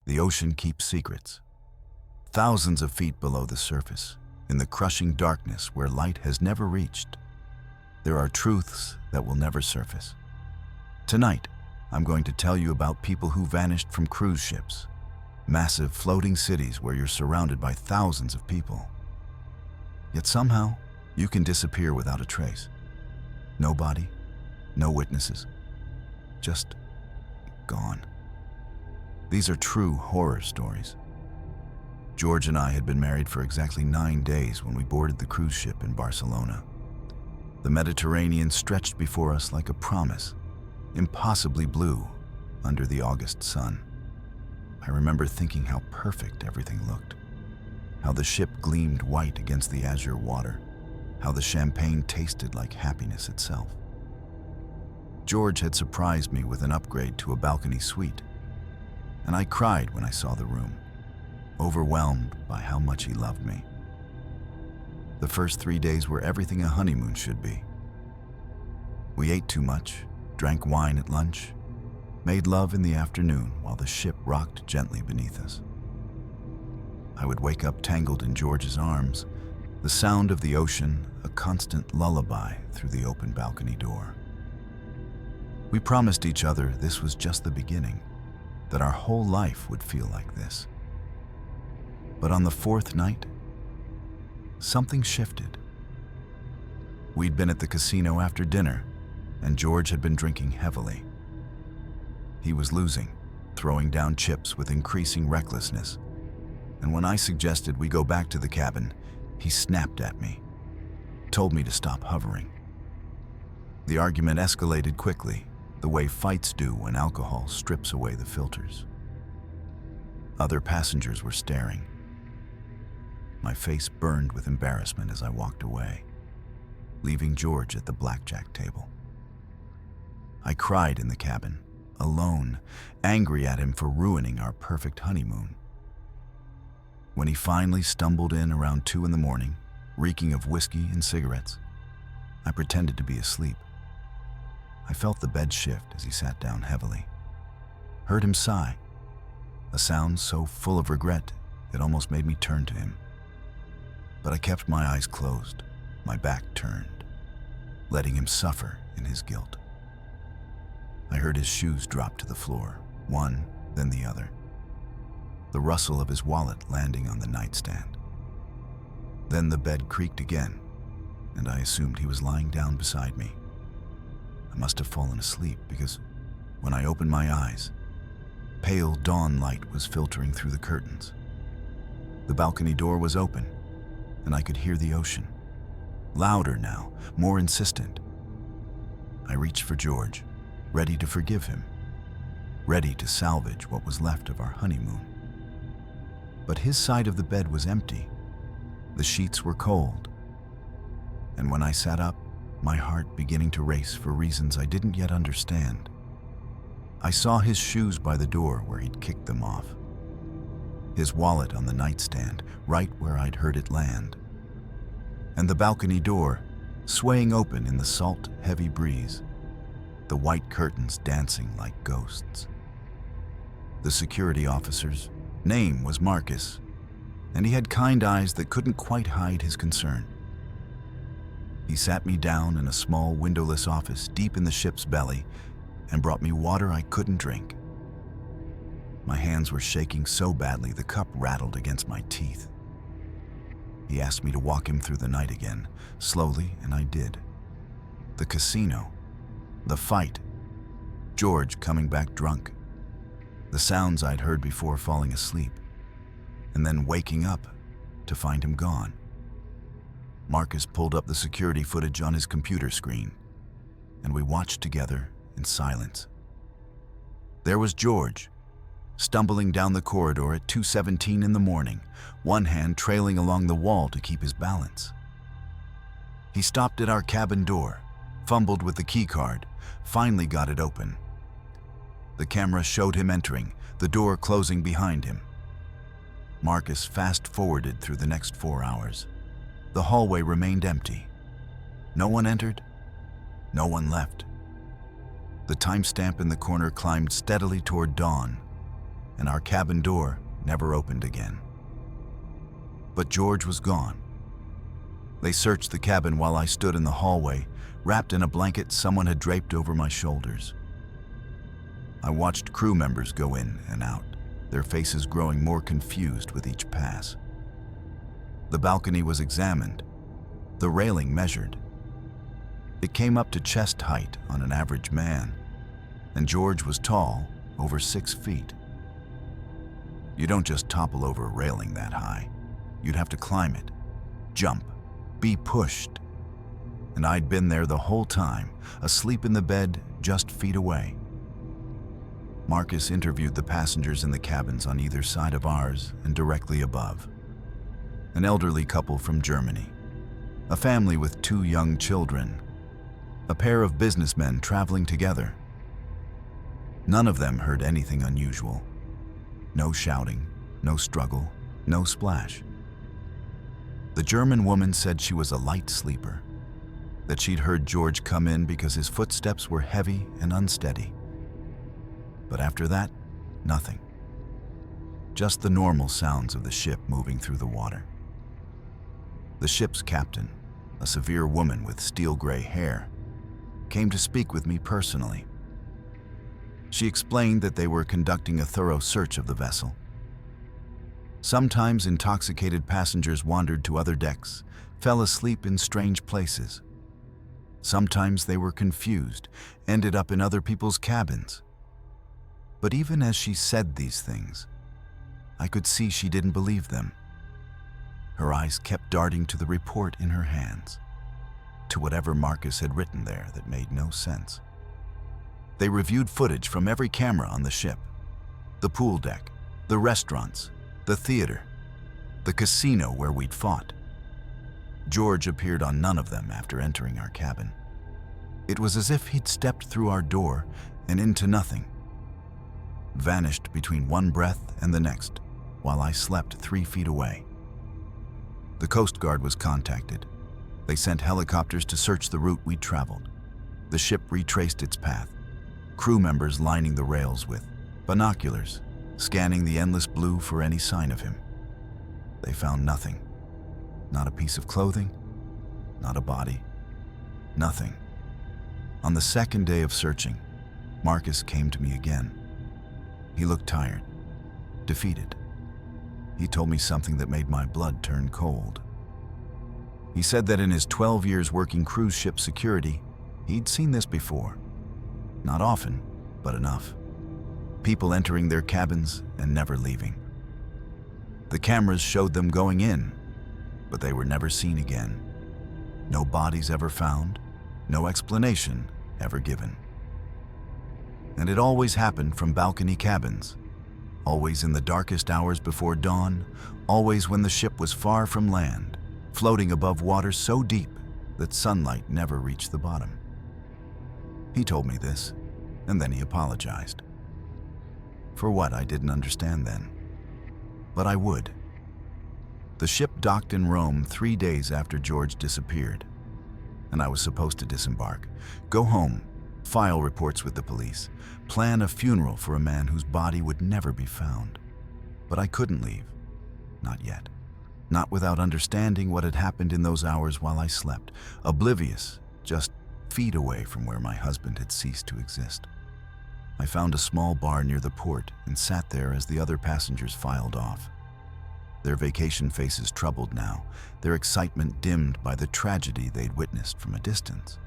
The ocean keeps secrets. Thousands of feet below the surface, in the crushing darkness where light has never reached, there are truths that will never surface. Tonight, I'm going to tell you about people who vanished from cruise ships, massive floating cities where you're surrounded by thousands of people. Yet somehow, you can disappear without a trace. No body, no witnesses, just gone. These are true horror stories. George and I had been married for exactly 9 days when we boarded the cruise ship in Barcelona. The Mediterranean stretched before us like a promise, impossibly blue under the August sun. I remember thinking how perfect everything looked, how the ship gleamed white against the azure water, how the champagne tasted like happiness itself. George had surprised me with an upgrade to a balcony suite, and I cried when I saw the room, overwhelmed by how much he loved me. The first 3 days were everything a honeymoon should be. We ate too much, drank wine at lunch, made love in the afternoon while the ship rocked gently beneath us. I would wake up tangled in George's arms, the sound of the ocean a constant lullaby through the open balcony door. We promised each other this was just the beginning, that our whole life would feel like this. But on the 4th night, something shifted. We'd been at the casino after dinner, and George had been drinking heavily. He was losing, throwing down chips with increasing recklessness, and when I suggested we go back to the cabin, he snapped at me, told me to stop hovering. The argument escalated quickly, the way fights do when alcohol strips away the filters. Other passengers were staring. My face burned with embarrassment as I walked away, leaving George at the blackjack table. I cried in the cabin, alone, angry at him for ruining our perfect honeymoon. When he finally stumbled in around 2 in the morning, reeking of whiskey and cigarettes, I pretended to be asleep. I felt the bed shift as he sat down heavily, heard him sigh, a sound so full of regret it almost made me turn to him. But I kept my eyes closed, my back turned, letting him suffer in his guilt. I heard his shoes drop to the floor, one, then the other. The rustle of his wallet landing on the nightstand. Then the bed creaked again, and I assumed he was lying down beside me. I must have fallen asleep because when I opened my eyes, pale dawn light was filtering through the curtains. The balcony door was open, and I could hear the ocean. Louder now, more insistent. I reached for George, ready to forgive him, ready to salvage what was left of our honeymoon. But his side of the bed was empty. The sheets were cold. And when I sat up, my heart beginning to race for reasons I didn't yet understand, I saw his shoes by the door where he'd kicked them off. His wallet on the nightstand, right where I'd heard it land. And the balcony door, swaying open in the salt, heavy breeze, the white curtains dancing like ghosts. The security officer's name was Marcus, and he had kind eyes that couldn't quite hide his concern. He sat me down in a small windowless office deep in the ship's belly and brought me water I couldn't drink. My hands were shaking so badly the cup rattled against my teeth. He asked me to walk him through the night again, slowly, and I did. The casino, the fight, George coming back drunk, the sounds I'd heard before falling asleep, and then waking up to find him gone. Marcus pulled up the security footage on his computer screen, and we watched together in silence. There was George, stumbling down the corridor at 2:17 in the morning, one hand trailing along the wall to keep his balance. He stopped at our cabin door, fumbled with the key card, finally got it open. The camera showed him entering, the door closing behind him. Marcus fast-forwarded through the next 4 hours. The hallway remained empty. No one entered, no one left. The timestamp in the corner climbed steadily toward dawn, and our cabin door never opened again. But George was gone. They searched the cabin while I stood in the hallway, wrapped in a blanket someone had draped over my shoulders. I watched crew members go in and out, their faces growing more confused with each pass. The balcony was examined, the railing measured. It came up to chest height on an average man, and George was tall, over 6 feet. You don't just topple over a railing that high. You'd have to climb it, jump, be pushed. And I'd been there the whole time, asleep in the bed just feet away. Marcus interviewed the passengers in the cabins on either side of ours and directly above. An elderly couple from Germany, a family with 2 young children, a pair of businessmen traveling together. None of them heard anything unusual. No shouting, no struggle, no splash. The German woman said she was a light sleeper, that she'd heard George come in because his footsteps were heavy and unsteady. But after that, nothing. Just the normal sounds of the ship moving through the water. The ship's captain, a severe woman with steel-gray hair, came to speak with me personally. She explained that they were conducting a thorough search of the vessel. Sometimes intoxicated passengers wandered to other decks, fell asleep in strange places. Sometimes they were confused, ended up in other people's cabins. But even as she said these things, I could see she didn't believe them. Her eyes kept darting to the report in her hands, to whatever Marcus had written there that made no sense. They reviewed footage from every camera on the ship, the pool deck, the restaurants, the theater, the casino where we'd fought. George appeared on none of them after entering our cabin. It was as if he'd stepped through our door and into nothing, vanished between one breath and the next, while I slept 3 feet away. The Coast Guard was contacted. They sent helicopters to search the route we'd traveled. The ship retraced its path, crew members lining the rails with binoculars, scanning the endless blue for any sign of him. They found nothing. Not a piece of clothing, not a body, nothing. On the 2nd day of searching, Marcus came to me again. He looked tired, defeated. He told me something that made my blood turn cold. He said that in his 12 years working cruise ship security, he'd seen this before. Not often, but enough. People entering their cabins and never leaving. The cameras showed them going in, but they were never seen again. No bodies ever found, no explanation ever given. And it always happened from balcony cabins, always in the darkest hours before dawn, always when the ship was far from land, floating above water so deep that sunlight never reached the bottom. He told me this, and then he apologized. For what, I didn't understand then. But I would. The ship docked in Rome 3 days after George disappeared, and I was supposed to disembark, go home, file reports with the police, plan a funeral for a man whose body would never be found. But I couldn't leave. Not yet. Not without understanding what had happened in those hours while I slept, oblivious, just feet away from where my husband had ceased to exist. I found a small bar near the port and sat there as the other passengers filed off. Their vacation faces troubled now, their excitement dimmed by the tragedy they'd witnessed from a distance.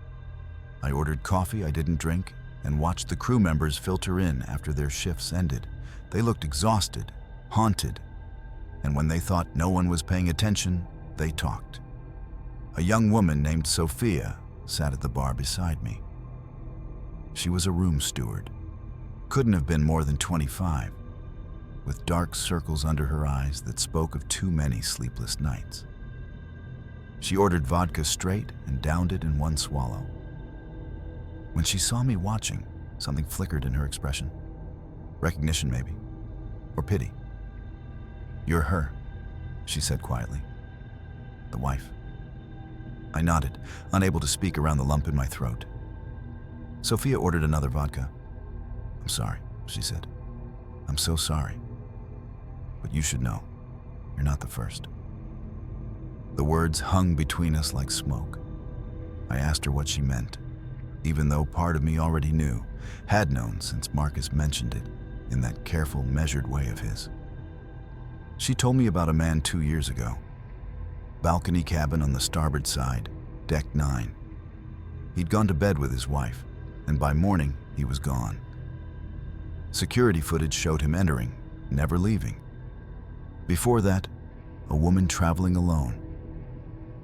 I ordered coffee I didn't drink and watched the crew members filter in after their shifts ended. They looked exhausted, haunted, and when they thought no one was paying attention, they talked. A young woman named Sophia sat at the bar beside me. She was a room steward. Couldn't have been more than 25, with dark circles under her eyes that spoke of too many sleepless nights. She ordered vodka straight and downed it in one swallow. When she saw me watching, something flickered in her expression. Recognition, maybe, or pity. "You're her," she said quietly. "The wife." I nodded, unable to speak around the lump in my throat. Sophia ordered another vodka. "I'm sorry," she said. I'm so sorry. But you should know, you're not the first." The words hung between us like smoke. I asked her what she meant, even though part of me already knew, had known since Marcus mentioned it in that careful, measured way of his. She told me about a man 2 years ago. Balcony cabin on the starboard side, deck 9. He'd gone to bed with his wife, and by morning, he was gone. Security footage showed him entering, never leaving. Before that, a woman traveling alone.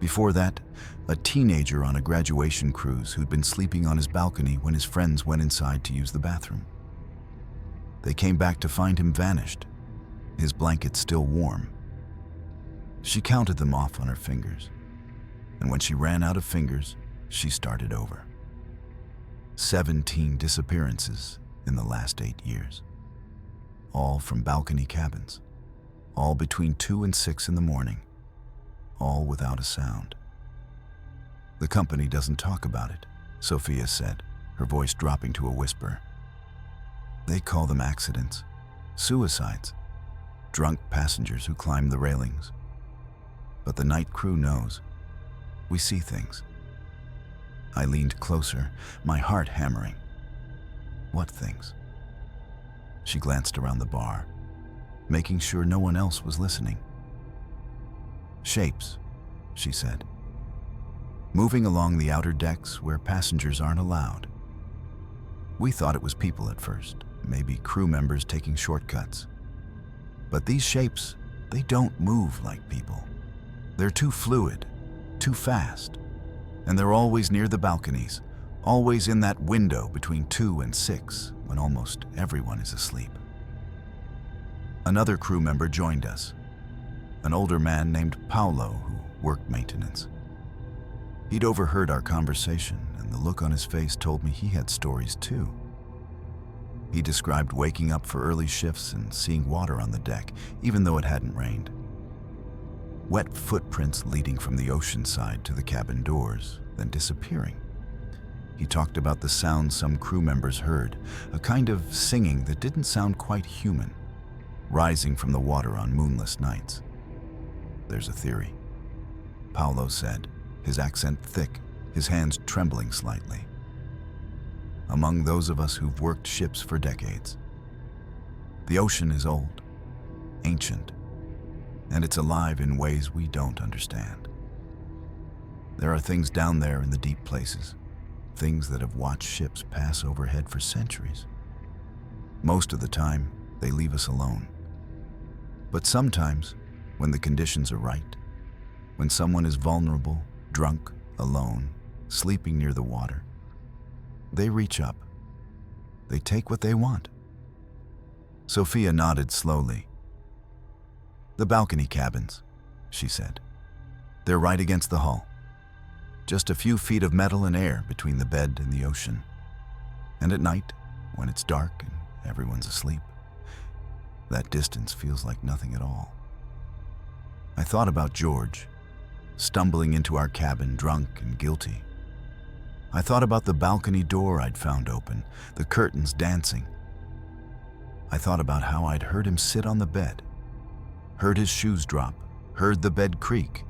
Before that, a teenager on a graduation cruise who'd been sleeping on his balcony when his friends went inside to use the bathroom. They came back to find him vanished, his blanket still warm. She counted them off on her fingers, and when she ran out of fingers, she started over. 17 disappearances in the last 8 years. All from balcony cabins. All between 2 and 6 in the morning. All without a sound. "The company doesn't talk about it," Sophia said, her voice dropping to a whisper. "They call them accidents, suicides, drunk passengers who climb the railings. But the night crew knows. We see things." I leaned closer, my heart hammering. "What things?" She glanced around the bar, making sure no one else was listening. "Shapes," she said. "Moving along the outer decks where passengers aren't allowed. We thought it was people at first, maybe crew members taking shortcuts. But these shapes, they don't move like people. They're too fluid, too fast, and they're always near the balconies, always in that window between 2 and 6 when almost everyone is asleep." Another crew member joined us, an older man named Paolo who worked maintenance. He'd overheard our conversation, and the look on his face told me he had stories too. He described waking up for early shifts and seeing water on the deck, even though it hadn't rained. Wet footprints leading from the ocean side to the cabin doors, then disappearing. He talked about the sounds some crew members heard, a kind of singing that didn't sound quite human, rising from the water on moonless nights. "There's a theory," Paolo said, his accent thick, his hands trembling slightly. "Among those of us who've worked ships for decades, the ocean is old, ancient, and it's alive in ways we don't understand. There are things down there in the deep places, things that have watched ships pass overhead for centuries. Most of the time, they leave us alone. But sometimes, when the conditions are right, when someone is vulnerable, drunk, alone, sleeping near the water, they reach up. They take what they want." Sophia nodded slowly. "The balcony cabins," she said. "They're right against the hull. Just a few feet of metal and air between the bed and the ocean. And at night, when it's dark and everyone's asleep, that distance feels like nothing at all." I thought about George, stumbling into our cabin drunk and guilty. I thought about the balcony door I'd found open, the curtains dancing. I thought about how I'd heard him sit on the bed, heard his shoes drop, heard the bed creak.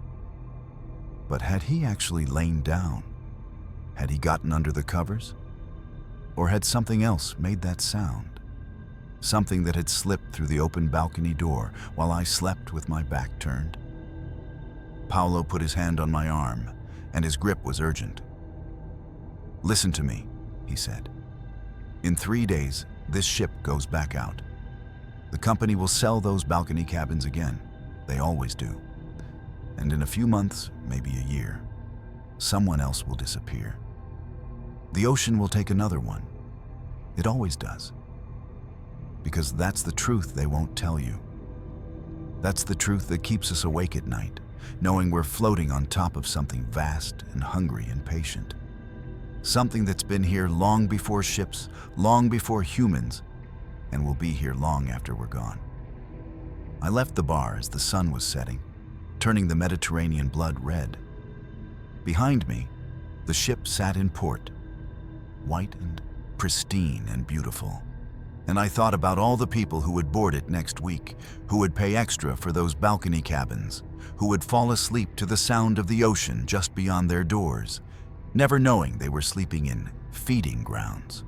But had he actually lain down? Had he gotten under the covers? Or had something else made that sound? Something that had slipped through the open balcony door while I slept with my back turned? Paolo put his hand on my arm, and his grip was urgent. "Listen to me," he said. "In 3 days, this ship goes back out. The company will sell those balcony cabins again. They always do. And in a few months, maybe a year, someone else will disappear. The ocean will take another one. It always does. Because that's the truth they won't tell you. That's the truth that keeps us awake at night, knowing we're floating on top of something vast and hungry and patient. Something that's been here long before ships, long before humans, and will be here long after we're gone." I left the bar as the sun was setting, turning the Mediterranean blood red. Behind me, the ship sat in port, white and pristine and beautiful, And I thought about all the people who would board it next week, who would pay extra for those balcony cabins, who would fall asleep to the sound of the ocean just beyond their doors, never knowing they were sleeping in feeding grounds,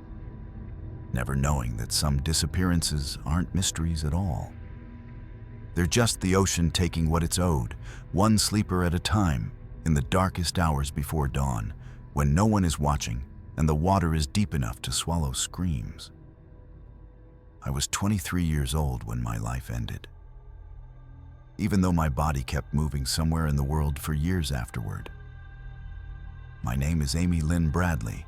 never knowing that some disappearances aren't mysteries at all. They're just the ocean taking what it's owed, one sleeper at a time, in the darkest hours before dawn, when no one is watching and the water is deep enough to swallow screams. I was 23 years old when my life ended. Even though my body kept moving somewhere in the world for years afterward. My name is Amy Lynn Bradley,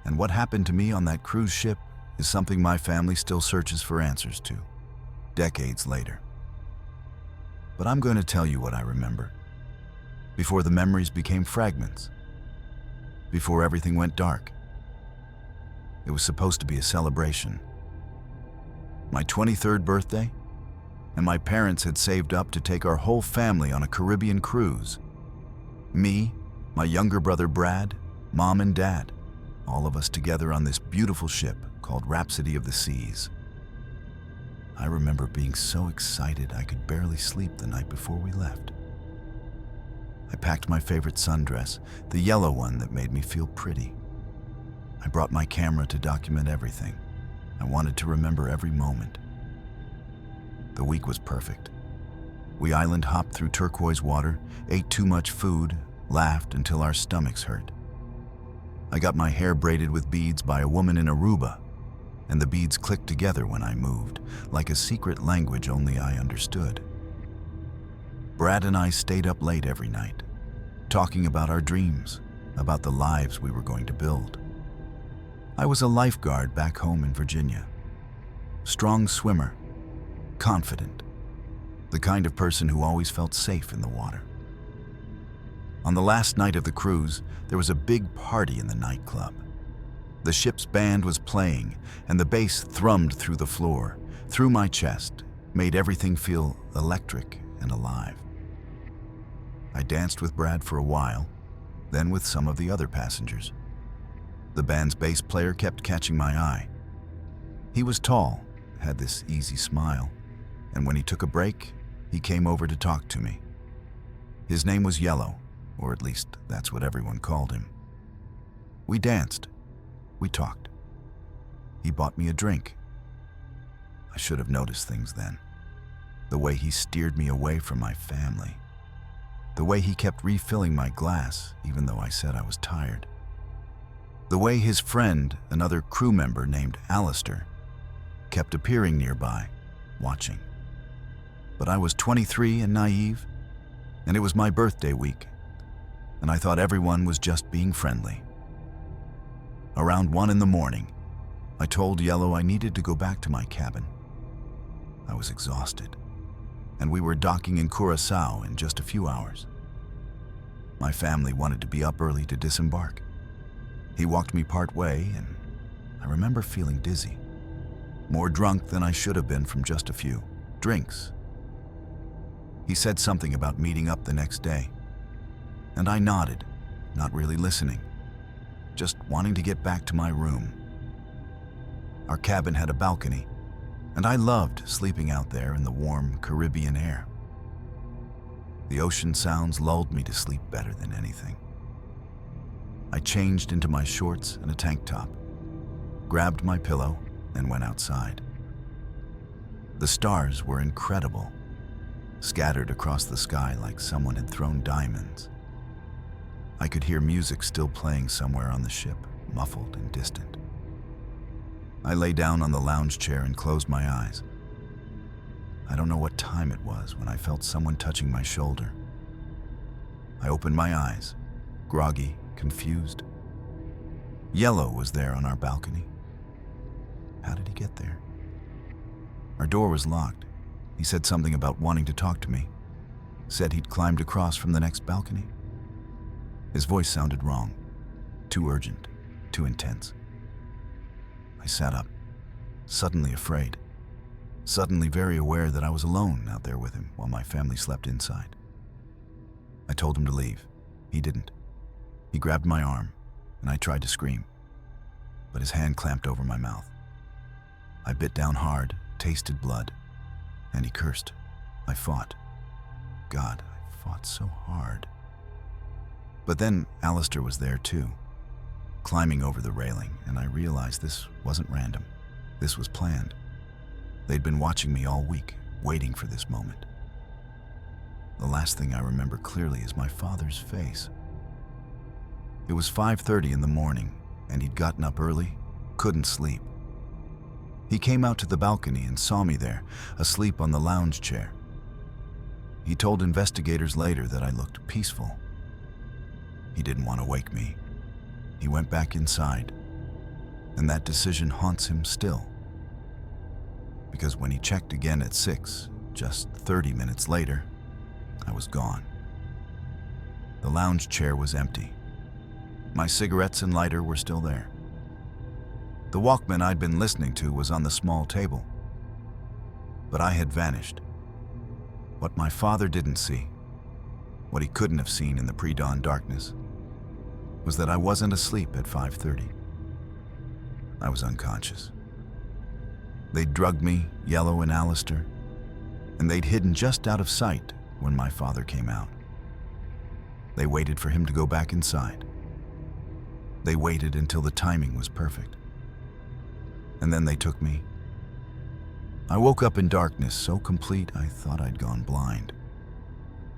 and what happened to me on that cruise ship is something my family still searches for answers to, decades later. But I'm going to tell you what I remember, before the memories became fragments, before everything went dark. It was supposed to be a celebration. My 23rd birthday, and my parents had saved up to take our whole family on a Caribbean cruise. Me, my younger brother Brad, Mom and Dad, all of us together on this beautiful ship called Rhapsody of the Seas. I remember being so excited I could barely sleep the night before we left. I packed my favorite sundress, the yellow one that made me feel pretty. I brought my camera to document everything. I wanted to remember every moment. The week was perfect. We island hopped through turquoise water, ate too much food, laughed until our stomachs hurt. I got my hair braided with beads by a woman in Aruba, and the beads clicked together when I moved, like a secret language only I understood. Brad and I stayed up late every night, talking about our dreams, about the lives we were going to build. I was a lifeguard back home in Virginia. Strong swimmer, confident, the kind of person who always felt safe in the water. On the last night of the cruise, there was a big party in the nightclub. The ship's band was playing, and the bass thrummed through the floor, through my chest, made everything feel electric and alive. I danced with Brad for a while, then with some of the other passengers. The band's bass player kept catching my eye. He was tall, had this easy smile, and when he took a break, he came over to talk to me. His name was Yellow, or at least that's what everyone called him. We danced. We talked. He bought me a drink. I should have noticed things then. The way he steered me away from my family. The way he kept refilling my glass, even though I said I was tired. The way his friend, another crew member named Alistair, kept appearing nearby, watching. But I was 23 and naive, and it was my birthday week, and I thought everyone was just being friendly. Around 1 a.m, I told Yellow I needed to go back to my cabin. I was exhausted, and we were docking in Curacao in just a few hours. My family wanted to be up early to disembark. He walked me part way, and I remember feeling dizzy, more drunk than I should have been from just a few drinks. He said something about meeting up the next day, and I nodded, not really listening, just wanting to get back to my room. Our cabin had a balcony, and I loved sleeping out there in the warm Caribbean air. The ocean sounds lulled me to sleep better than anything. I changed into my shorts and a tank top, grabbed my pillow, and went outside. The stars were incredible, scattered across the sky like someone had thrown diamonds. I could hear music still playing somewhere on the ship, muffled and distant. I lay down on the lounge chair and closed my eyes. I don't know what time it was when I felt someone touching my shoulder. I opened my eyes, groggy, confused. Yellow was there on our balcony. How did he get there? Our door was locked. He said something about wanting to talk to me. Said he'd climbed across from the next balcony. His voice sounded wrong, too urgent, too intense. I sat up, suddenly afraid, suddenly very aware that I was alone out there with him while my family slept inside. I told him to leave. He didn't. He grabbed my arm, and I tried to scream, but his hand clamped over my mouth. I bit down hard, tasted blood, and he cursed. I fought. God, I fought so hard. But then Alistair was there too, climbing over the railing, and I realized this wasn't random. This was planned. They'd been watching me all week, waiting for this moment. The last thing I remember clearly is my father's face. It was 5:30 in the morning, and he'd gotten up early, couldn't sleep. He came out to the balcony and saw me there, asleep on the lounge chair. He told investigators later that I looked peaceful. He didn't want to wake me. He went back inside, and that decision haunts him still. Because when he checked again at 6, just 30 minutes later, I was gone. The lounge chair was empty. My cigarettes and lighter were still there. The Walkman I'd been listening to was on the small table. But I had vanished. What my father didn't see, what he couldn't have seen in the pre-dawn darkness, was that I wasn't asleep at 5:30. I was unconscious. They'd drugged me, Yellow and Alistair, and they'd hidden just out of sight when my father came out. They waited for him to go back inside. They waited until the timing was perfect. And then they took me. I woke up in darkness so complete I thought I'd gone blind.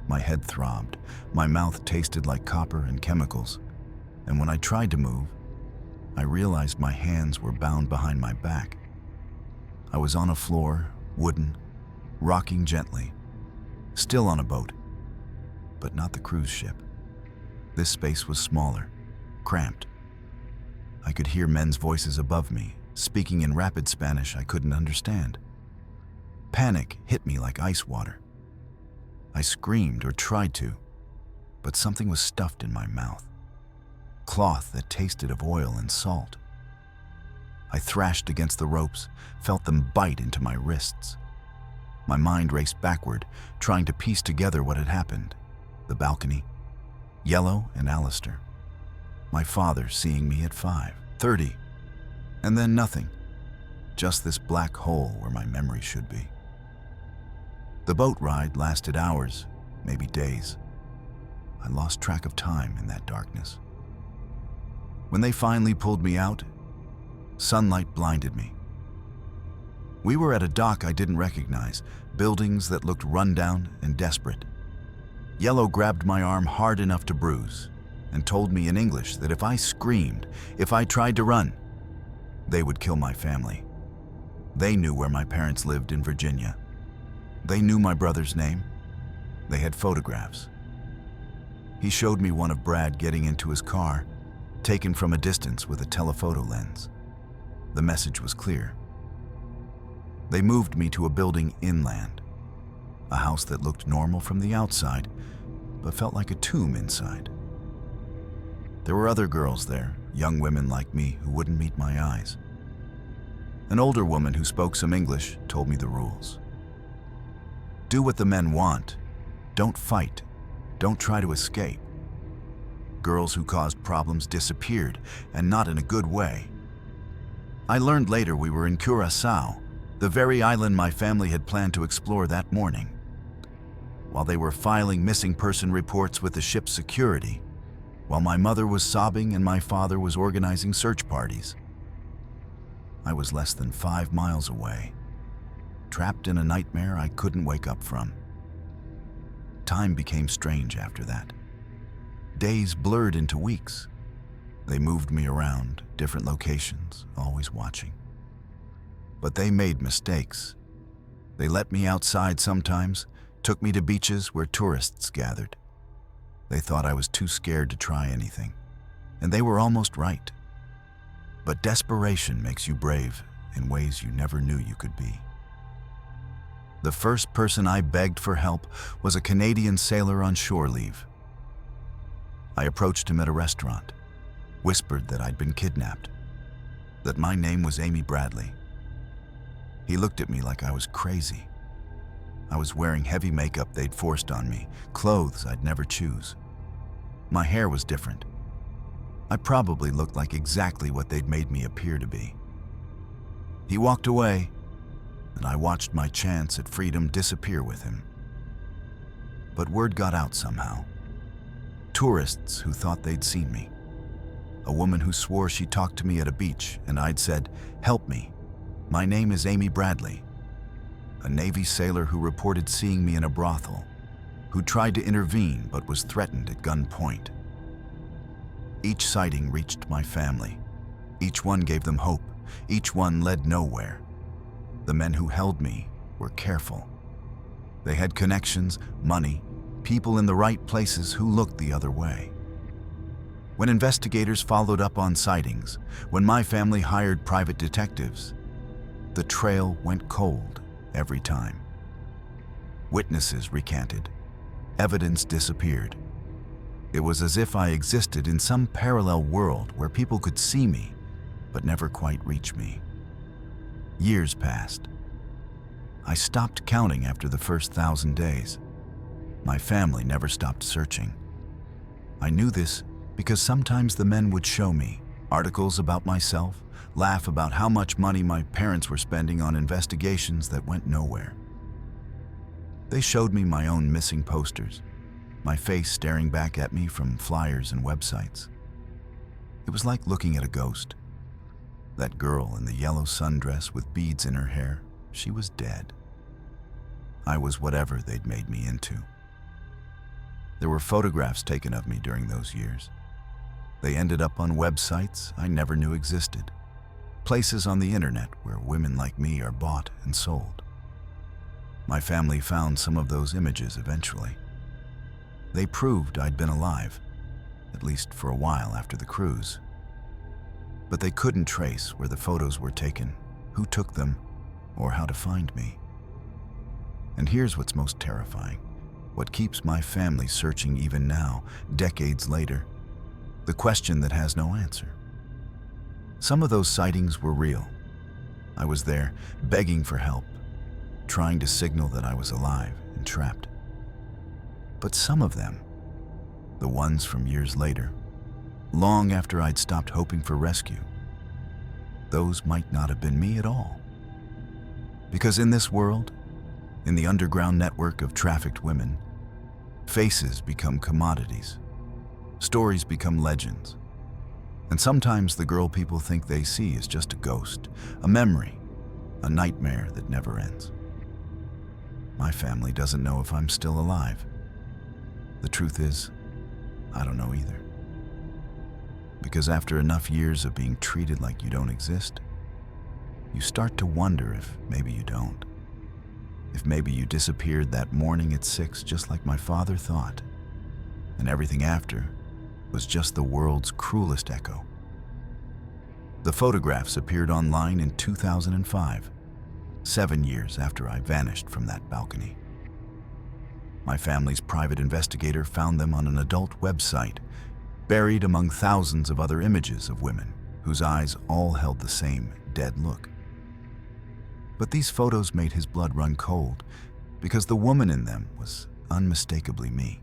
My head throbbed, my mouth tasted like copper and chemicals, and when I tried to move, I realized my hands were bound behind my back. I was on a floor, wooden, rocking gently, still on a boat, but not the cruise ship. This space was smaller, cramped. I could hear men's voices above me, speaking in rapid Spanish I couldn't understand. Panic hit me like ice water. I screamed or tried to, but something was stuffed in my mouth. Cloth that tasted of oil and salt. I thrashed against the ropes, felt them bite into my wrists. My mind raced backward, trying to piece together what had happened. The balcony, Yellow and Alistair. My father seeing me at 5:30, and then nothing. Just this black hole where my memory should be. The boat ride lasted hours, maybe days. I lost track of time in that darkness. When they finally pulled me out, sunlight blinded me. We were at a dock I didn't recognize, buildings that looked rundown and desperate. Yellow grabbed my arm hard enough to bruise and told me in English that if I screamed, if I tried to run, they would kill my family. They knew where my parents lived in Virginia. They knew my brother's name. They had photographs. He showed me one of Brad getting into his car, taken from a distance with a telephoto lens. The message was clear. They moved me to a building inland, a house that looked normal from the outside, but felt like a tomb inside. There were other girls there, young women like me who wouldn't meet my eyes. An older woman who spoke some English told me the rules. Do what the men want. Don't fight. Don't try to escape. Girls who caused problems disappeared, and not in a good way. I learned later we were in Curaçao, the very island my family had planned to explore that morning. While they were filing missing person reports with the ship's security, while my mother was sobbing and my father was organizing search parties. I was less than 5 miles away, trapped in a nightmare I couldn't wake up from. Time became strange after that. Days blurred into weeks. They moved me around, different locations, always watching. But they made mistakes. They let me outside sometimes, took me to beaches where tourists gathered. They thought I was too scared to try anything, and they were almost right. But desperation makes you brave in ways you never knew you could be. The first person I begged for help was a Canadian sailor on shore leave. I approached him at a restaurant, whispered that I'd been kidnapped, that my name was Amy Bradley. He looked at me like I was crazy. I was wearing heavy makeup they'd forced on me, clothes I'd never choose. My hair was different. I probably looked like exactly what they'd made me appear to be. He walked away, and I watched my chance at freedom disappear with him. But word got out somehow. Tourists who thought they'd seen me. A woman who swore she talked to me at a beach and I'd said, "Help me. My name is Amy Bradley." A Navy sailor who reported seeing me in a brothel, who tried to intervene but was threatened at gunpoint. Each sighting reached my family. Each one gave them hope. Each one led nowhere. The men who held me were careful. They had connections, money, people in the right places who looked the other way. When investigators followed up on sightings, when my family hired private detectives, the trail went cold every time. Witnesses recanted. Evidence disappeared. It was as if I existed in some parallel world where people could see me, but never quite reach me. Years passed. I stopped counting after the first 1,000 days. My family never stopped searching. I knew this because sometimes the men would show me articles about myself, laugh about how much money my parents were spending on investigations that went nowhere. They showed me my own missing posters, my face staring back at me from flyers and websites. It was like looking at a ghost. That girl in the yellow sundress with beads in her hair, she was dead. I was whatever they'd made me into. There were photographs taken of me during those years. They ended up on websites I never knew existed, places on the internet where women like me are bought and sold. My family found some of those images eventually. They proved I'd been alive, at least for a while after the cruise. But they couldn't trace where the photos were taken, who took them, or how to find me. And here's what's most terrifying, what keeps my family searching even now, decades later, the question that has no answer. Some of those sightings were real. I was there, begging for help, trying to signal that I was alive and trapped. But some of them, the ones from years later, long after I'd stopped hoping for rescue, those might not have been me at all. Because in this world, in the underground network of trafficked women, faces become commodities, stories become legends, and sometimes the girl people think they see is just a ghost, a memory, a nightmare that never ends. My family doesn't know if I'm still alive. The truth is, I don't know either. Because after enough years of being treated like you don't exist, you start to wonder if maybe you don't. If maybe you disappeared that morning at 6 just like my father thought, and everything after was just the world's cruelest echo. The photographs appeared online in 2005, 7 years after I vanished from that balcony. My family's private investigator found them on an adult website, buried among thousands of other images of women whose eyes all held the same dead look. But these photos made his blood run cold because the woman in them was unmistakably me.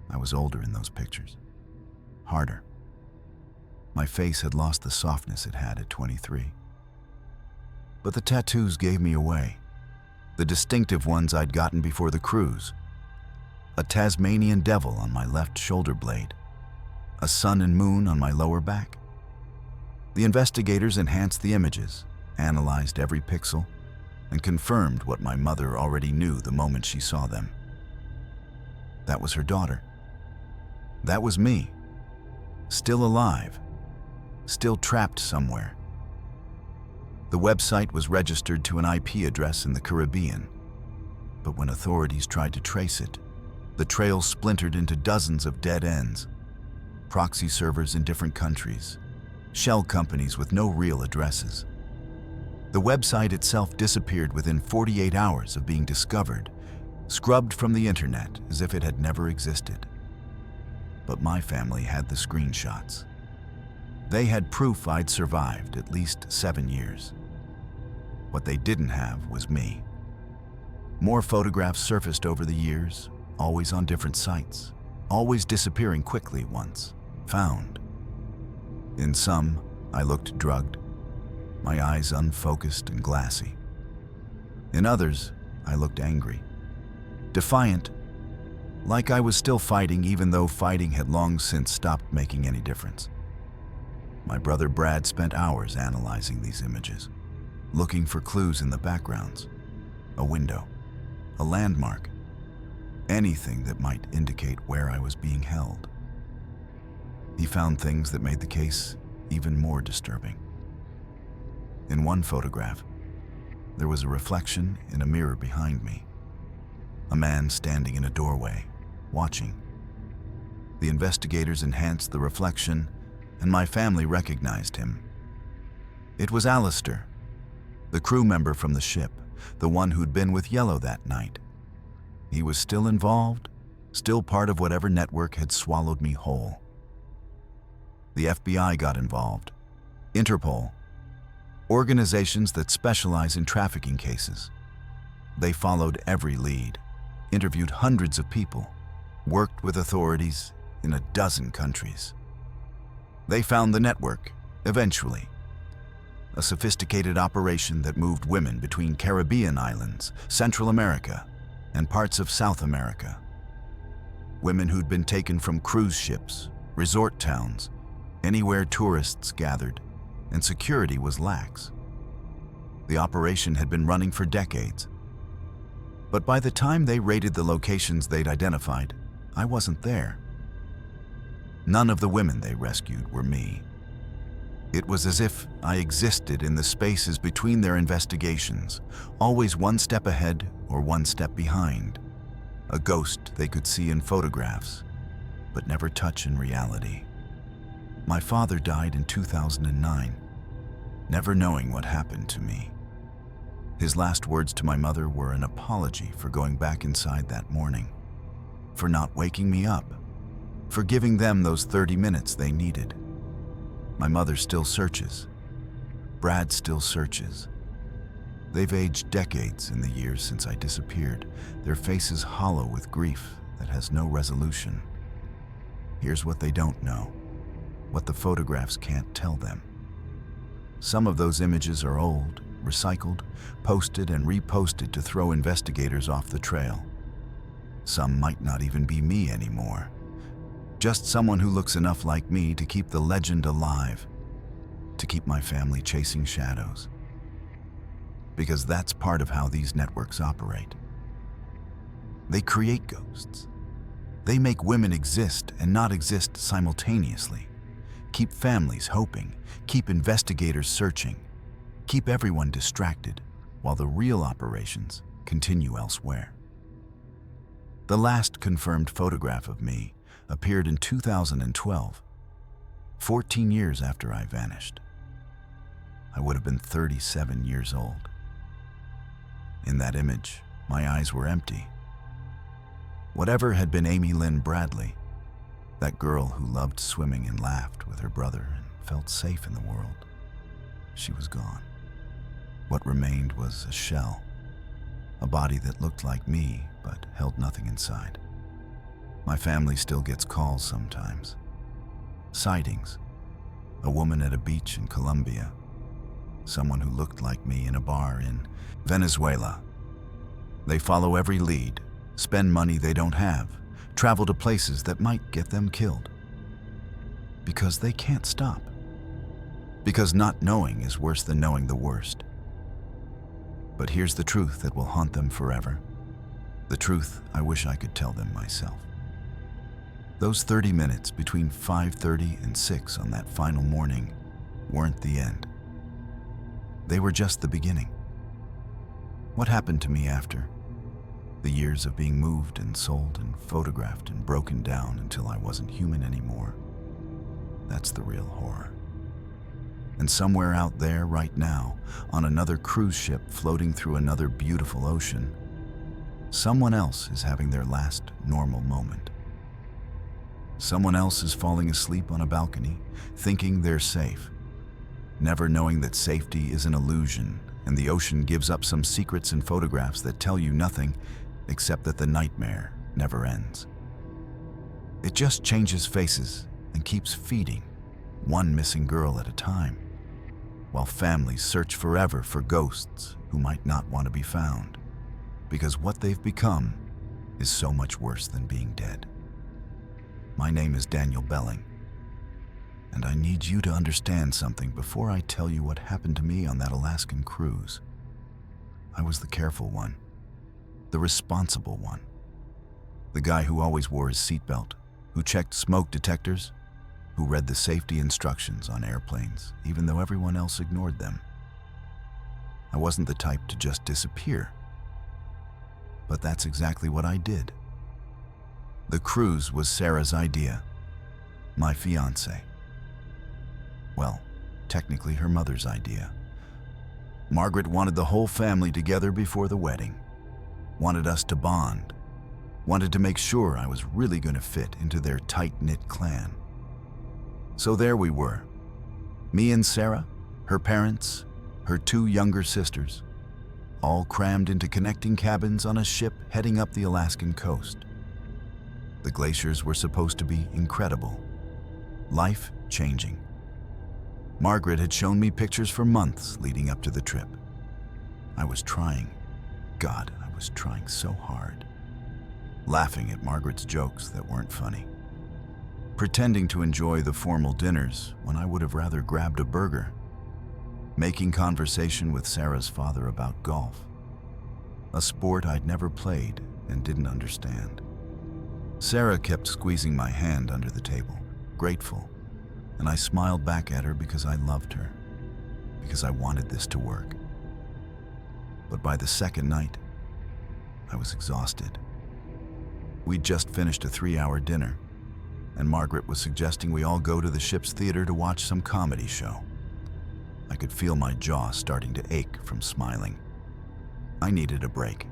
I was older in those pictures, harder. My face had lost the softness it had at 23. But the tattoos gave me away, the distinctive ones I'd gotten before the cruise. A Tasmanian devil on my left shoulder blade, a sun and moon on my lower back. The investigators enhanced the images, analyzed every pixel, and confirmed what my mother already knew the moment she saw them. That was her daughter. That was me, still alive, still trapped somewhere. The website was registered to an IP address in the Caribbean, but when authorities tried to trace it, the trail splintered into dozens of dead ends, proxy servers in different countries, shell companies with no real addresses. The website itself disappeared within 48 hours of being discovered, scrubbed from the internet as if it had never existed. But my family had the screenshots. They had proof I'd survived at least 7 years. What they didn't have was me. More photographs surfaced over the years, always on different sites, always disappearing quickly once found. In some, I looked drugged. my eyes unfocused and glassy. In others, I looked angry, defiant, like I was still fighting even though fighting had long since stopped making any difference. My brother Brad spent hours analyzing these images, looking for clues in the backgrounds, a window, a landmark, anything that might indicate where I was being held. He found things that made the case even more disturbing. In one photograph, there was a reflection in a mirror behind me. A man standing in a doorway, watching. The investigators enhanced the reflection, and my family recognized him. It was Alistair, the crew member from the ship, the one who'd been with Yellow that night. He was still involved, still part of whatever network had swallowed me whole. The FBI got involved, Interpol, organizations that specialize in trafficking cases. They followed every lead, interviewed hundreds of people, worked with authorities in a dozen countries. They found the network, eventually. A sophisticated operation that moved women between Caribbean islands, Central America, and parts of South America. Women who'd been taken from cruise ships, resort towns, anywhere tourists gathered, and security was lax. The operation had been running for decades. But by the time they raided the locations they'd identified, I wasn't there. None of the women they rescued were me. It was as if I existed in the spaces between their investigations, always one step ahead or one step behind. A ghost they could see in photographs, but never touch in reality. My father died in 2009, never knowing what happened to me. His last words to my mother were an apology for going back inside that morning, for not waking me up, for giving them those 30 minutes they needed. My mother still searches. Brad still searches. They've aged decades in the years since I disappeared, their faces hollow with grief that has no resolution. Here's what they don't know, what the photographs can't tell them. Some of those images are old, recycled, posted and reposted to throw investigators off the trail. Some might not even be me anymore. Just someone who looks enough like me to keep the legend alive, to keep my family chasing shadows. Because that's part of how these networks operate. They create ghosts. They make women exist and not exist simultaneously. Keep families hoping, keep investigators searching, keep everyone distracted while the real operations continue elsewhere. The last confirmed photograph of me appeared in 2012, 14 years after I vanished. I would have been 37 years old. In that image, my eyes were empty. Whatever had been Amy Lynn Bradley, that girl who loved swimming and laughed with her brother and felt safe in the world, she was gone. What remained was a shell, a body that looked like me but held nothing inside. My family still gets calls sometimes. Sightings. A woman at a beach in Colombia. Someone who looked like me in a bar in Venezuela. They follow every lead, spend money they don't have, travel to places that might get them killed. Because they can't stop. Because not knowing is worse than knowing the worst. But here's the truth that will haunt them forever. The truth I wish I could tell them myself. Those 30 minutes between 5:30 and 6 on that final morning weren't the end. They were just the beginning. What happened to me after? The years of being moved and sold and photographed and broken down until I wasn't human anymore. That's the real horror. And somewhere out there right now, on another cruise ship floating through another beautiful ocean, someone else is having their last normal moment. Someone else is falling asleep on a balcony, thinking they're safe, never knowing that safety is an illusion and the ocean gives up some secrets and photographs that tell you nothing except that the nightmare never ends. It just changes faces and keeps feeding, one missing girl at a time. while families search forever for ghosts who might not want to be found, because what they've become is so much worse than being dead. My name is Daniel Belling, and I need you to understand something before I tell you what happened to me on that Alaskan cruise. I was the careful one, the responsible one, the guy who always wore his seatbelt, who checked smoke detectors, who read the safety instructions on airplanes, even though everyone else ignored them. I wasn't the type to just disappear, but that's exactly what I did. The cruise was Sarah's idea, my fiancée. Well, technically her mother's idea. Margaret wanted the whole family together before the wedding, wanted us to bond, wanted to make sure I was really going to fit into their tight-knit clan. So there we were, me and Sarah, her parents, her two younger sisters, all crammed into connecting cabins on a ship heading up the Alaskan coast. The glaciers were supposed to be incredible, life-changing. Margaret had shown me pictures for months leading up to the trip. I was trying, God, I was trying so hard, laughing at Margaret's jokes that weren't funny, pretending to enjoy the formal dinners when I would have rather grabbed a burger, making conversation with Sarah's father about golf, a sport I'd never played and didn't understand. Sarah kept squeezing my hand under the table, grateful, and I smiled back at her because I loved her, because I wanted this to work. But by the second night, I was exhausted. We'd just finished a 3-hour dinner, and Margaret was suggesting we all go to the ship's theater to watch some comedy show. I could feel my jaw starting to ache from smiling. I needed a break.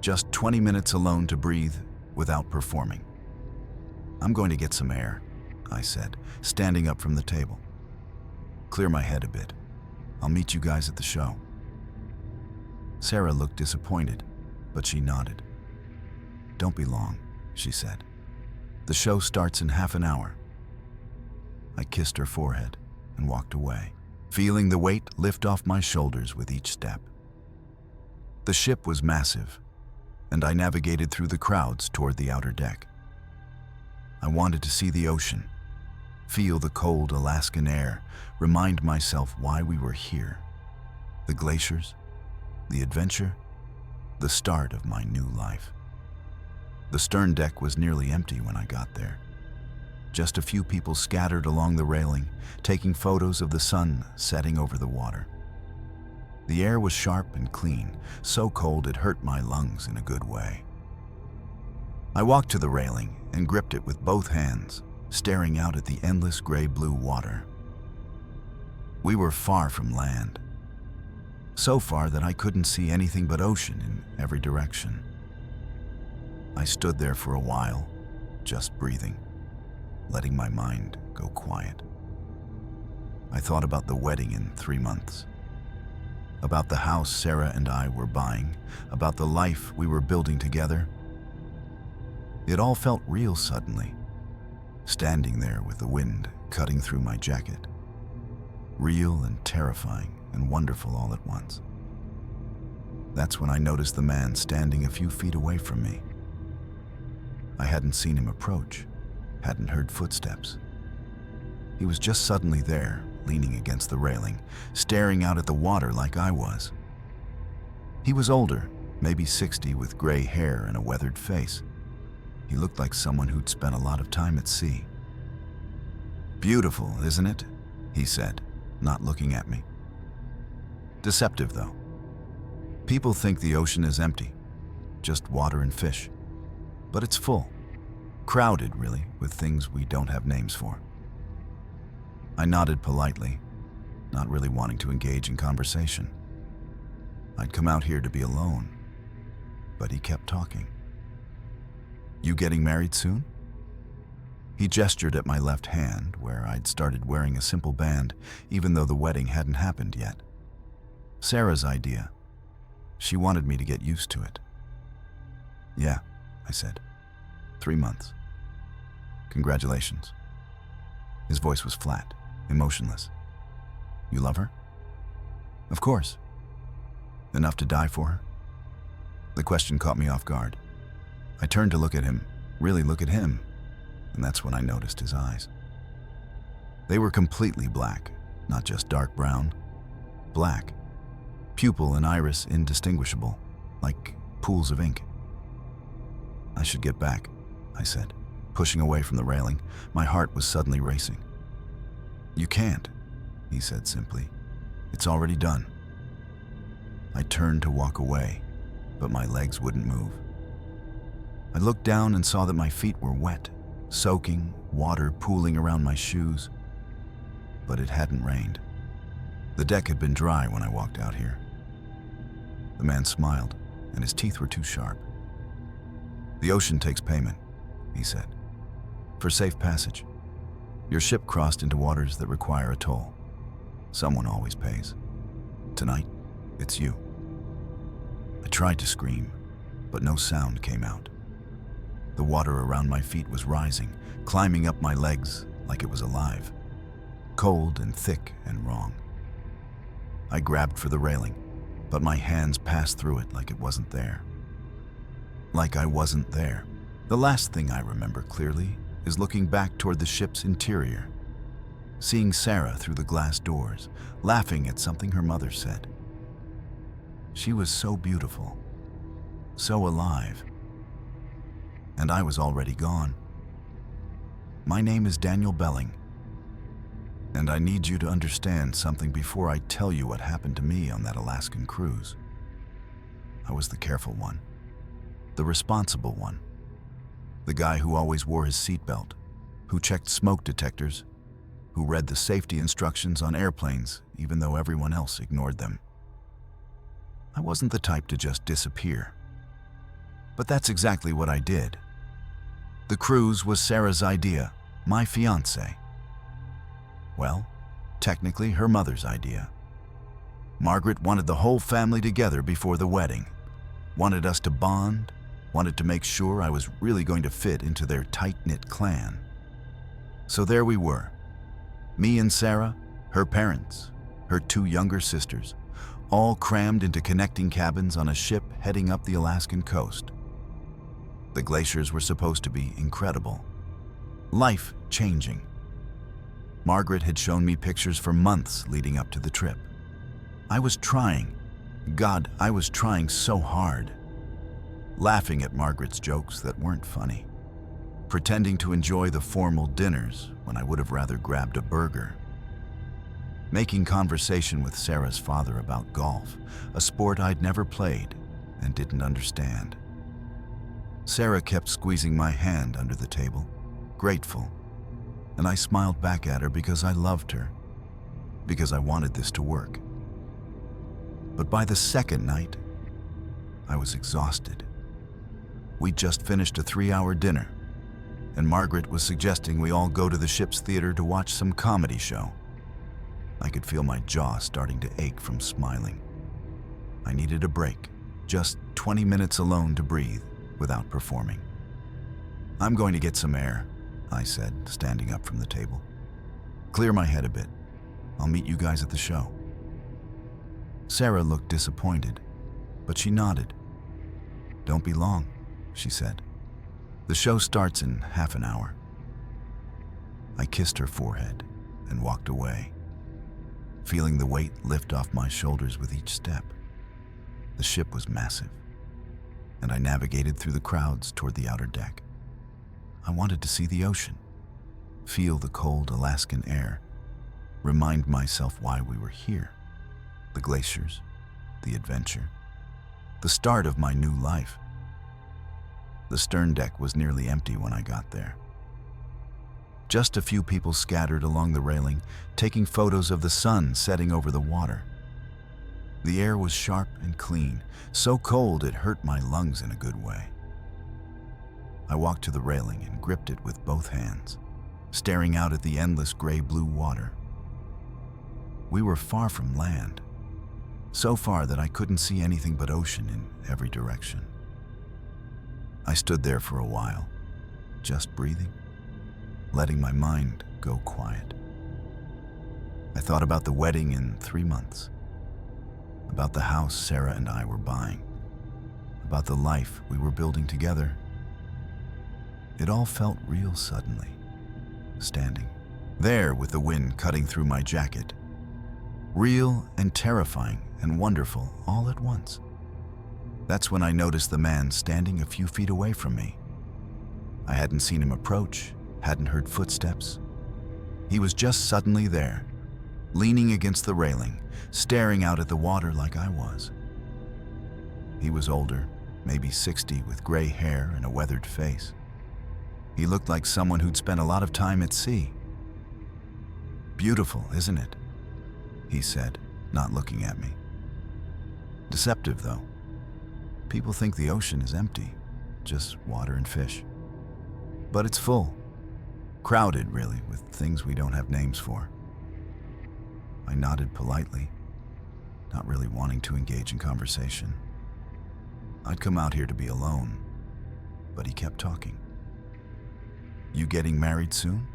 Just 20 minutes alone to breathe without performing. I'm going to get some air, I said, standing up from the table. Clear my head a bit. I'll meet you guys at the show. Sarah looked disappointed, but she nodded. Don't be long, she said. The show starts in half an hour. I kissed her forehead and walked away, feeling the weight lift off my shoulders with each step. The ship was massive, and I navigated through the crowds toward the outer deck. I wanted to see the ocean, feel the cold Alaskan air, remind myself why we were here. The glaciers, the adventure, the start of my new life. The stern deck was nearly empty when I got there. Just a few people scattered along the railing, taking photos of the sun setting over the water. The air was sharp and clean, so cold it hurt my lungs in a good way. I walked to the railing and gripped it with both hands, staring out at the endless gray-blue water. We were far from land, so far that I couldn't see anything but ocean in every direction. I stood there for a while, just breathing, letting my mind go quiet. I thought about the wedding in 3 months, about the house Sarah and I were buying, about the life we were building together. It all felt real suddenly, standing there with the wind cutting through my jacket. Real and terrifying and wonderful all at once. That's when I noticed the man standing a few feet away from me. I hadn't seen him approach, hadn't heard footsteps. He was just suddenly there, leaning against the railing, staring out at the water like I was. He was older, maybe 60, with gray hair and a weathered face. He looked like someone who'd spent a lot of time at sea. "Beautiful, isn't it?" he said, not looking at me. Deceptive, though. People think the ocean is empty, just water and fish. But it's full, crowded, really, with things we don't have names for. I nodded politely, not really wanting to engage in conversation. I'd come out here to be alone, but he kept talking. "You getting married soon?" He gestured at my left hand, where I'd started wearing a simple band, even though the wedding hadn't happened yet. Sarah's idea. She wanted me to get used to it. "Yeah," I said. 3 months. "Congratulations." His voice was flat, emotionless. "You love her?" Of course. Enough to die for her? The question caught me off guard. I turned to look at him, really look at him, and that's when I noticed his eyes. They were completely black, not just dark brown. Black. Pupil and iris indistinguishable, like pools of ink. I should get back, I said, pushing away from the railing. My heart was suddenly racing. You can't, he said simply. It's already done. I turned to walk away, but my legs wouldn't move. I looked down and saw that my feet were wet, soaking, water pooling around my shoes. But it hadn't rained. The deck had been dry when I walked out here. The man smiled, and his teeth were too sharp. The ocean takes payment, he said, for safe passage. Your ship crossed into waters that require a toll. Someone always pays. Tonight, it's you. I tried to scream, but no sound came out. The water around my feet was rising, climbing up my legs like it was alive. Cold and thick and wrong. I grabbed for the railing, but my hands passed through it like it wasn't there. Like I wasn't there. The last thing I remember clearly is looking back toward the ship's interior, seeing Sarah through the glass doors, laughing at something her mother said. She was so beautiful, so alive, and I was already gone. My name is Daniel Belling, and I need you to understand something before I tell you what happened to me on that Alaskan cruise. I was the careful one, the responsible one, the guy who always wore his seatbelt, who checked smoke detectors, who read the safety instructions on airplanes even though everyone else ignored them. I wasn't the type to just disappear. But that's exactly what I did. The cruise was Sarah's idea, my fiancé. Well, technically her mother's idea. Margaret wanted the whole family together before the wedding, wanted us to bond, wanted to make sure I was really going to fit into their tight-knit clan. So there we were, me and Sarah, her parents, her two younger sisters, all crammed into connecting cabins on a ship heading up the Alaskan coast. The glaciers were supposed to be incredible, life-changing. Margaret had shown me pictures for months leading up to the trip. I was trying, God, I was trying so hard, laughing at Margaret's jokes that weren't funny, pretending to enjoy the formal dinners when I would have rather grabbed a burger, making conversation with Sarah's father about golf, a sport I'd never played and didn't understand. Sarah kept squeezing my hand under the table, grateful, and I smiled back at her because I loved her, because I wanted this to work. But by the second night, I was exhausted. We'd just finished a 3-hour dinner, and Margaret was suggesting we all go to the ship's theater to watch some comedy show. I could feel my jaw starting to ache from smiling. I needed a break, just 20 minutes alone to breathe without performing. I'm going to get some air, I said, standing up from the table. Clear my head a bit. I'll meet you guys at the show. Sarah looked disappointed, but she nodded. Don't be long, she said. The show starts in half an hour. I kissed her forehead and walked away, feeling the weight lift off my shoulders with each step. The ship was massive, and I navigated through the crowds toward the outer deck. I wanted to see the ocean, feel the cold Alaskan air, remind myself why we were here. The glaciers, the adventure, the start of my new life. The stern deck was nearly empty when I got there. Just a few people scattered along the railing, taking photos of the sun setting over the water. The air was sharp and clean, so cold it hurt my lungs in a good way. I walked to the railing and gripped it with both hands, staring out at the endless gray-blue water. We were far from land, so far that I couldn't see anything but ocean in every direction. I stood there for a while, just breathing, letting my mind go quiet. I thought about the wedding in 3 months, about the house Sarah and I were buying, about the life we were building together. It all felt real suddenly, standing there with the wind cutting through my jacket. Real and terrifying and wonderful all at once. That's when I noticed the man standing a few feet away from me. I hadn't seen him approach, hadn't heard footsteps. He was just suddenly there, leaning against the railing, staring out at the water like I was. He was older, maybe 60, with gray hair and a weathered face. He looked like someone who'd spent a lot of time at sea. "Beautiful, isn't it?" he said, not looking at me. Deceptive, though. People think the ocean is empty, just water and fish. But it's full. Crowded, really, with things we don't have names for. I nodded politely, not really wanting to engage in conversation. I'd come out here to be alone, but he kept talking. "You getting married soon?"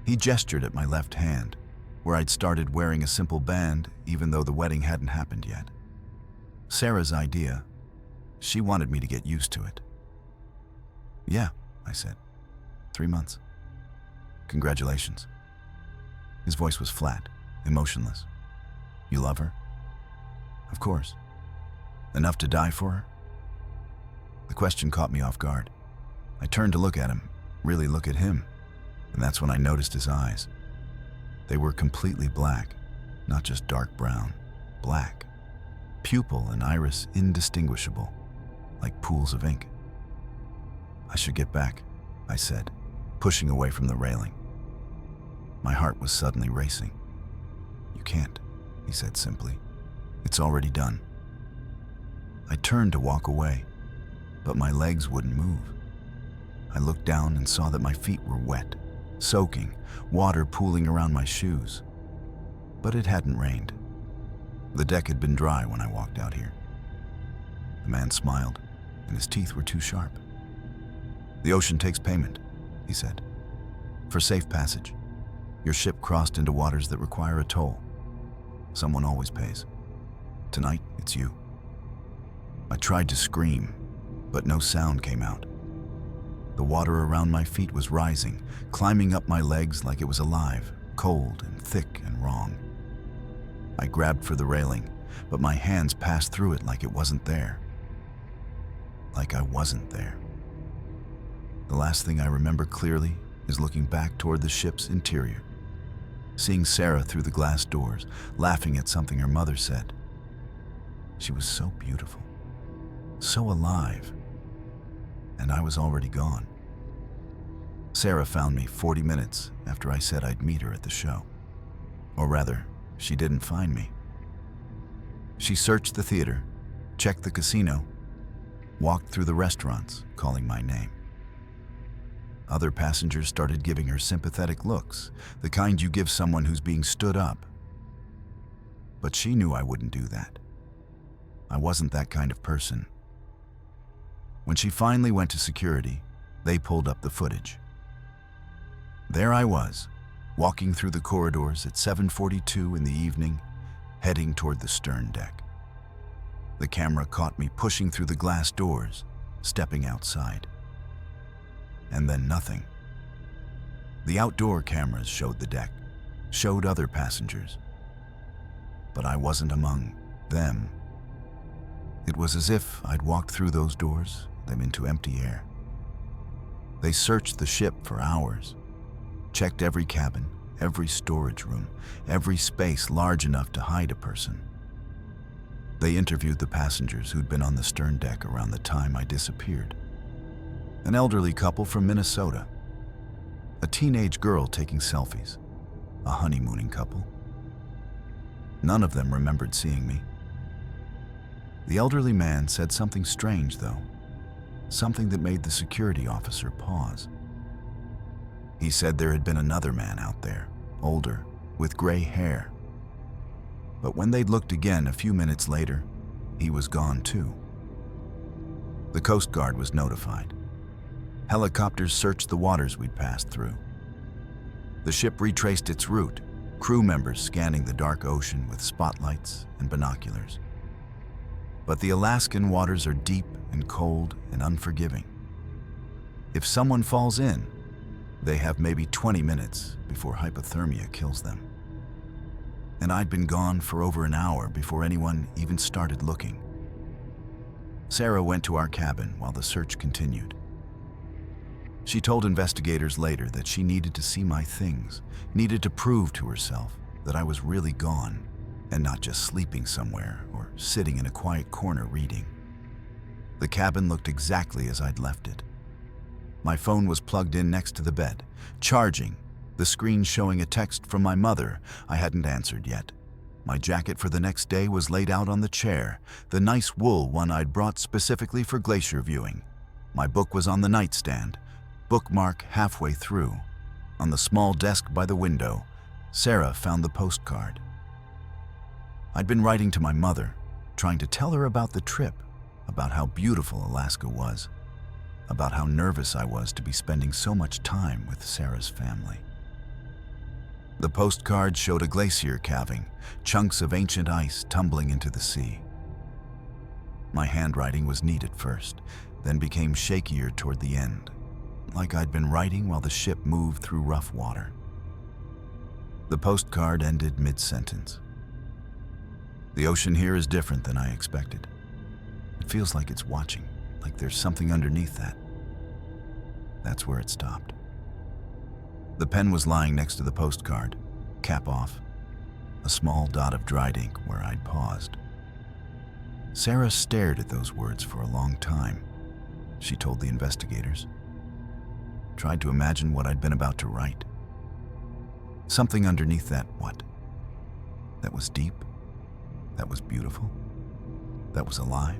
He gestured at my left hand, where I'd started wearing a simple band even though the wedding hadn't happened yet. Sarah's idea. She wanted me to get used to it. "Yeah," I said. 3 months. "Congratulations." His voice was flat, emotionless. "You love her?" "Of course." "Enough to die for her?" The question caught me off guard. I turned to look at him, really look at him, and that's when I noticed his eyes. They were completely black, not just dark brown, black. Pupil and iris indistinguishable, like pools of ink. "I should get back," I said, pushing away from the railing. My heart was suddenly racing. "You can't," he said simply. "It's already done." I turned to walk away, but my legs wouldn't move. I looked down and saw that my feet were wet, soaking, water pooling around my shoes. But it hadn't rained. The deck had been dry when I walked out here. The man smiled, and his teeth were too sharp. "The ocean takes payment," he said. "For safe passage. Your ship crossed into waters that require a toll. Someone always pays. Tonight, it's you." I tried to scream, but no sound came out. The water around my feet was rising, climbing up my legs like it was alive, cold and thick and wrong. I grabbed for the railing, but my hands passed through it like it wasn't there. Like I wasn't there. The last thing I remember clearly is looking back toward the ship's interior, seeing Sarah through the glass doors, laughing at something her mother said. She was so beautiful, so alive, and I was already gone. Sarah found me 40 minutes after I said I'd meet her at the show. Or rather, she didn't find me. She searched the theater, checked the casino, walked through the restaurants, calling my name. Other passengers started giving her sympathetic looks, the kind you give someone who's being stood up. But she knew I wouldn't do that. I wasn't that kind of person. When she finally went to security, they pulled up the footage. There I was, walking through the corridors at 7:42 in the evening, heading toward the stern deck. The camera caught me pushing through the glass doors, stepping outside. And then nothing. The outdoor cameras showed the deck, showed other passengers. But I wasn't among them. It was as if I'd walked through those doors, them into empty air. They searched the ship for hours, checked every cabin, every storage room, every space large enough to hide a person. They interviewed the passengers who'd been on the stern deck around the time I disappeared. An elderly couple from Minnesota, a teenage girl taking selfies, a honeymooning couple. None of them remembered seeing me. The elderly man said something strange, though, something that made the security officer pause. He said there had been another man out there, older, with gray hair. But when they'd looked again a few minutes later, he was gone too. The Coast Guard was notified. Helicopters searched the waters we'd passed through. The ship retraced its route, crew members scanning the dark ocean with spotlights and binoculars. But the Alaskan waters are deep and cold and unforgiving. If someone falls in, they have maybe 20 minutes before hypothermia kills them. And I'd been gone for over an hour before anyone even started looking. Sarah went to our cabin while the search continued. She told investigators later that she needed to see my things, needed to prove to herself that I was really gone and not just sleeping somewhere or sitting in a quiet corner reading. The cabin looked exactly as I'd left it. My phone was plugged in next to the bed, charging, the screen showing a text from my mother I hadn't answered yet. My jacket for the next day was laid out on the chair, the nice wool one I'd brought specifically for glacier viewing. My book was on the nightstand, bookmark halfway through. On the small desk by the window, Sarah found the postcard. I'd been writing to my mother, trying to tell her about the trip, about how beautiful Alaska was, about how nervous I was to be spending so much time with Sarah's family. The postcard showed a glacier calving, chunks of ancient ice tumbling into the sea. My handwriting was neat at first, then became shakier toward the end, like I'd been writing while the ship moved through rough water. The postcard ended mid-sentence. The ocean here is different than I expected. It feels like it's watching, like there's something underneath that. That's where it stopped. The pen was lying next to the postcard, cap off, a small dot of dried ink where I'd paused. Sarah stared at those words for a long time, she told the investigators. Tried to imagine what I'd been about to write. Something underneath that what? That was deep, that was beautiful, that was alive.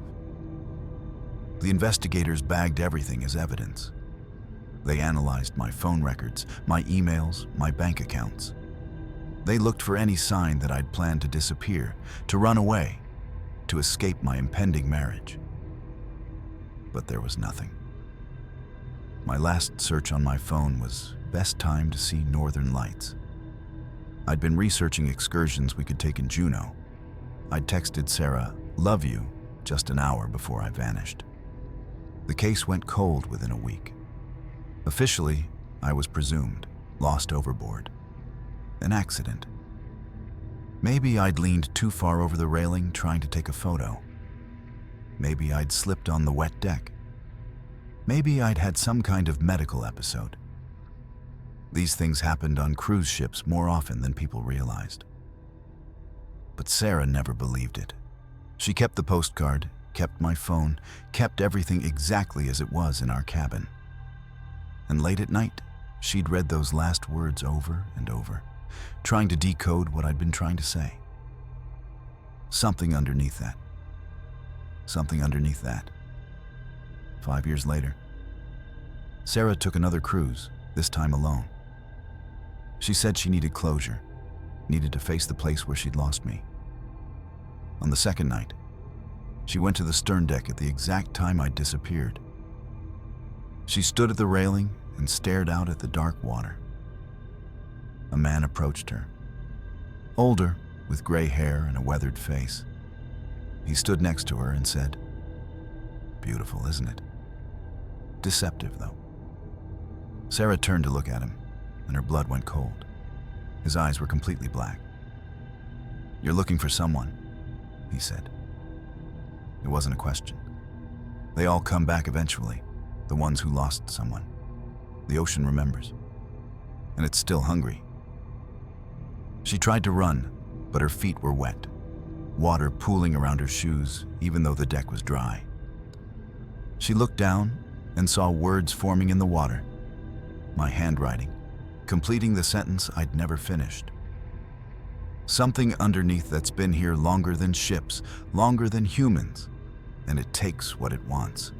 The investigators bagged everything as evidence. They analyzed my phone records, my emails, my bank accounts. They looked for any sign that I'd planned to disappear, to run away, to escape my impending marriage. But there was nothing. My last search on my phone was best time to see northern lights. I'd been researching excursions we could take in Juneau. I'd texted Sarah, "Love you," just an hour before I vanished. The case went cold within a week. Officially, I was presumed lost overboard. An accident. Maybe I'd leaned too far over the railing trying to take a photo. Maybe I'd slipped on the wet deck. Maybe I'd had some kind of medical episode. These things happened on cruise ships more often than people realized. But Sarah never believed it. She kept the postcard, kept my phone, kept everything exactly as it was in our cabin. And late at night, she'd read those last words over and over, trying to decode what I'd been trying to say. Something underneath that. Something underneath that. 5 years later, Sarah took another cruise, this time alone. She said she needed closure, needed to face the place where she'd lost me. On the second night, she went to the stern deck at the exact time I'd disappeared. She stood at the railing and stared out at the dark water. A man approached her. Older, with gray hair and a weathered face. He stood next to her and said, "Beautiful, isn't it? Deceptive, though." Sarah turned to look at him, and her blood went cold. His eyes were completely black. "You're looking for someone," he said. It wasn't a question. They all come back eventually, the ones who lost someone. The ocean remembers, and it's still hungry. She tried to run, but her feet were wet, water pooling around her shoes even though the deck was dry. She looked down and saw words forming in the water, my handwriting, completing the sentence I'd never finished. Something underneath that's been here longer than ships, longer than humans, and it takes what it wants.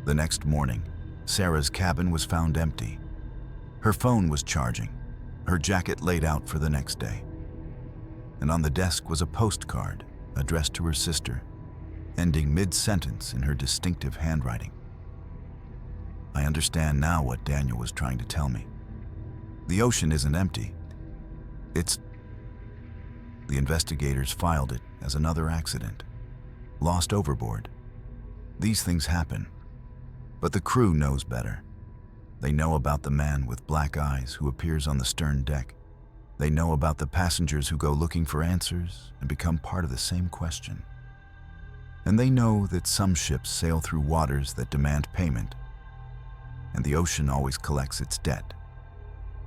The next morning, Sarah's cabin was found empty. Her phone was charging, her jacket laid out for the next day. And on the desk was a postcard addressed to her sister, ending mid-sentence in her distinctive handwriting. I understand now what Daniel was trying to tell me. The ocean isn't empty. It's... The investigators filed it as another accident. Lost overboard. These things happen. But the crew knows better. They know about the man with black eyes who appears on the stern deck. They know about the passengers who go looking for answers and become part of the same question. And they know that some ships sail through waters that demand payment, and the ocean always collects its debt.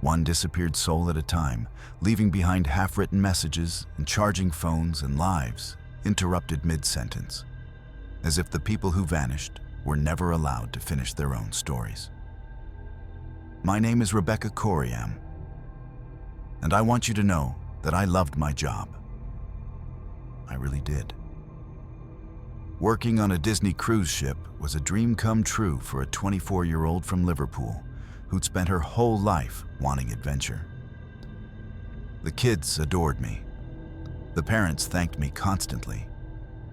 One disappeared soul at a time, leaving behind half-written messages and charging phones and lives interrupted mid-sentence, as if the people who vanished were never allowed to finish their own stories. My name is Rebecca Coriam, and I want you to know that I loved my job. I really did. Working on a Disney cruise ship was a dream come true for a 24-year-old from Liverpool who'd spent her whole life wanting adventure. The kids adored me. The parents thanked me constantly.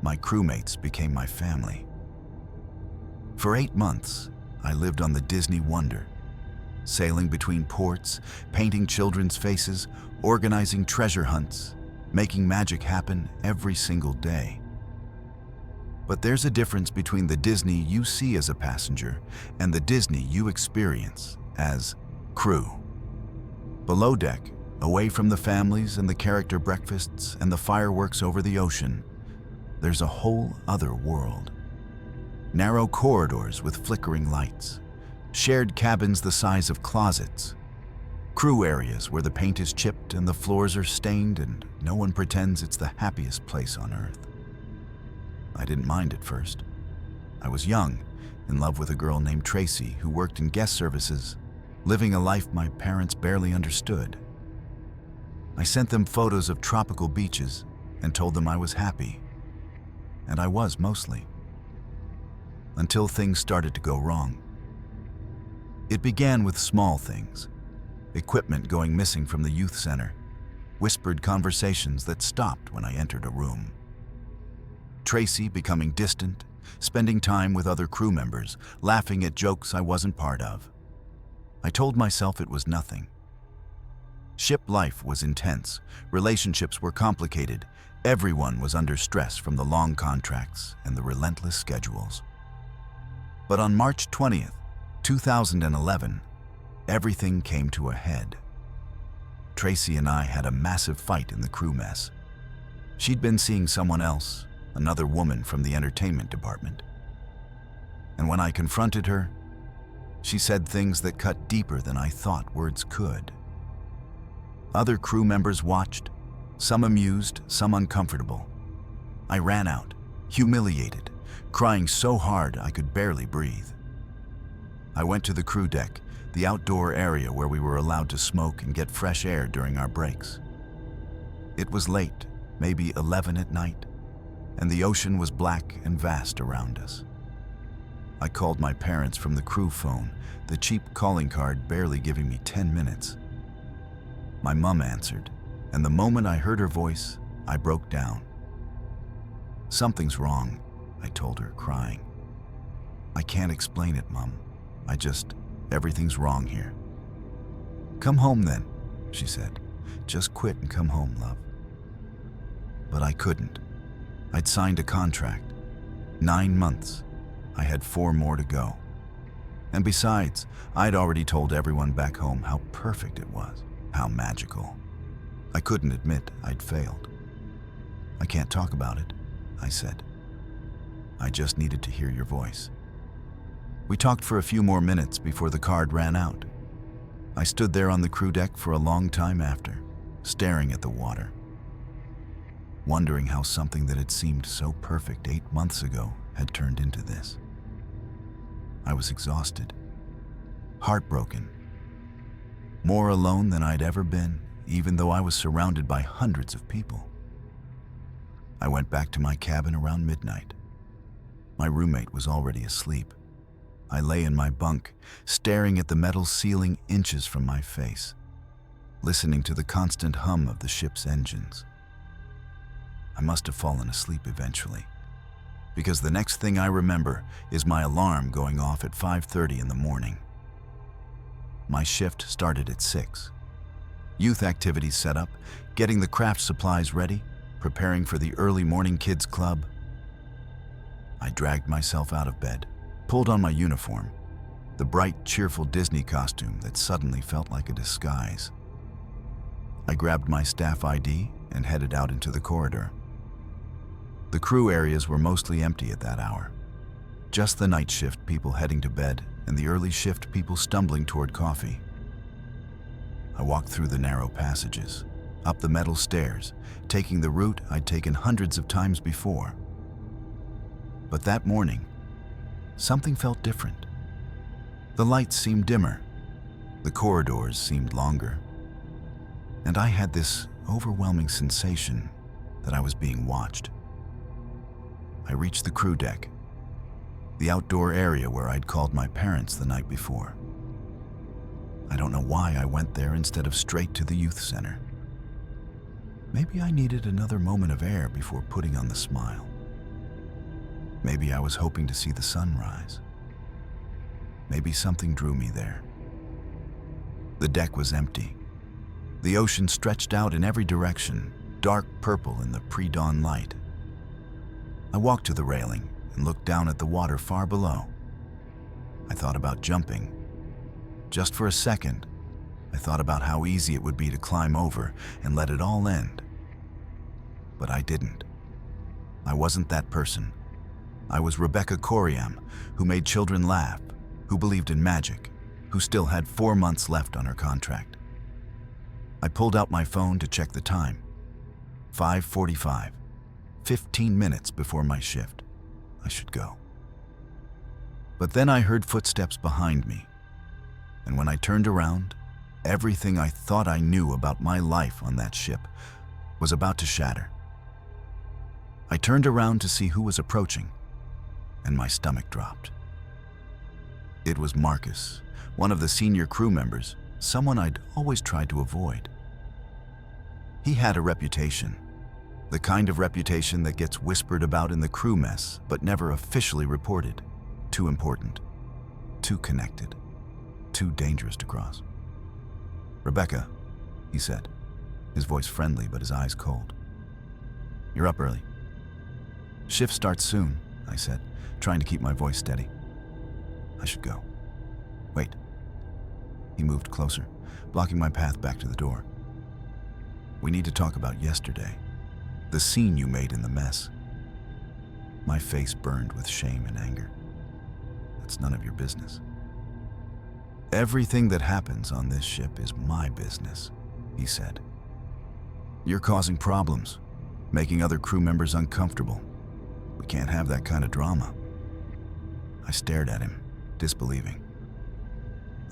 My crewmates became my family. For 8 months, I lived on the Disney Wonder, sailing between ports, painting children's faces, organizing treasure hunts, making magic happen every single day. But there's a difference between the Disney you see as a passenger and the Disney you experience as crew. Below deck, away from the families and the character breakfasts and the fireworks over the ocean, there's a whole other world. Narrow corridors with flickering lights, shared cabins the size of closets, crew areas where the paint is chipped and the floors are stained and no one pretends it's the happiest place on earth. I didn't mind at first. I was young, in love with a girl named Tracy who worked in guest services, living a life my parents barely understood. I sent them photos of tropical beaches and told them I was happy. And I was mostly. Until things started to go wrong. It began with small things. Equipment going missing from the youth center. Whispered conversations that stopped when I entered a room. Tracy becoming distant, spending time with other crew members, laughing at jokes I wasn't part of. I told myself it was nothing. Ship life was intense, relationships were complicated, everyone was under stress from the long contracts and the relentless schedules. But on March 20th, 2011, everything came to a head. Tracy and I had a massive fight in the crew mess. She'd been seeing someone else, another woman from the entertainment department. And when I confronted her, she said things that cut deeper than I thought words could. Other crew members watched, some amused, some uncomfortable. I ran out, humiliated, crying so hard I could barely breathe. I went to the crew deck, the outdoor area where we were allowed to smoke and get fresh air during our breaks. It was late, maybe 11 at night, and the ocean was black and vast around us. I called my parents from the crew phone, the cheap calling card barely giving me 10 minutes. My mom answered, and the moment I heard her voice, I broke down. "Something's wrong," I told her, crying. "I can't explain it, Mom. Everything's wrong here." "Come home then," she said. "Just quit and come home, love." But I couldn't. I'd signed a contract. 9 months. I had 4 more to go. And besides, I'd already told everyone back home how perfect it was, how magical. I couldn't admit I'd failed. "I can't talk about it," I said. "I just needed to hear your voice." We talked for a few more minutes before the card ran out. I stood there on the crew deck for a long time after, staring at the water, wondering how something that had seemed so perfect 8 months ago had turned into this. I was exhausted, heartbroken, more alone than I'd ever been, even though I was surrounded by hundreds of people. I went back to my cabin around midnight. My roommate was already asleep. I lay in my bunk, staring at the metal ceiling inches from my face, listening to the constant hum of the ship's engines. I must have fallen asleep eventually, because the next thing I remember is my alarm going off at 5:30 in the morning. My shift started at 6. Youth activities set up, getting the craft supplies ready, preparing for the early morning kids club. I dragged myself out of bed, pulled on my uniform, the bright, cheerful Disney costume that suddenly felt like a disguise. I grabbed my staff ID and headed out into the corridor. The crew areas were mostly empty at that hour. Just the night shift people heading to bed and the early shift people stumbling toward coffee. I walked through the narrow passages, up the metal stairs, taking the route I'd taken hundreds of times before. But that morning, something felt different. The lights seemed dimmer, the corridors seemed longer, and I had this overwhelming sensation that I was being watched. I reached the crew deck, the outdoor area where I'd called my parents the night before. I don't know why I went there instead of straight to the youth center. Maybe I needed another moment of air before putting on the smile. Maybe I was hoping to see the sunrise. Maybe something drew me there. The deck was empty. The ocean stretched out in every direction, dark purple in the pre-dawn light. I walked to the railing and looked down at the water far below. I thought about jumping. Just for a second, I thought about how easy it would be to climb over and let it all end. But I didn't. I wasn't that person. I was Rebecca Coriam, who made children laugh, who believed in magic, who still had 4 months left on her contract. I pulled out my phone to check the time. 5:45, 15 minutes before my shift. I should go. But then I heard footsteps behind me. And when I turned around, everything I thought I knew about my life on that ship was about to shatter. I turned around to see who was approaching, and my stomach dropped. It was Marcus, one of the senior crew members, someone I'd always tried to avoid. He had a reputation, the kind of reputation that gets whispered about in the crew mess but never officially reported. Too important, too connected, too dangerous to cross. "Rebecca," he said, his voice friendly but his eyes cold. "You're up early." "Shift starts soon," I said, trying to keep my voice steady. "I should go." "Wait." He moved closer, blocking my path back to the door. "We need to talk about yesterday, the scene you made in the mess." My face burned with shame and anger. "That's none of your business." "Everything that happens on this ship is my business," he said. "You're causing problems, making other crew members uncomfortable. We can't have that kind of drama." I stared at him, disbelieving.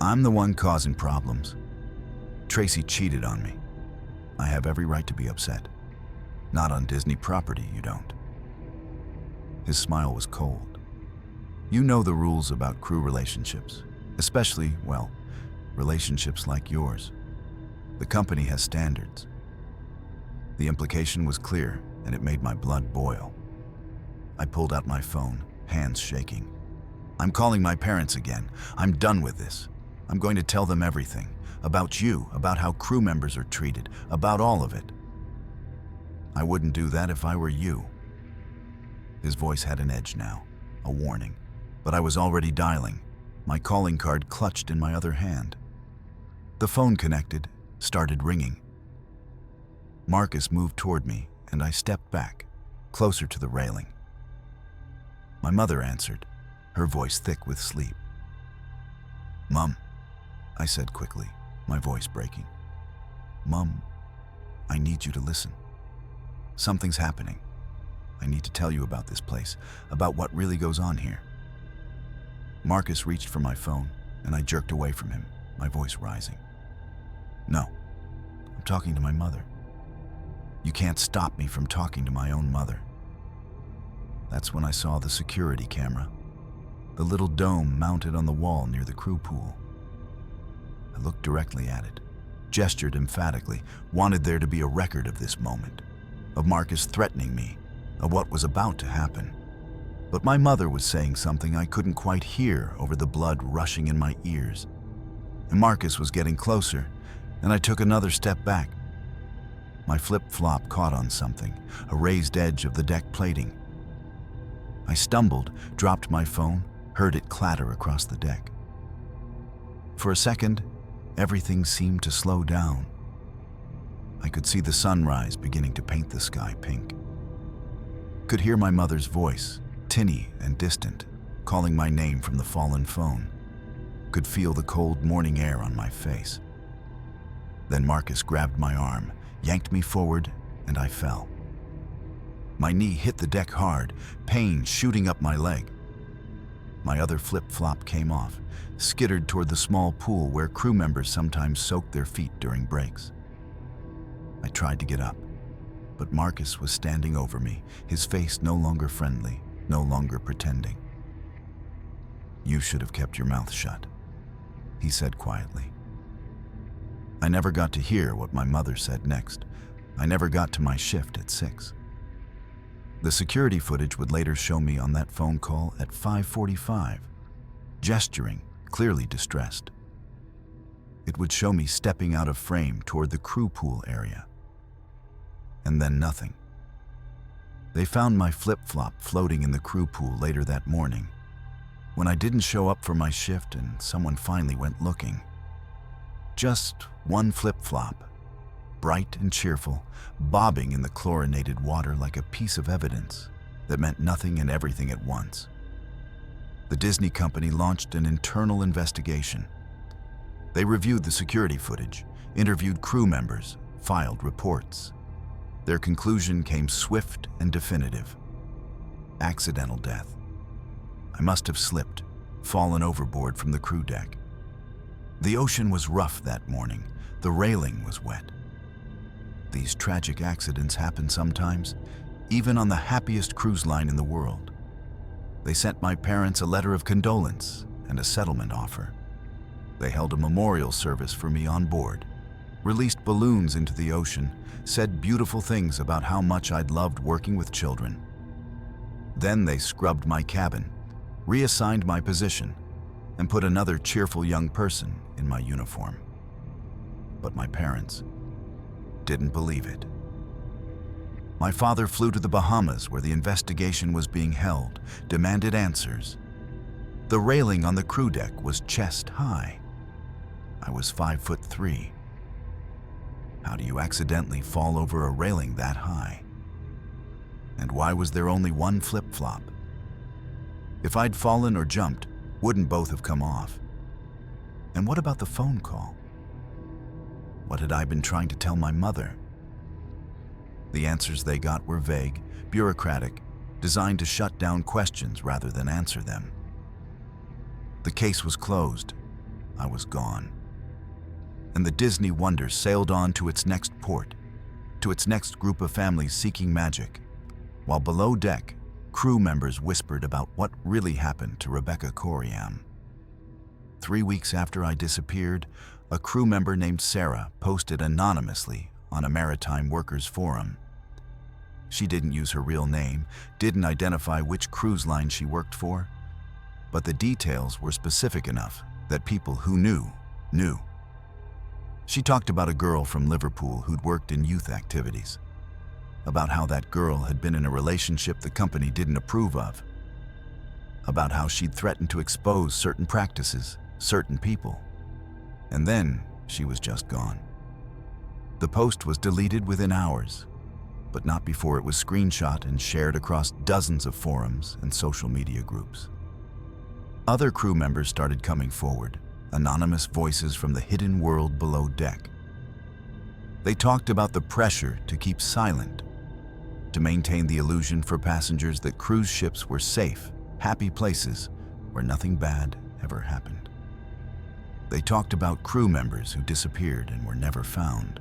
"I'm the one causing problems. Tracy cheated on me. I have every right to be upset. Not on Disney property, you don't." His smile was cold. "You know the rules about crew relationships. Especially, well, relationships like yours. The company has standards." The implication was clear, and it made my blood boil. I pulled out my phone, hands shaking. "I'm calling my parents again. I'm done with this. I'm going to tell them everything. About you, about how crew members are treated, about all of it." "I wouldn't do that if I were you." His voice had an edge now, a warning, but I was already dialing, my calling card clutched in my other hand. The phone connected, started ringing. Marcus moved toward me, and I stepped back, closer to the railing. My mother answered, her voice thick with sleep. "Mom," I said quickly, my voice breaking. "Mom, I need you to listen. Something's happening. I need to tell you about this place, about what really goes on here." Marcus reached for my phone, and I jerked away from him, my voice rising. "No, I'm talking to my mother. You can't stop me from talking to my own mother." That's when I saw the security camera, the little dome mounted on the wall near the crew pool. I looked directly at it, gestured emphatically, wanted there to be a record of this moment, of Marcus threatening me, of what was about to happen. But my mother was saying something I couldn't quite hear over the blood rushing in my ears. And Marcus was getting closer, and I took another step back. My flip-flop caught on something, a raised edge of the deck plating. I stumbled, dropped my phone, heard it clatter across the deck. For a second, everything seemed to slow down. I could see the sunrise beginning to paint the sky pink. Could hear my mother's voice, tinny and distant, calling my name from the fallen phone. Could feel the cold morning air on my face. Then Marcus grabbed my arm, yanked me forward, and I fell. My knee hit the deck hard, pain shooting up my leg. My other flip-flop came off, skittered toward the small pool where crew members sometimes soaked their feet during breaks. I tried to get up, but Marcus was standing over me, his face no longer friendly, no longer pretending. "You should have kept your mouth shut," he said quietly. I never got to hear what my mother said next. I never got to my shift at 6. The security footage would later show me on that phone call at 5:45, gesturing, clearly distressed. It would show me stepping out of frame toward the crew pool area. And then nothing. They found my flip-flop floating in the crew pool later that morning, when I didn't show up for my shift and someone finally went looking. Just one flip-flop, bright and cheerful, bobbing in the chlorinated water like a piece of evidence that meant nothing and everything at once. The Disney company launched an internal investigation. They reviewed the security footage, interviewed crew members, filed reports. Their conclusion came swift and definitive. Accidental death. I must have slipped, fallen overboard from the crew deck. The ocean was rough that morning. The railing was wet. These tragic accidents happen sometimes, even on the happiest cruise line in the world. They sent my parents a letter of condolence and a settlement offer. They held a memorial service for me on board, released balloons into the ocean, said beautiful things about how much I'd loved working with children. Then they scrubbed my cabin, reassigned my position, and put another cheerful young person in my uniform. But my parents didn't believe it. My father flew to the Bahamas where the investigation was being held, demanded answers. The railing on the crew deck was chest high. I was 5'3". How do you accidentally fall over a railing that high? And why was there only one flip-flop? If I'd fallen or jumped, wouldn't both have come off? And what about the phone call? What had I been trying to tell my mother? The answers they got were vague, bureaucratic, designed to shut down questions rather than answer them. The case was closed. I was gone. And the Disney wonder sailed on to its next port, to its next group of families seeking magic, while below deck, crew members whispered about what really happened to Rebecca Coriam. 3 weeks after I disappeared, a crew member named Sarah posted anonymously on a maritime workers forum. She didn't use her real name, didn't identify which cruise line she worked for, but the details were specific enough that people who knew. She talked about a girl from Liverpool who'd worked in youth activities, about how that girl had been in a relationship the company didn't approve of, about how she'd threatened to expose certain practices, certain people, and then she was just gone. The post was deleted within hours, but not before it was screenshot and shared across dozens of forums and social media groups. Other crew members started coming forward, anonymous voices from the hidden world below deck. They talked about the pressure to keep silent, to maintain the illusion for passengers that cruise ships were safe, happy places where nothing bad ever happened. They talked about crew members who disappeared and were never found,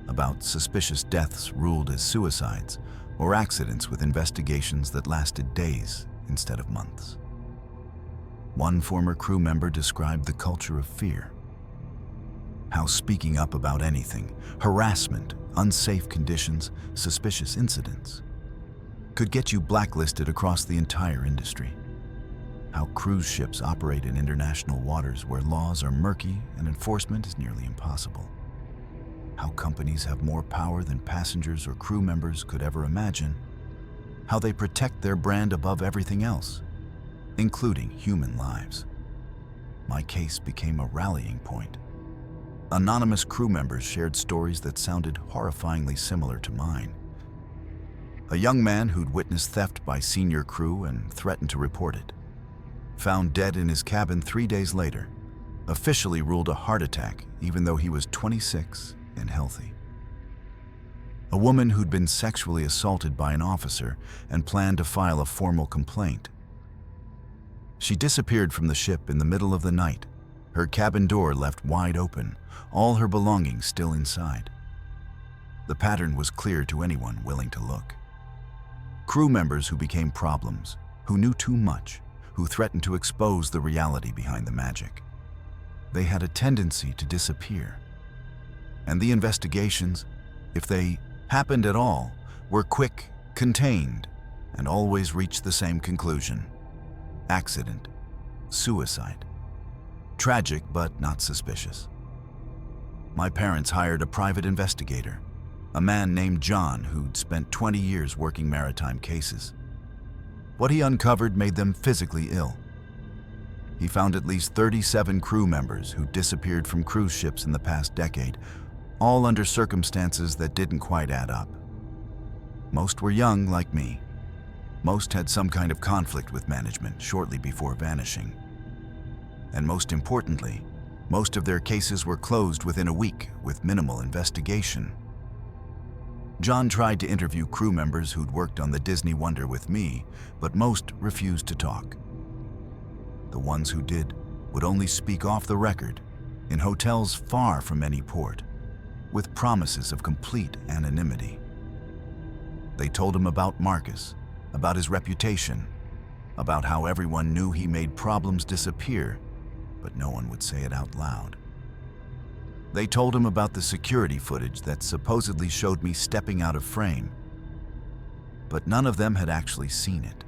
about suspicious deaths ruled as suicides or accidents with investigations that lasted days instead of months. One former crew member described the culture of fear, how speaking up about anything, harassment, unsafe conditions, suspicious incidents, could get you blacklisted across the entire industry. How cruise ships operate in international waters where laws are murky and enforcement is nearly impossible. how companies have more power than passengers or crew members could ever imagine, how they protect their brand above everything else, including human lives. My case became a rallying point. Anonymous crew members shared stories that sounded horrifyingly similar to mine. A young man who'd witnessed theft by senior crew and threatened to report it, found dead in his cabin 3 days later, officially ruled a heart attack even though he was 26 and healthy. A woman who'd been sexually assaulted by an officer and planned to file a formal complaint. She disappeared from the ship in the middle of the night, her cabin door left wide open, all her belongings still inside. The pattern was clear to anyone willing to look. Crew members who became problems, who knew too much, who threatened to expose the reality behind the magic. They had a tendency to disappear. And the investigations, if they happened at all, were quick, contained, and always reached the same conclusion: accident, suicide. Tragic, but not suspicious. My parents hired a private investigator, a man named John who'd spent 20 years working maritime cases. What he uncovered made them physically ill. He found at least 37 crew members who disappeared from cruise ships in the past decade, all under circumstances that didn't quite add up. Most were young, like me. Most had some kind of conflict with management shortly before vanishing. And most importantly, most of their cases were closed within a week with minimal investigation. John tried to interview crew members who'd worked on the Disney Wonder with me, but most refused to talk. The ones who did would only speak off the record, in hotels far from any port, with promises of complete anonymity. They told him about Marcus, about his reputation, about how everyone knew he made problems disappear, but no one would say it out loud. They told him about the security footage that supposedly showed me stepping out of frame, but none of them had actually seen it.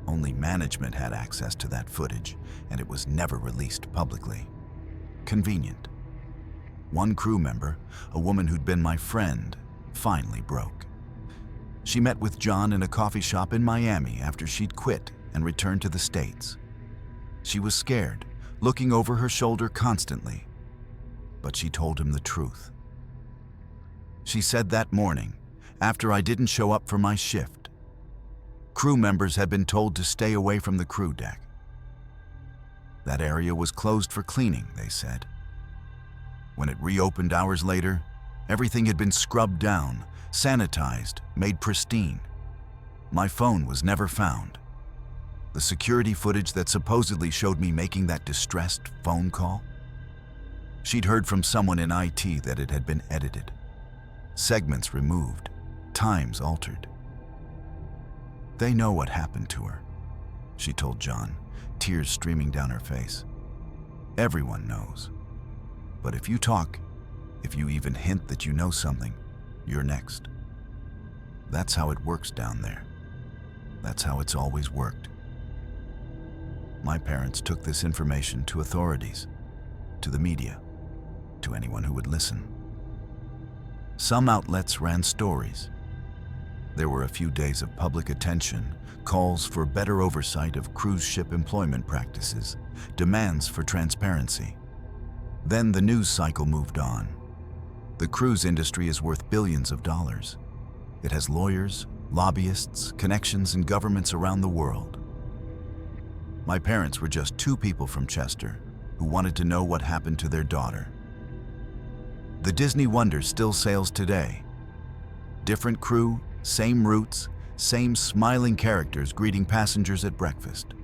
Only management had access to that footage, and it was never released publicly. Convenient. One crew member, a woman who'd been my friend, finally broke. She met with John in a coffee shop in Miami after she'd quit and returned to the States. She was scared, looking over her shoulder constantly, but she told him the truth. She said that morning, after I didn't show up for my shift, crew members had been told to stay away from the crew deck. That area was closed for cleaning, they said. When it reopened hours later, everything had been scrubbed down, sanitized, made pristine. My phone was never found. The security footage that supposedly showed me making that distressed phone call? She'd heard from someone in IT that it had been edited. Segments removed, times altered. They know what happened to her, she told John, tears streaming down her face. Everyone knows. But if you talk, if you even hint that you know something, you're next. That's how it works down there. That's how it's always worked. My parents took this information to authorities, to the media, to anyone who would listen. Some outlets ran stories. There were a few days of public attention, calls for better oversight of cruise ship employment practices, demands for transparency. Then the news cycle moved on. The cruise industry is worth billions of dollars. It has lawyers, lobbyists, connections, and governments around the world. My parents were just two people from Chester who wanted to know what happened to their daughter. The Disney Wonder still sails today. Different crew, same routes, same smiling characters greeting passengers at breakfast.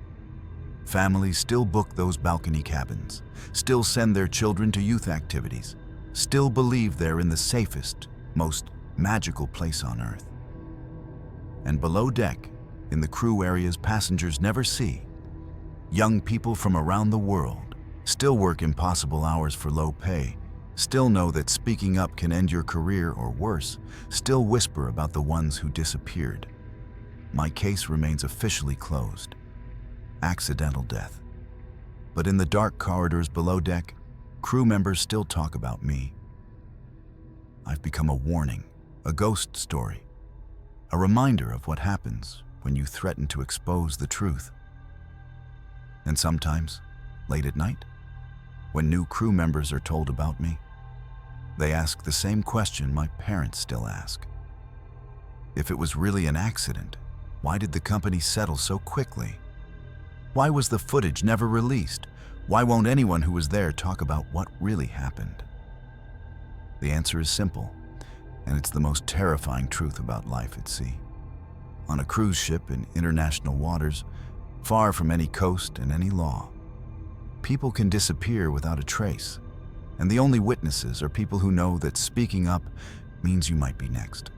Families still book those balcony cabins, still send their children to youth activities, still believe they're in the safest, most magical place on Earth. And below deck, in the crew areas passengers never see, young people from around the world still work impossible hours for low pay, still know that speaking up can end your career or worse, still whisper about the ones who disappeared. My case remains officially closed. Accidental death. But in the dark corridors below deck, crew members still talk about me. I've become a warning, a ghost story, a reminder of what happens when you threaten to expose the truth. And sometimes, late at night, when new crew members are told about me, they ask the same question my parents still ask. If it was really an accident, why did the company settle so quickly? Why was the footage never released? Why won't anyone who was there talk about what really happened? The answer is simple, and it's the most terrifying truth about life at sea. On a cruise ship in international waters, far from any coast and any law, people can disappear without a trace, and the only witnesses are people who know that speaking up means you might be next.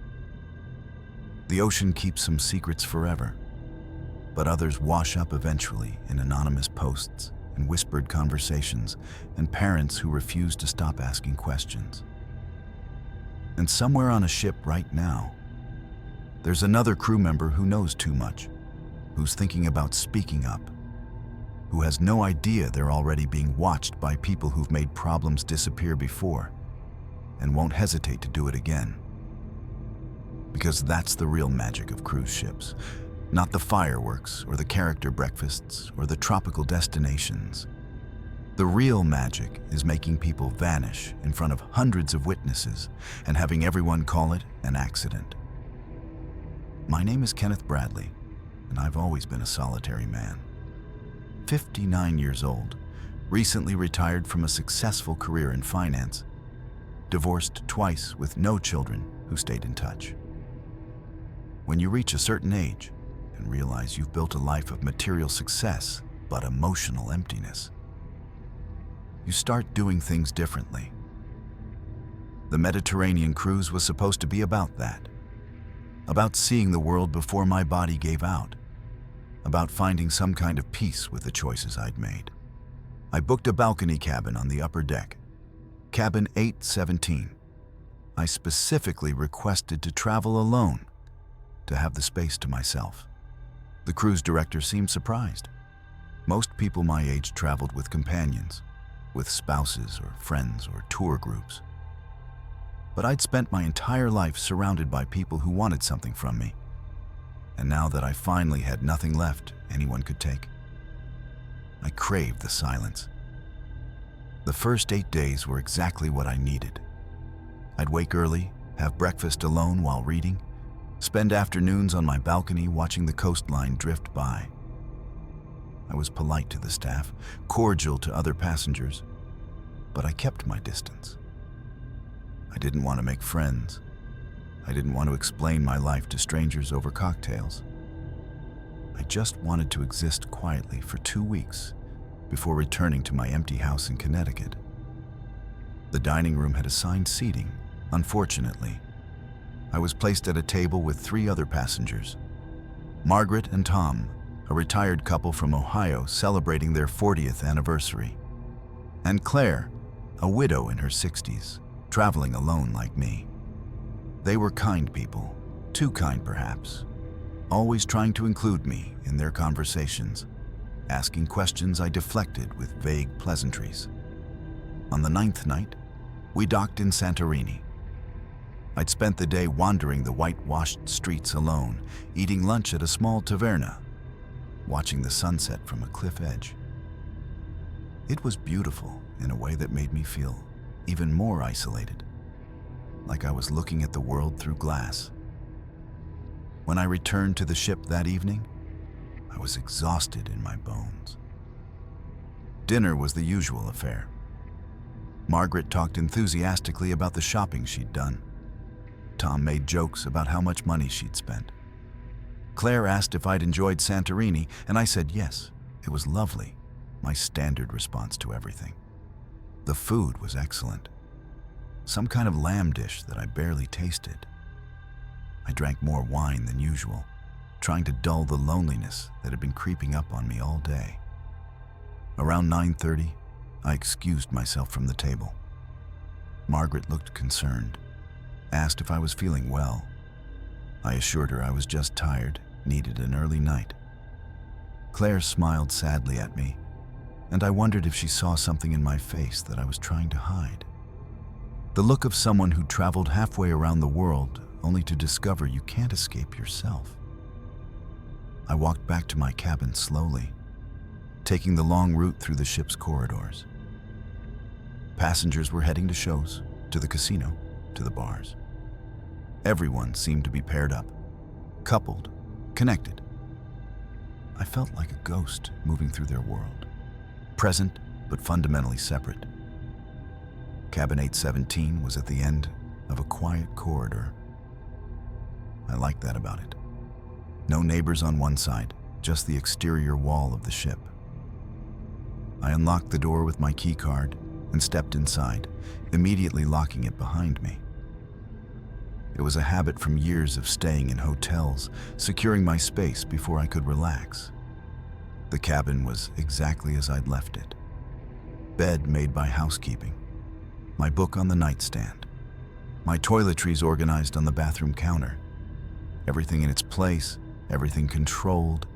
The ocean keeps some secrets forever, but others wash up eventually in anonymous posts and whispered conversations and parents who refuse to stop asking questions. And somewhere on a ship right now, there's another crew member who knows too much, who's thinking about speaking up, who has no idea they're already being watched by people who've made problems disappear before and won't hesitate to do it again. Because that's the real magic of cruise ships, not the fireworks or the character breakfasts or the tropical destinations. The real magic is making people vanish in front of hundreds of witnesses and having everyone call it an accident. My name is Kenneth Bradley, and I've always been a solitary man. 59 years old, recently retired from a successful career in finance, divorced twice with no children who stayed in touch. When you reach a certain age and realize you've built a life of material success but emotional emptiness, you start doing things differently. The Mediterranean cruise was supposed to be about that, about seeing the world before my body gave out, about finding some kind of peace with the choices I'd made. I booked a balcony cabin on the upper deck, cabin 817. I specifically requested to travel alone, to have the space to myself. The cruise director seemed surprised. Most people my age traveled with companions, with spouses or friends or tour groups. But I'd spent my entire life surrounded by people who wanted something from me. And now that I finally had nothing left anyone could take, I craved the silence. The first 8 days were exactly what I needed. I'd wake early, have breakfast alone while reading, spend afternoons on my balcony watching the coastline drift by. I was polite to the staff, cordial to other passengers, but I kept my distance. I didn't want to make friends. I didn't want to explain my life to strangers over cocktails. I just wanted to exist quietly for 2 weeks before returning to my empty house in Connecticut. The dining room had assigned seating. Unfortunately, I was placed at a table with 3 other passengers, Margaret and Tom, a retired couple from Ohio celebrating their 40th anniversary, and Claire, a widow in her 60s, traveling alone like me. They were kind people, too kind perhaps, always trying to include me in their conversations, asking questions I deflected with vague pleasantries. On the 9th night, we docked in Santorini. I'd spent the day wandering the whitewashed streets alone, eating lunch at a small taverna, watching the sunset from a cliff edge. It was beautiful in a way that made me feel even more isolated, like I was looking at the world through glass. When I returned to the ship that evening, I was exhausted in my bones. Dinner was the usual affair. Margaret talked enthusiastically about the shopping she'd done. Tom made jokes about how much money she'd spent. Claire asked if I'd enjoyed Santorini, and I said yes, it was lovely, my standard response to everything. The food was excellent. Some kind of lamb dish that I barely tasted. I drank more wine than usual, trying to dull the loneliness that had been creeping up on me all day. Around 9:30, I excused myself from the table. Margaret looked concerned, asked if I was feeling well. I assured her I was just tired, needed an early night. Claire smiled sadly at me, and I wondered if she saw something in my face that I was trying to hide. The look of someone who traveled halfway around the world only to discover you can't escape yourself. I walked back to my cabin slowly, taking the long route through the ship's corridors. Passengers were heading to shows, to the casino, to the bars. Everyone seemed to be paired up, coupled, connected. I felt like a ghost moving through their world, present but fundamentally separate. Cabin 817 was at the end of a quiet corridor. I liked that about it. No neighbors on one side, just the exterior wall of the ship. I unlocked the door with my key card and stepped inside, immediately locking it behind me. It was a habit from years of staying in hotels, securing my space before I could relax. The cabin was exactly as I'd left it. Bed made by housekeeping, my book on the nightstand, my toiletries organized on the bathroom counter, everything in its place, everything controlled,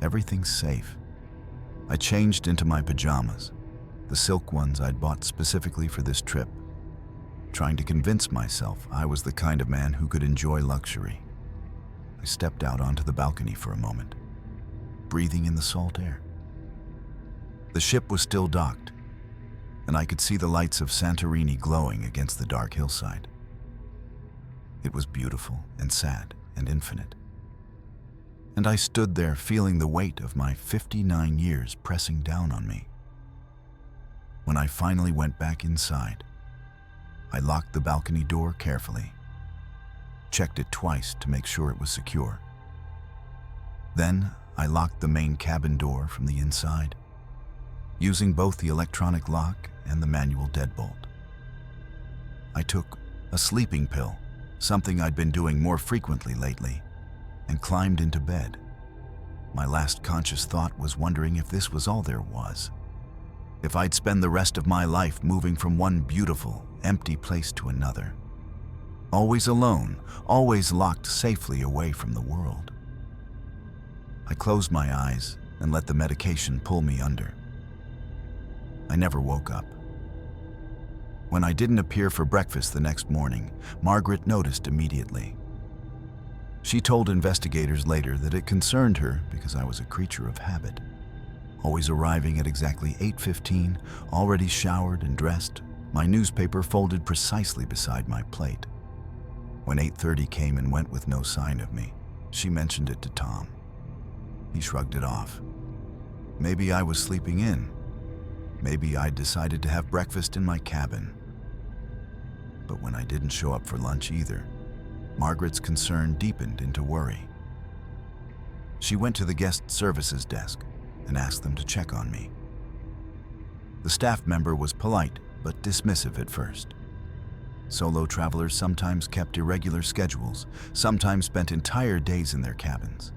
everything safe. I changed into my pajamas, the silk ones I'd bought specifically for this trip, trying to convince myself I was the kind of man who could enjoy luxury. I stepped out onto the balcony for a moment, breathing in the salt air. The ship was still docked, and I could see the lights of Santorini glowing against the dark hillside. It was beautiful and sad and infinite. And I stood there feeling the weight of my 59 years pressing down on me. When I finally went back inside, I locked the balcony door carefully, checked it twice to make sure it was secure. Then I locked the main cabin door from the inside, using both the electronic lock and the manual deadbolt. I took a sleeping pill, something I'd been doing more frequently lately, and climbed into bed. My last conscious thought was wondering if this was all there was. If I'd spend the rest of my life moving from one beautiful, empty place to another. Always alone, always locked safely away from the world. I closed my eyes and let the medication pull me under. I never woke up. When I didn't appear for breakfast the next morning, Margaret noticed immediately. She told investigators later that it concerned her because I was a creature of habit, always arriving at exactly 8:15, already showered and dressed, my newspaper folded precisely beside my plate. When 8:30 came and went with no sign of me, she mentioned it to Tom. He shrugged it off. Maybe I was sleeping in. Maybe I'd decided to have breakfast in my cabin. But when I didn't show up for lunch either, Margaret's concern deepened into worry. She went to the guest services desk and asked them to check on me. The staff member was polite but dismissive at first. Solo travelers sometimes kept irregular schedules, sometimes spent entire days in their cabins.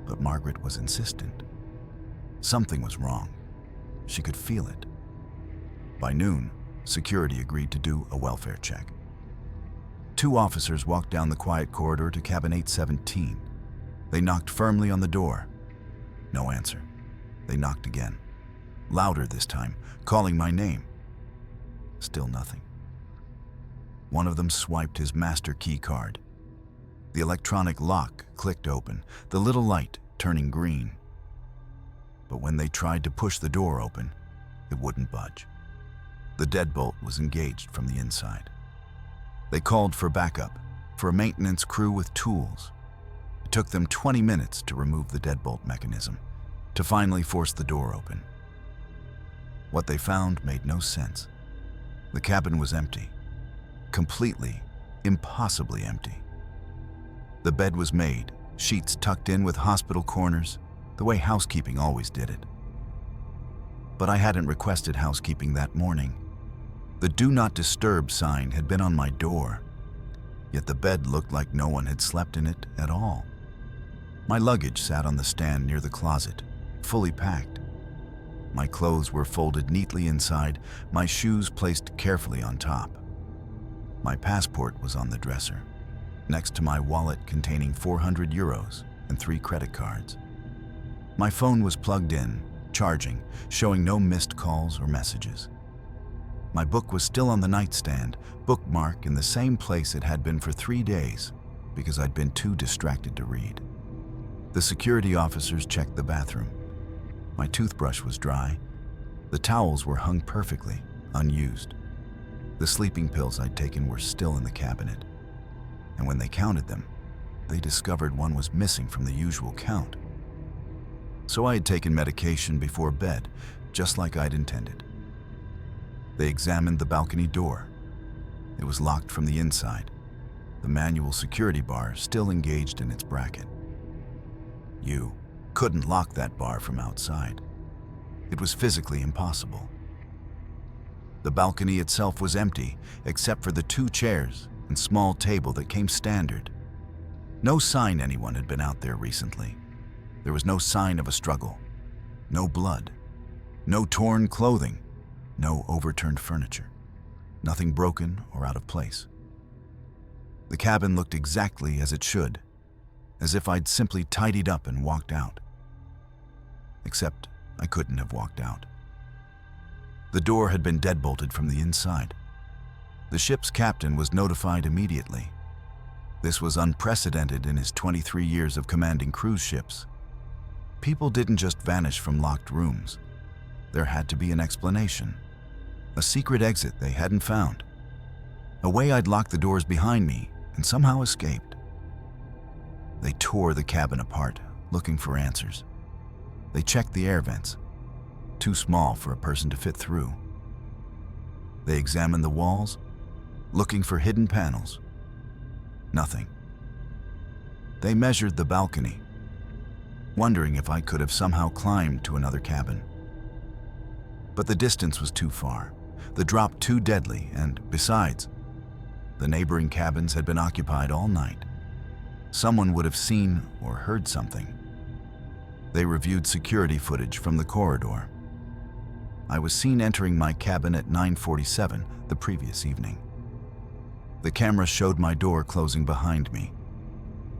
But Margaret was insistent. Something was wrong. She could feel it. By noon, security agreed to do a welfare check. 2 officers walked down the quiet corridor to cabin 817. They knocked firmly on the door. No answer. They knocked again. Louder this time, calling my name. Still nothing. One of them swiped his master key card. The electronic lock clicked open, the little light turning green. But when they tried to push the door open, it wouldn't budge. The deadbolt was engaged from the inside. They called for backup, for a maintenance crew with tools. It took them 20 minutes to remove the deadbolt mechanism, to finally force the door open. What they found made no sense. The cabin was empty. Completely, impossibly empty. The bed was made, sheets tucked in with hospital corners, the way housekeeping always did it. But I hadn't requested housekeeping that morning. The Do Not Disturb sign had been on my door, yet the bed looked like no one had slept in it at all. My luggage sat on the stand near the closet, fully packed. My clothes were folded neatly inside, my shoes placed carefully on top. My passport was on the dresser, next to my wallet containing 400 euros and 3 credit cards. My phone was plugged in, charging, showing no missed calls or messages. My book was still on the nightstand, bookmarked in the same place it had been for 3 days, because I'd been too distracted to read. The security officers checked the bathroom. My toothbrush was dry. The towels were hung perfectly, unused. The sleeping pills I'd taken were still in the cabinet. And when they counted them, they discovered one was missing from the usual count. So I had taken medication before bed, just like I'd intended. They examined the balcony door. It was locked from the inside, the manual security bar still engaged in its bracket. You couldn't lock that bar from outside. It was physically impossible. The balcony itself was empty, except for the 2 chairs and small table that came standard. No sign anyone had been out there recently. There was no sign of a struggle, no blood, no torn clothing, no overturned furniture, nothing broken or out of place. The cabin looked exactly as it should, as if I'd simply tidied up and walked out. Except I couldn't have walked out. The door had been deadbolted from the inside. The ship's captain was notified immediately. This was unprecedented in his 23 years of commanding cruise ships. People didn't just vanish from locked rooms. There had to be an explanation. A secret exit they hadn't found. A way I'd locked the doors behind me and somehow escaped. They tore the cabin apart, looking for answers. They checked the air vents, too small for a person to fit through. They examined the walls, looking for hidden panels. Nothing. They measured the balcony, wondering if I could have somehow climbed to another cabin. But the distance was too far, the drop too deadly, and besides, the neighboring cabins had been occupied all night. Someone would have seen or heard something. They reviewed security footage from the corridor. I was seen entering my cabin at 9:47 the previous evening. The camera showed my door closing behind me.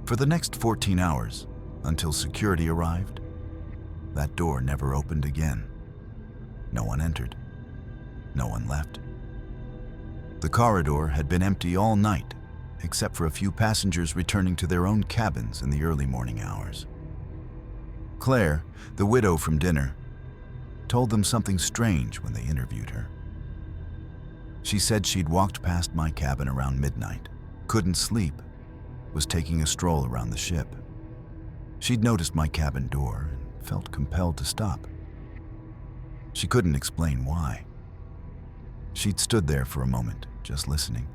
For the next 14 hours, until security arrived, that door never opened again. No one entered. No one left. The corridor had been empty all night, except for a few passengers returning to their own cabins in the early morning hours. Claire, the widow from dinner, told them something strange when they interviewed her. She said she'd walked past my cabin around midnight, couldn't sleep, was taking a stroll around the ship. She'd noticed my cabin door and felt compelled to stop. She couldn't explain why. She'd stood there for a moment, just listening,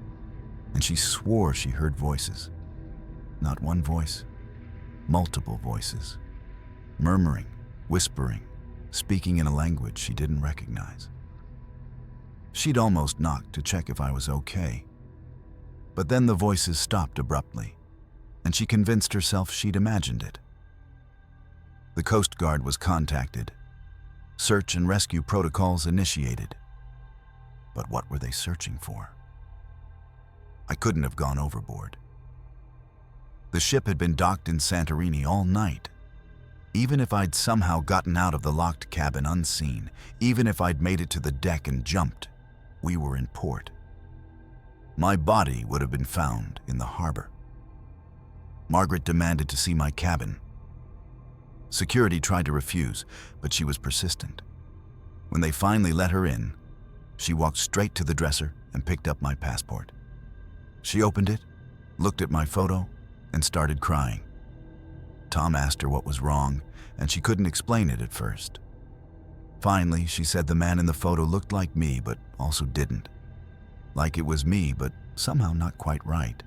and she swore she heard voices. Not one voice, multiple voices, murmuring, whispering, speaking in a language she didn't recognize. She'd almost knocked to check if I was okay. But then the voices stopped abruptly, and she convinced herself she'd imagined it. The Coast Guard was contacted. Search and rescue protocols initiated. But what were they searching for? I couldn't have gone overboard. The ship had been docked in Santorini all night. Even if I'd somehow gotten out of the locked cabin unseen, even if I'd made it to the deck and jumped, we were in port. My body would have been found in the harbor. Margaret demanded to see my cabin. Security tried to refuse, but she was persistent. When they finally let her in, she walked straight to the dresser and picked up my passport. She opened it, looked at my photo, and started crying. Tom asked her what was wrong, and she couldn't explain it at first. Finally, she said the man in the photo looked like me, but also didn't. Like it was me, but somehow not quite right.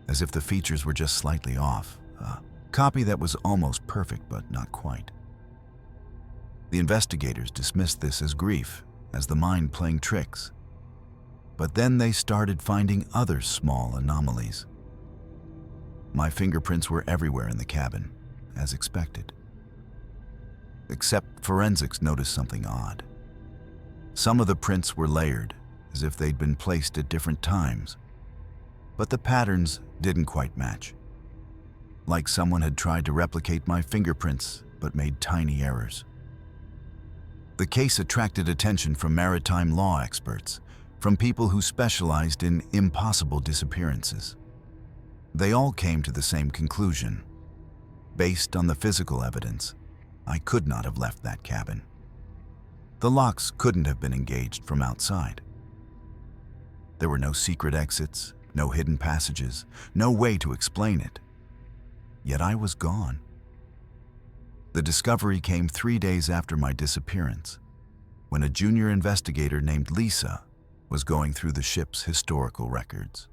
As if the features were just slightly off. A copy that was almost perfect, but not quite. The investigators dismissed this as grief, as the mind playing tricks. But then they started finding other small anomalies. My fingerprints were everywhere in the cabin, as expected. Except forensics noticed something odd. Some of the prints were layered, as if they'd been placed at different times. But the patterns didn't quite match. Like someone had tried to replicate my fingerprints, but made tiny errors. The case attracted attention from maritime law experts, from people who specialized in impossible disappearances. They all came to the same conclusion. Based on the physical evidence, I could not have left that cabin. The locks couldn't have been engaged from outside. There were no secret exits, no hidden passages, no way to explain it. Yet I was gone. The discovery came 3 days after my disappearance, when a junior investigator named Lisa was going through the ship's historical records.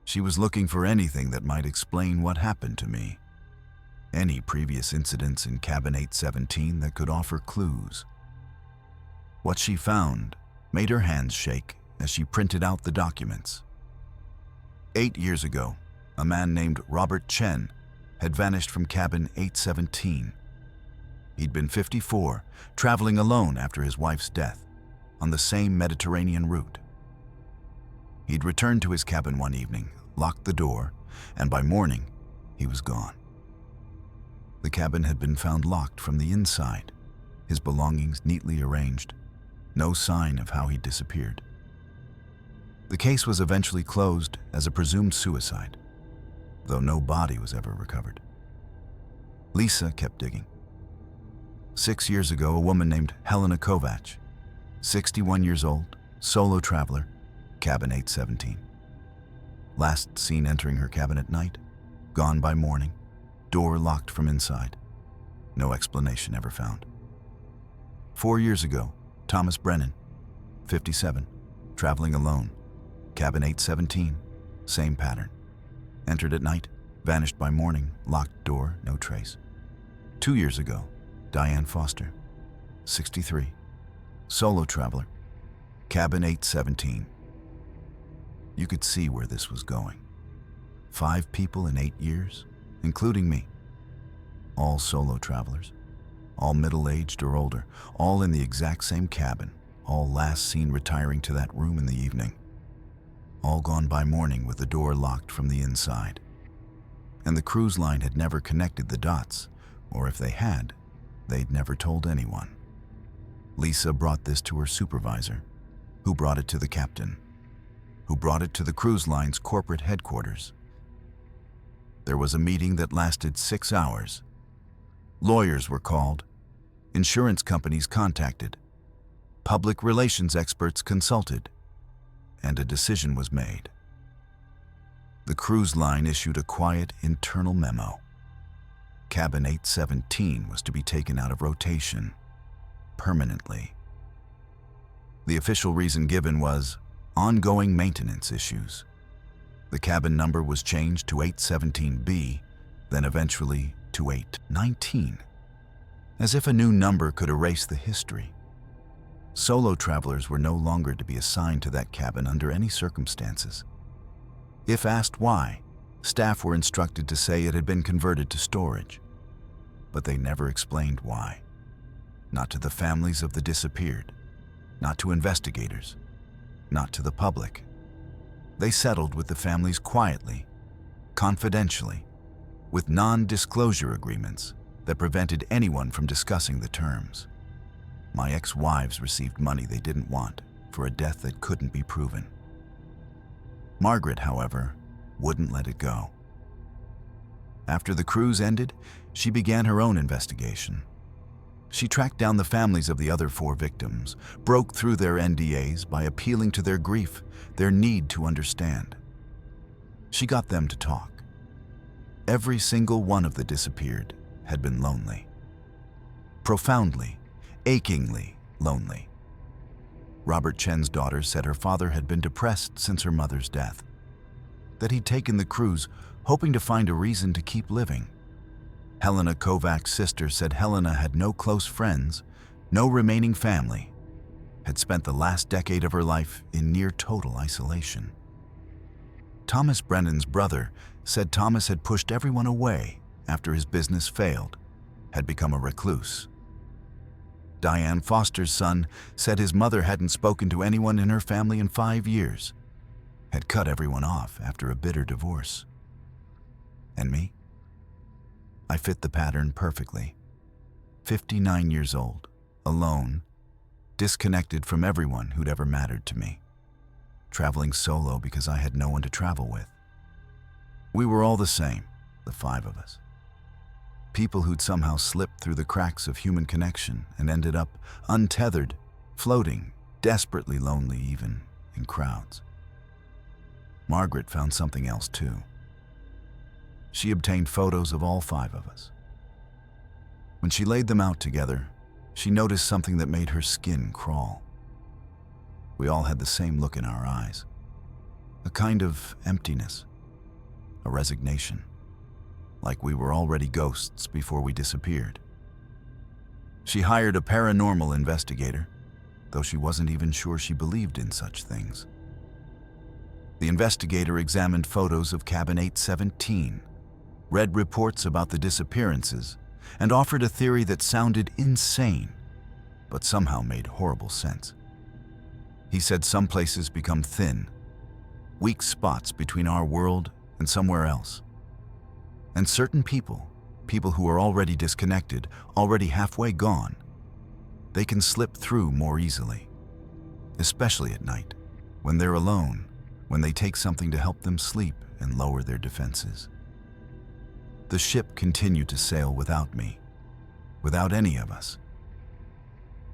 She was looking for anything that might explain what happened to me, any previous incidents in Cabin 817 that could offer clues. What she found made her hands shake as she printed out the documents. 8 years ago, a man named Robert Chen had vanished from Cabin 817. He'd been 54, traveling alone after his wife's death, on the same Mediterranean route. He'd returned to his cabin one evening, locked the door, and by morning, he was gone. The cabin had been found locked from the inside, his belongings neatly arranged, no sign of how he disappeared. The case was eventually closed as a presumed suicide, though no body was ever recovered. Lisa kept digging. 6 years ago, a woman named Helena Kovac, 61 years old, solo traveler, Cabin 817. Last seen entering her cabin at night, gone by morning, door locked from inside. No explanation ever found. 4 years ago, Thomas Brennan, 57, traveling alone, Cabin 817, same pattern. Entered at night, vanished by morning, locked door, no trace. 2 years ago, Diane Foster, 63, solo traveler, Cabin 817. You could see where this was going. 5 people in 8 years, including me. All solo travelers, all middle-aged or older, all in the exact same cabin, all last seen retiring to that room in the evening. All gone by morning with the door locked from the inside. And the cruise line had never connected the dots, or if they had, they'd never told anyone. Lisa brought this to her supervisor, who brought it to the captain, who brought it to the cruise line's corporate headquarters. There was a meeting that lasted 6 hours. Lawyers were called, insurance companies contacted, public relations experts consulted, and a decision was made. The cruise line issued a quiet internal memo. Cabin 817 was to be taken out of rotation permanently. The official reason given was ongoing maintenance issues. The cabin number was changed to 817B, then eventually to 819, as if a new number could erase the history. Solo travelers were no longer to be assigned to that cabin under any circumstances. If asked why, staff were instructed to say it had been converted to storage, but they never explained why. Not to the families of the disappeared, not to investigators, not to the public. They settled with the families quietly, confidentially, with non-disclosure agreements that prevented anyone from discussing the terms. My ex-wives received money they didn't want for a death that couldn't be proven. Margaret, however, wouldn't let it go. After the cruise ended, she began her own investigation. She tracked down the families of the other 4 victims, broke through their NDAs by appealing to their grief, their need to understand. She got them to talk. Every single one of the disappeared had been lonely. Profoundly, achingly lonely. Robert Chen's daughter said her father had been depressed since her mother's death, that he'd taken the cruise hoping to find a reason to keep living. Helena Kovac's sister said Helena had no close friends, no remaining family, had spent the last decade of her life in near total isolation. Thomas Brennan's brother said Thomas had pushed everyone away after his business failed, had become a recluse. Diane Foster's son said his mother hadn't spoken to anyone in her family in 5 years, had cut everyone off after a bitter divorce. And me? I fit the pattern perfectly. 59 years old, alone, disconnected from everyone who'd ever mattered to me, traveling solo because I had no one to travel with. We were all the same, the five of us. People who'd somehow slipped through the cracks of human connection and ended up untethered, floating, desperately lonely even in crowds. Margaret found something else too. She obtained photos of all five of us. When she laid them out together, she noticed something that made her skin crawl. We all had the same look in our eyes, a kind of emptiness, a resignation, like we were already ghosts before we disappeared. She hired a paranormal investigator, though she wasn't even sure she believed in such things. The investigator examined photos of Cabin 817, read reports about the disappearances, and offered a theory that sounded insane, but somehow made horrible sense. He said some places become thin, weak spots between our world and somewhere else. And certain people who are already disconnected, already halfway gone, they can slip through more easily, especially at night, when they're alone, when they take something to help them sleep and lower their defenses. The ship continued to sail without me, without any of us.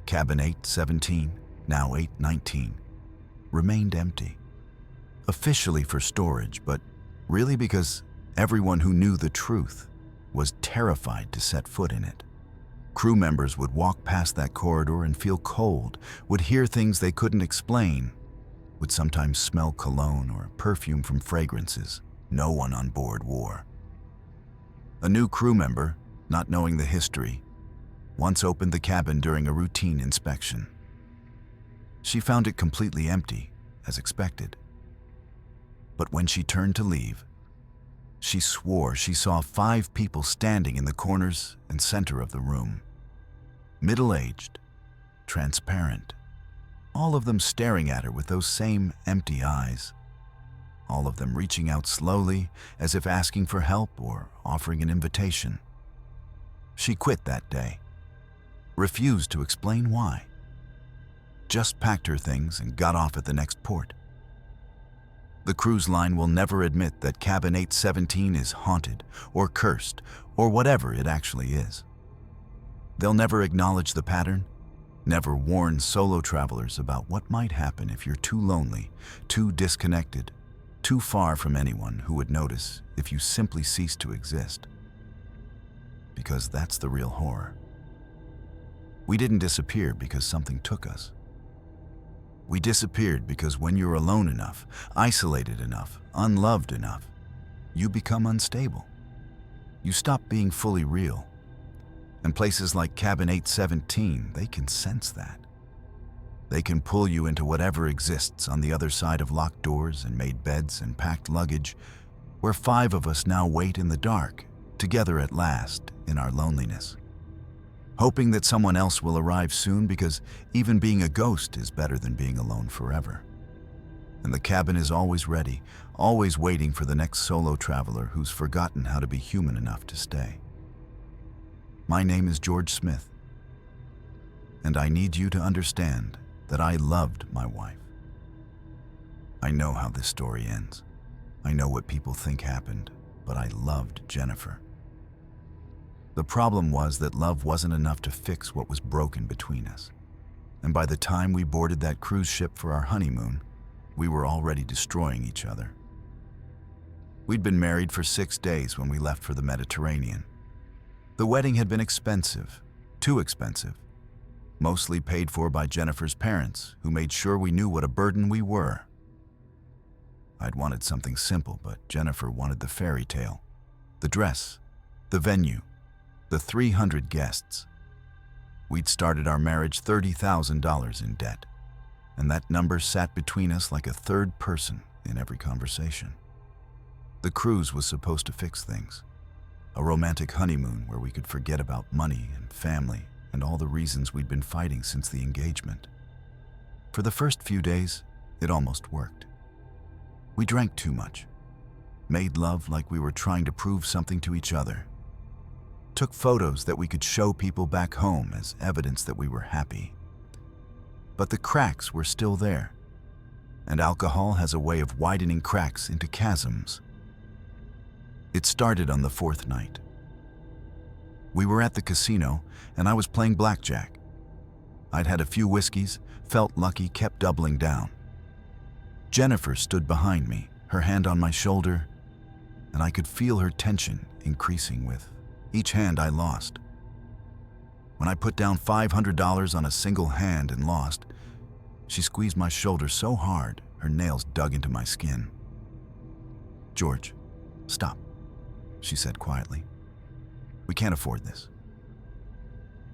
Cabin 817, now 819, remained empty, officially for storage, but really because everyone who knew the truth was terrified to set foot in it. Crew members would walk past that corridor and feel cold, would hear things they couldn't explain, would sometimes smell cologne or perfume from fragrances no one on board wore. A new crew member, not knowing the history, once opened the cabin during a routine inspection. She found it completely empty, as expected. But when she turned to leave, she swore she saw 5 people standing in the corners and center of the room. Middle-aged, transparent, all of them staring at her with those same empty eyes. All of them reaching out slowly, as if asking for help or offering an invitation. She quit that day, refused to explain why. Just packed her things and got off at the next port. The cruise line will never admit that Cabin 817 is haunted or cursed or whatever it actually is. They'll never acknowledge the pattern, never warn solo travelers about what might happen if you're too lonely, too disconnected, too far from anyone who would notice if you simply cease to exist. Because that's the real horror. We didn't disappear because something took us. We disappeared because when you're alone enough, isolated enough, unloved enough, you become unstable. You stop being fully real. And places like Cabin 817, they can sense that. They can pull you into whatever exists on the other side of locked doors and made beds and packed luggage, where 5 of us now wait in the dark, together at last, in our loneliness. Hoping that someone else will arrive soon, because even being a ghost is better than being alone forever. And the cabin is always ready, always waiting for the next solo traveler who's forgotten how to be human enough to stay. My name is George Smith, and I need you to understand that I loved my wife. I know how this story ends. I know what people think happened, but I loved Jennifer. The problem was that love wasn't enough to fix what was broken between us. And by the time we boarded that cruise ship for our honeymoon, we were already destroying each other. We'd been married for 6 days when we left for the Mediterranean. The wedding had been expensive, too expensive, mostly paid for by Jennifer's parents, who made sure we knew what a burden we were. I'd wanted something simple, but Jennifer wanted the fairy tale, the dress, the venue, the 300 guests. We'd started our marriage $30,000 in debt, and that number sat between us like a third person in every conversation. The cruise was supposed to fix things. A romantic honeymoon where we could forget about money and family and all the reasons we'd been fighting since the engagement. For the first few days, it almost worked. We drank too much, made love like we were trying to prove something to each other. took photos that we could show people back home as evidence that we were happy. But the cracks were still there, and alcohol has a way of widening cracks into chasms. It started on the fourth night. We were at the casino, and I was playing blackjack. I'd had a few whiskeys, felt lucky, kept doubling down. Jennifer stood behind me, her hand on my shoulder, and I could feel her tension increasing with each hand I lost. When I put down $500 on a single hand and lost, she squeezed my shoulder so hard, her nails dug into my skin. "George, stop," she said quietly. "We can't afford this."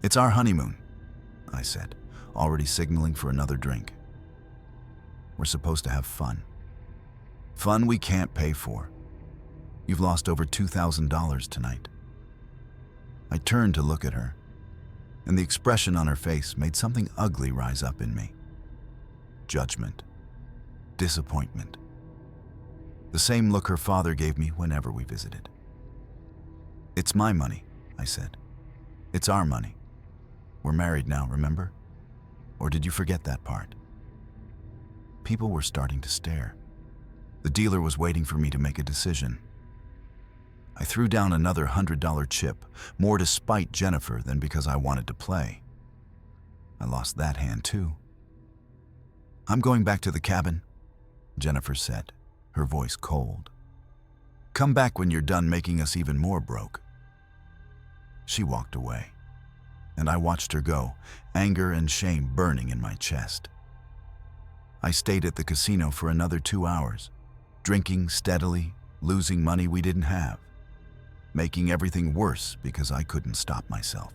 "It's our honeymoon," I said, already signaling for another drink. "We're supposed to have fun. Fun we can't pay for. You've lost over $2,000 tonight." I turned to look at her, and the expression on her face made something ugly rise up in me. Judgment. Disappointment. The same look her father gave me whenever we visited. "It's my money," I said. "It's our money. We're married now, remember? Or did you forget that part?" People were starting to stare. The dealer was waiting for me to make a decision. I threw down another $100 chip, more to spite Jennifer than because I wanted to play. I lost that hand too. "I'm going back to the cabin," Jennifer said, her voice cold. "Come back when you're done making us even more broke." She walked away, and I watched her go, anger and shame burning in my chest. I stayed at the casino for another 2 hours, drinking steadily, losing money we didn't have, making everything worse because I couldn't stop myself.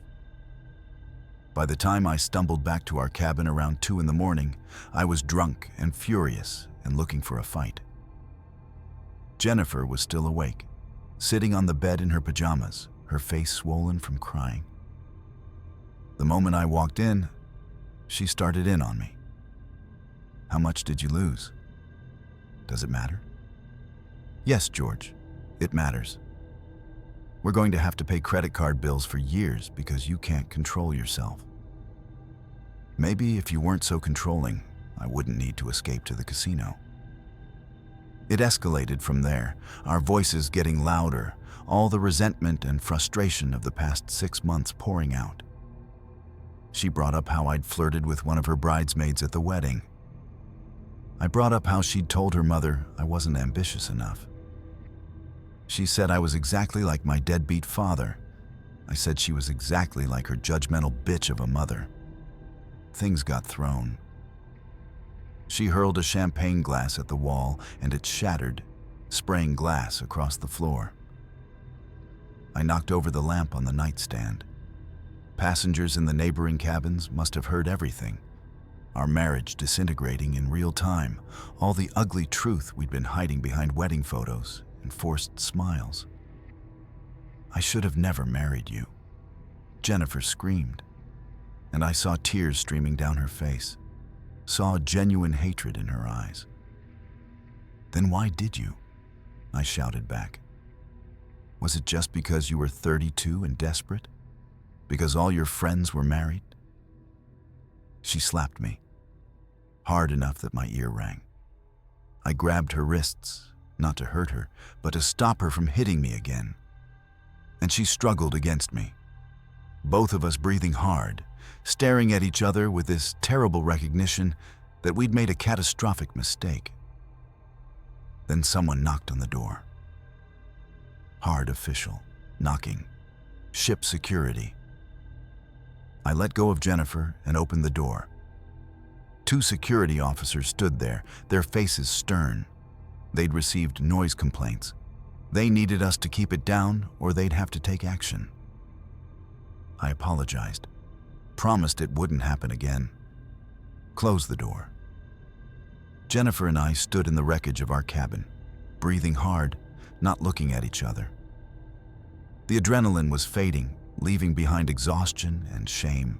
By the time I stumbled back to our cabin around 2 in the morning, I was drunk and furious and looking for a fight. Jennifer was still awake, sitting on the bed in her pajamas, her face swollen from crying. The moment I walked in, she started in on me. "How much did you lose? Does it matter?" "Yes, George, it matters. We're going to have to pay credit card bills for years because you can't control yourself. Maybe if you weren't so controlling, I wouldn't need to escape to the casino." It escalated from there, our voices getting louder, all the resentment and frustration of the past 6 months pouring out. She brought up how I'd flirted with one of her bridesmaids at the wedding. I brought up how she'd told her mother I wasn't ambitious enough. She said I was exactly like my deadbeat father. I said she was exactly like her judgmental bitch of a mother. Things got thrown. She hurled a champagne glass at the wall and it shattered, spraying glass across the floor. I knocked over the lamp on the nightstand. Passengers in the neighboring cabins must have heard everything. Our marriage disintegrating in real time, all the ugly truth we'd been hiding behind wedding photos and forced smiles. "I should have never married you," Jennifer screamed, and I saw tears streaming down her face, saw genuine hatred in her eyes. "Then why did you?" I shouted back. "Was it just because you were 32 and desperate? Because all your friends were married?" She slapped me, hard enough that my ear rang. I grabbed her wrists, not to hurt her, but to stop her from hitting me again. And she struggled against me, both of us breathing hard, staring at each other with this terrible recognition that we'd made a catastrophic mistake. Then someone knocked on the door. Hard official, knocking. Ship security. I let go of Jennifer and opened the door. 2 security officers stood there, their faces stern. They'd received noise complaints. They needed us to keep it down or they'd have to take action. I apologized, promised it wouldn't happen again. Closed the door. Jennifer and I stood in the wreckage of our cabin, breathing hard, not looking at each other. The adrenaline was fading, leaving behind exhaustion and shame,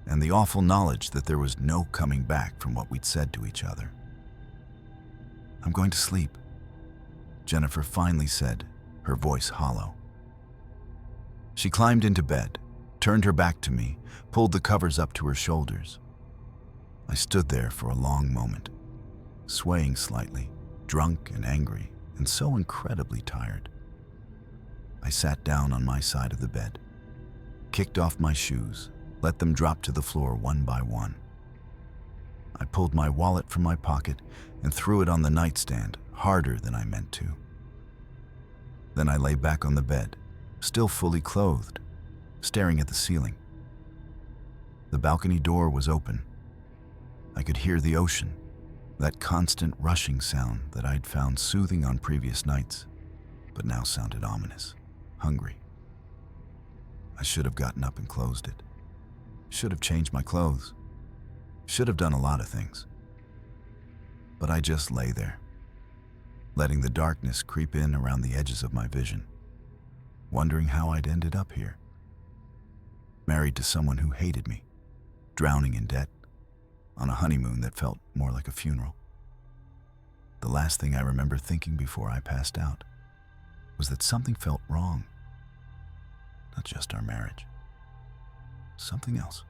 and the awful knowledge that there was no coming back from what we'd said to each other. "I'm going to sleep," Jennifer finally said, her voice hollow. She climbed into bed, turned her back to me, pulled the covers up to her shoulders. I stood there for a long moment, swaying slightly, drunk and angry, and so incredibly tired. I sat down on my side of the bed, kicked off my shoes, let them drop to the floor one by one. I pulled my wallet from my pocket and threw it on the nightstand harder than I meant to. Then I lay back on the bed, still fully clothed, staring at the ceiling. The balcony door was open. I could hear the ocean, that constant rushing sound that I'd found soothing on previous nights, but now sounded ominous, hungry. I should have gotten up and closed it. Should have changed my clothes. Should have done a lot of things. But I just lay there, letting the darkness creep in around the edges of my vision, wondering how I'd ended up here. Married to someone who hated me, drowning in debt, on a honeymoon that felt more like a funeral. The last thing I remember thinking before I passed out was that something felt wrong. Not just our marriage. Something else.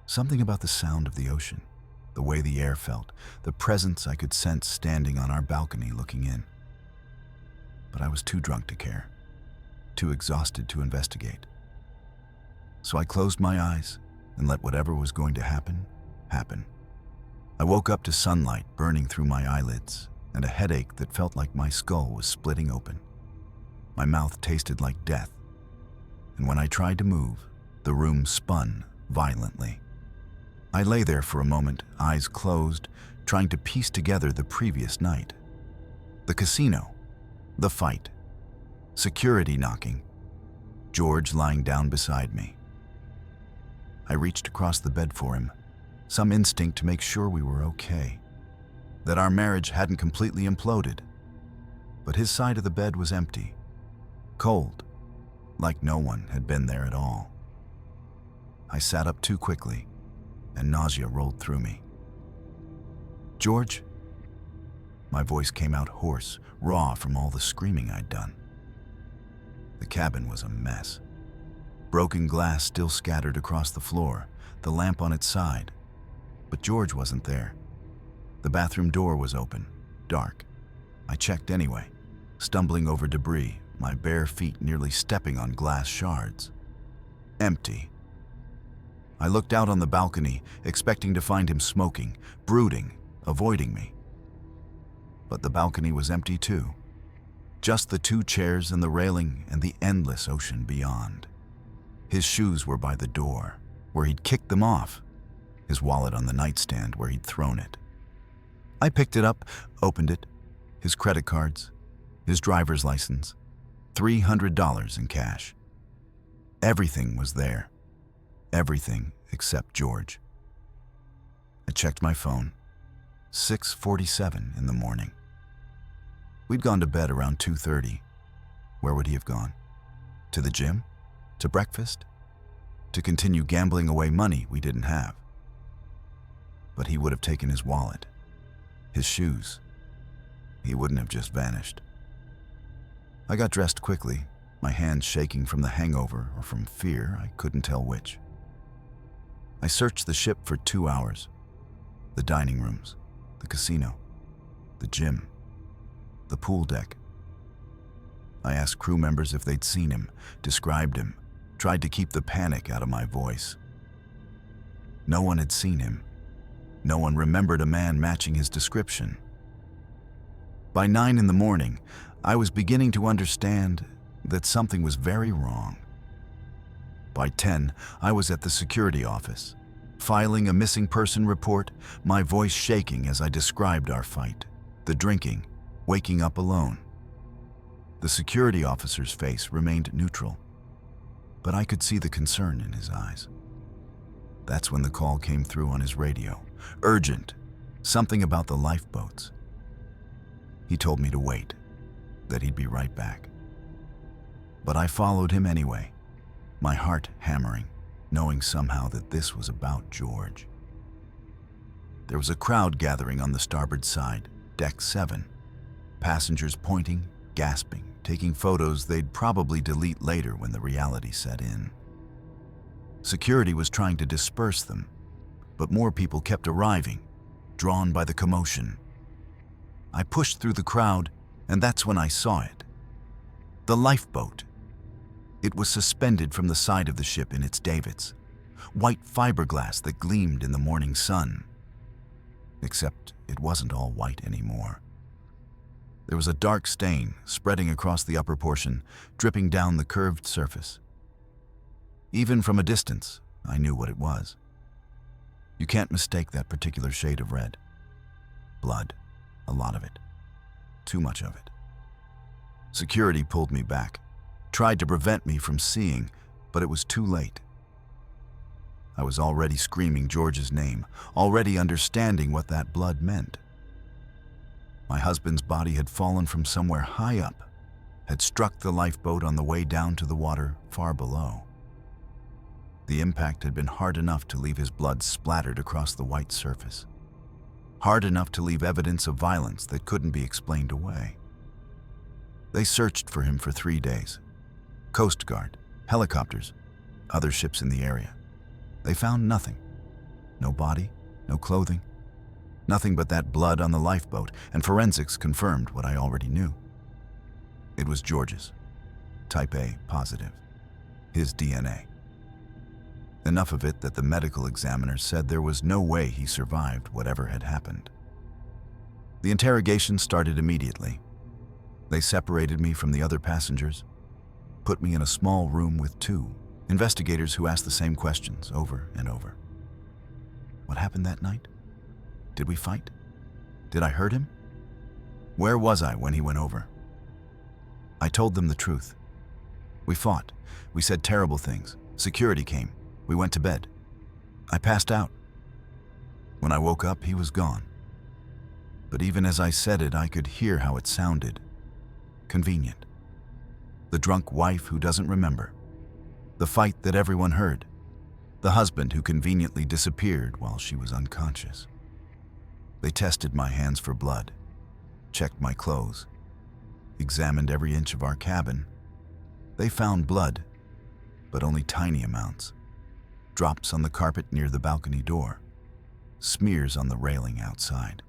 Something about the sound of the ocean, the way the air felt, the presence I could sense standing on our balcony looking in. But I was too drunk to care, too exhausted to investigate. So I closed my eyes and let whatever was going to happen, happen. I woke up to sunlight burning through my eyelids and a headache that felt like my skull was splitting open. My mouth tasted like death, and when I tried to move, the room spun violently. I lay there for a moment, eyes closed, trying to piece together the previous night. The casino, the fight, security knocking, George lying down beside me. I reached across the bed for him, some instinct to make sure we were okay, that our marriage hadn't completely imploded. But his side of the bed was empty, cold, like no one had been there at all. I sat up too quickly, and nausea rolled through me. "George?" My voice came out hoarse, raw from all the screaming I'd done. The cabin was a mess. Broken glass still scattered across the floor, the lamp on its side. But George wasn't there. The bathroom door was open, dark. I checked anyway, stumbling over debris, my bare feet nearly stepping on glass shards. Empty. I looked out on the balcony, expecting to find him smoking, brooding, avoiding me. But the balcony was empty too. Just the 2 chairs and the railing and the endless ocean beyond. His shoes were by the door, where he'd kicked them off, his wallet on the nightstand where he'd thrown it. I picked it up, opened it, his credit cards, his driver's license, $300 in cash. Everything was there. Everything except George. I checked my phone. 6:47 in the morning. We'd gone to bed around 2:30. Where would he have gone? To the gym? To breakfast? To continue gambling away money we didn't have? But he would have taken his wallet, his shoes. He wouldn't have just vanished. I got dressed quickly, my hands shaking from the hangover or from fear, I couldn't tell which. I searched the ship for 2 hours. The dining rooms, the casino, the gym, the pool deck. I asked crew members if they'd seen him, described him, tried to keep the panic out of my voice. No one had seen him. No one remembered a man matching his description. By 9 in the morning, I was beginning to understand that something was very wrong. By 10, I was at the security office, filing a missing person report, my voice shaking as I described our fight, the drinking, waking up alone. The security officer's face remained neutral, but I could see the concern in his eyes. That's when the call came through on his radio. Urgent. Something about the lifeboats. He told me to wait, that he'd be right back. But I followed him anyway, my heart hammering, knowing somehow that this was about George. There was a crowd gathering on the starboard side, deck 7. Passengers pointing, gasping, taking photos they'd probably delete later when the reality set in. Security was trying to disperse them, but more people kept arriving, drawn by the commotion. I pushed through the crowd, and that's when I saw it. The lifeboat. It was suspended from the side of the ship in its davits, white fiberglass that gleamed in the morning sun. Except it wasn't all white anymore. There was a dark stain spreading across the upper portion, dripping down the curved surface. Even from a distance, I knew what it was. You can't mistake that particular shade of red. Blood, a lot of it. Too much of it. Security pulled me back, tried to prevent me from seeing, but it was too late. I was already screaming George's name, already understanding what that blood meant. My husband's body had fallen from somewhere high up, had struck the lifeboat on the way down to the water far below. The impact had been hard enough to leave his blood splattered across the white surface. Hard enough to leave evidence of violence that couldn't be explained away. They searched for him for 3 days. Coast Guard, helicopters, other ships in the area. They found nothing. No body, no clothing. Nothing but that blood on the lifeboat, and forensics confirmed what I already knew. It was George's. Type A positive. His DNA. Enough of it that the medical examiner said there was no way he survived whatever had happened. The interrogation started immediately. They separated me from the other passengers, put me in a small room with 2 investigators who asked the same questions over and over. What happened that night? Did we fight? Did I hurt him? Where was I when he went over? I told them the truth. We fought. We said terrible things. Security came. We went to bed. I passed out. When I woke up, he was gone. But even as I said it, I could hear how it sounded. Convenient. The drunk wife who doesn't remember. The fight that everyone heard. The husband who conveniently disappeared while she was unconscious. They tested my hands for blood, checked my clothes, examined every inch of our cabin. They found blood, but only tiny amounts. Drops on the carpet near the balcony door. Smears on the railing outside.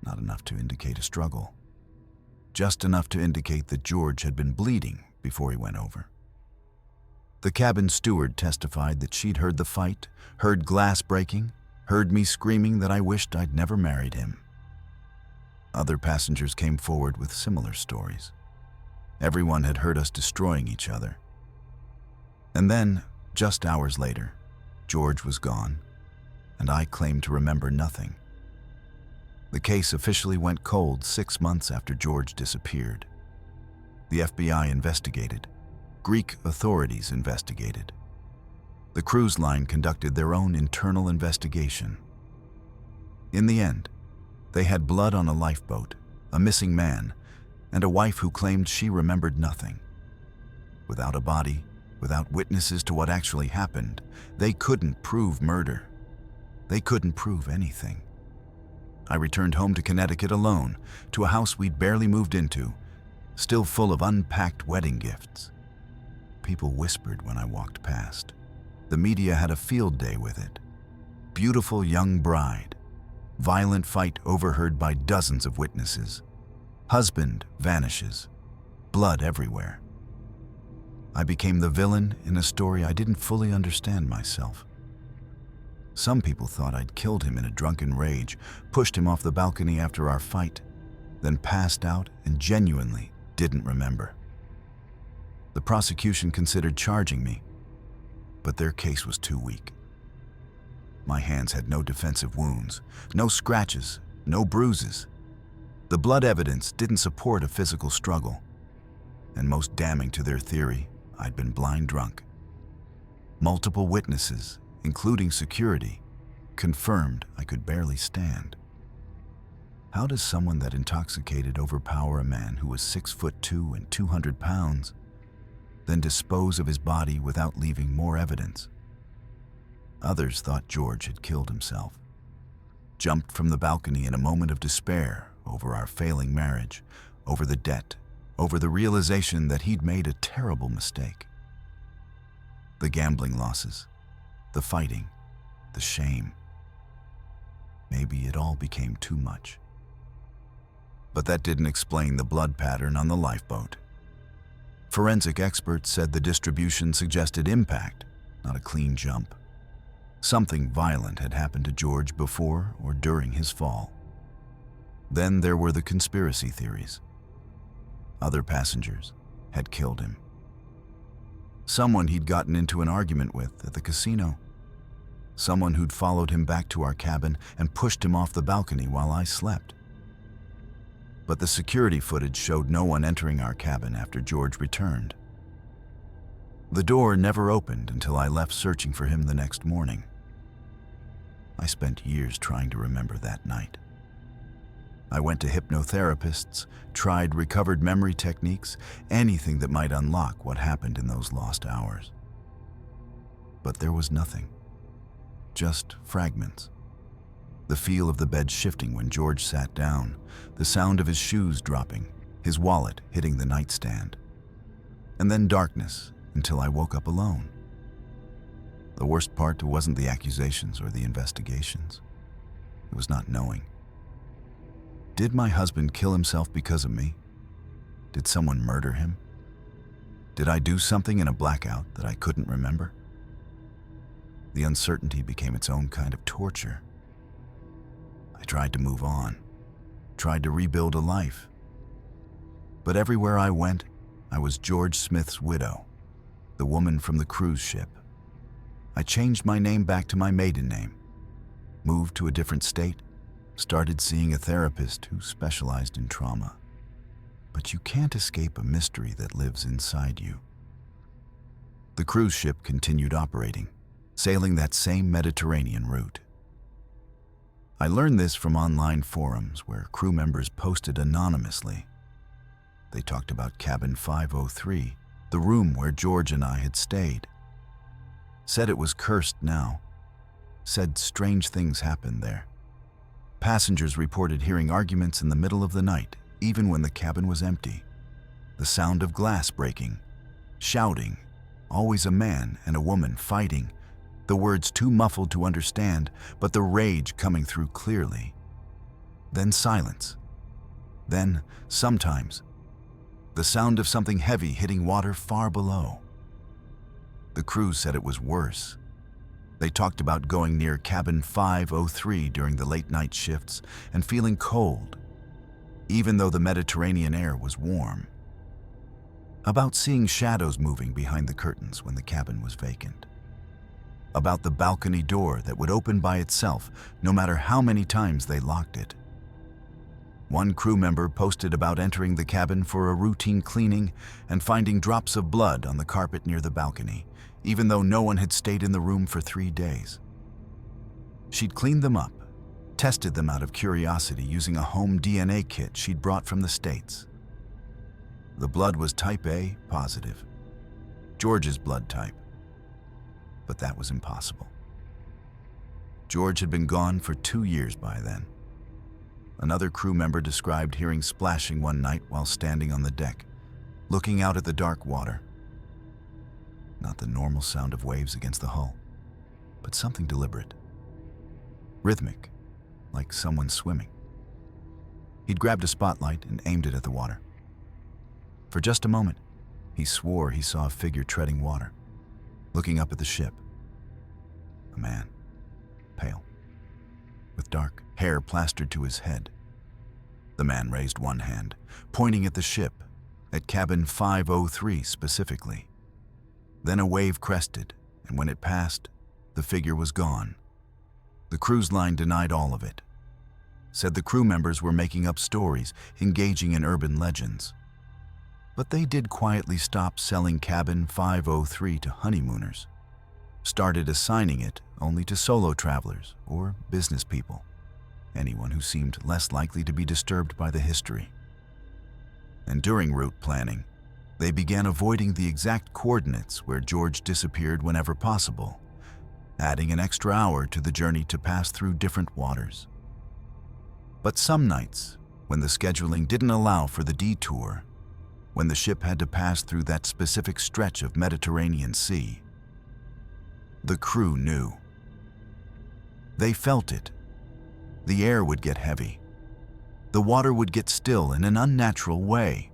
Not enough to indicate a struggle. Just enough to indicate that George had been bleeding before he went over. The cabin steward testified that she'd heard the fight, heard glass breaking, heard me screaming that I wished I'd never married him. Other passengers came forward with similar stories. Everyone had heard us destroying each other. And then, just hours later, George was gone, and I claimed to remember nothing. The case officially went cold 6 months after George disappeared. The FBI investigated. Greek authorities investigated. The cruise line conducted their own internal investigation. In the end, they had blood on a lifeboat, a missing man, and a wife who claimed she remembered nothing. Without a body, without witnesses to what actually happened, they couldn't prove murder. They couldn't prove anything. I returned home to Connecticut alone, to a house we'd barely moved into, still full of unpacked wedding gifts. People whispered when I walked past. The media had a field day with it. Beautiful young bride. Violent fight overheard by dozens of witnesses. Husband vanishes. Blood everywhere. I became the villain in a story I didn't fully understand myself. Some people thought I'd killed him in a drunken rage, pushed him off the balcony after our fight, then passed out and genuinely didn't remember. The prosecution considered charging me, but their case was too weak. My hands had no defensive wounds, no scratches, no bruises. The blood evidence didn't support a physical struggle, and most damning to their theory, I'd been blind drunk. Multiple witnesses, including security, confirmed I could barely stand. How does someone that intoxicated overpower a man who was 6'2" and 200 pounds, then dispose of his body without leaving more evidence? Others thought George had killed himself, jumped from the balcony in a moment of despair over our failing marriage, over the debt, over the realization that he'd made a terrible mistake. The gambling losses, the fighting, the shame. Maybe it all became too much. But that didn't explain the blood pattern on the lifeboat. Forensic experts said the distribution suggested impact, not a clean jump. Something violent had happened to George before or during his fall. Then there were the conspiracy theories. Other passengers had killed him. Someone he'd gotten into an argument with at the casino. Someone who'd followed him back to our cabin and pushed him off the balcony while I slept. But the security footage showed no one entering our cabin after George returned. The door never opened until I left searching for him the next morning. I spent years trying to remember that night. I went to hypnotherapists, tried recovered memory techniques, anything that might unlock what happened in those lost hours. But there was nothing, just fragments. The feel of the bed shifting when George sat down, the sound of his shoes dropping, his wallet hitting the nightstand. And then darkness until I woke up alone. The worst part wasn't the accusations or the investigations. It was not knowing. Did my husband kill himself because of me? Did someone murder him? Did I do something in a blackout that I couldn't remember? The uncertainty became its own kind of torture. I tried to move on, tried to rebuild a life. But everywhere I went, I was George Smith's widow, the woman from the cruise ship. I changed my name back to my maiden name, moved to a different state, started seeing a therapist who specialized in trauma. But you can't escape a mystery that lives inside you. The cruise ship continued operating, sailing that same Mediterranean route. I learned this from online forums where crew members posted anonymously. They talked about Cabin 503, the room where George and I had stayed. Said it was cursed now. Said strange things happened there. Passengers reported hearing arguments in the middle of the night, even when the cabin was empty. The sound of glass breaking, shouting, always a man and a woman fighting, the words too muffled to understand, but the rage coming through clearly. Then silence. Then, sometimes, the sound of something heavy hitting water far below. The crew said it was worse. They talked about going near Cabin 503 during the late-night shifts and feeling cold, even though the Mediterranean air was warm. About seeing shadows moving behind the curtains when the cabin was vacant. About the balcony door that would open by itself no matter how many times they locked it. One crew member posted about entering the cabin for a routine cleaning and finding drops of blood on the carpet near the balcony, even though no one had stayed in the room for 3 days. She'd cleaned them up, tested them out of curiosity using a home DNA kit she'd brought from the States. The blood was type A positive, George's blood type. But that was impossible. George had been gone for 2 years by then. Another crew member described hearing splashing one night while standing on the deck, looking out at the dark water. Not the normal sound of waves against the hull, but something deliberate. Rhythmic, like someone swimming. He'd grabbed a spotlight and aimed it at the water. For just a moment, he swore he saw a figure treading water, looking up at the ship. A man, pale, with dark hair plastered to his head. The man raised one hand, pointing at the ship, at Cabin 503 specifically. Then a wave crested, and when it passed, the figure was gone. The cruise line denied all of it. Said the crew members were making up stories, engaging in urban legends. But they did quietly stop selling Cabin 503 to honeymooners. Started assigning it only to solo travelers or business people, anyone who seemed less likely to be disturbed by the history. And during route planning, they began avoiding the exact coordinates where George disappeared whenever possible, adding an extra hour to the journey to pass through different waters. But some nights, when the scheduling didn't allow for the detour, when the ship had to pass through that specific stretch of Mediterranean Sea. The crew knew. They felt it. The air would get heavy. The water would get still in an unnatural way.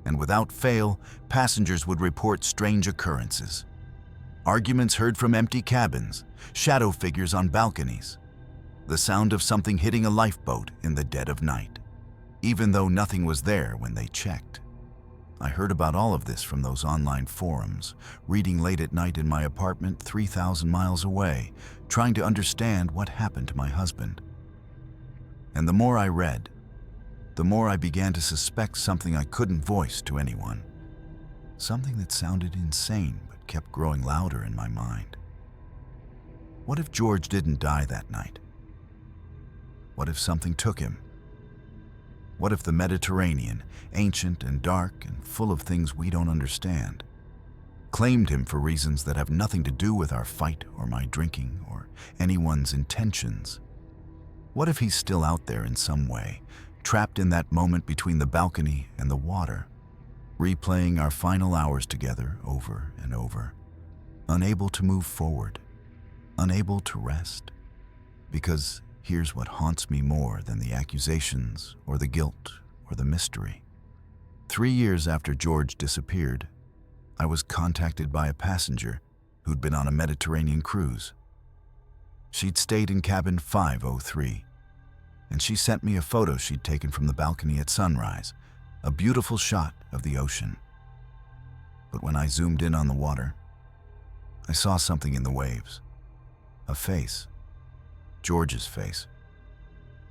And without fail, passengers would report strange occurrences. Arguments heard from empty cabins, shadow figures on balconies, the sound of something hitting a lifeboat in the dead of night, even though nothing was there when they checked. I heard about all of this from those online forums, reading late at night in my apartment 3,000 miles away, trying to understand what happened to my husband. And the more I read, the more I began to suspect something I couldn't voice to anyone. Something that sounded insane but kept growing louder in my mind. What if George didn't die that night? What if something took him? What if the Mediterranean, ancient and dark and full of things we don't understand, claimed him for reasons that have nothing to do with our fight or my drinking or anyone's intentions? What if he's still out there in some way, trapped in that moment between the balcony and the water, replaying our final hours together over and over, unable to move forward, unable to rest? Because here's what haunts me more than the accusations or the guilt or the mystery. 3 years after George disappeared, I was contacted by a passenger who'd been on a Mediterranean cruise. She'd stayed in cabin 503, and she sent me a photo she'd taken from the balcony at sunrise, a beautiful shot of the ocean. But when I zoomed in on the water, I saw something in the waves. A face. George's face,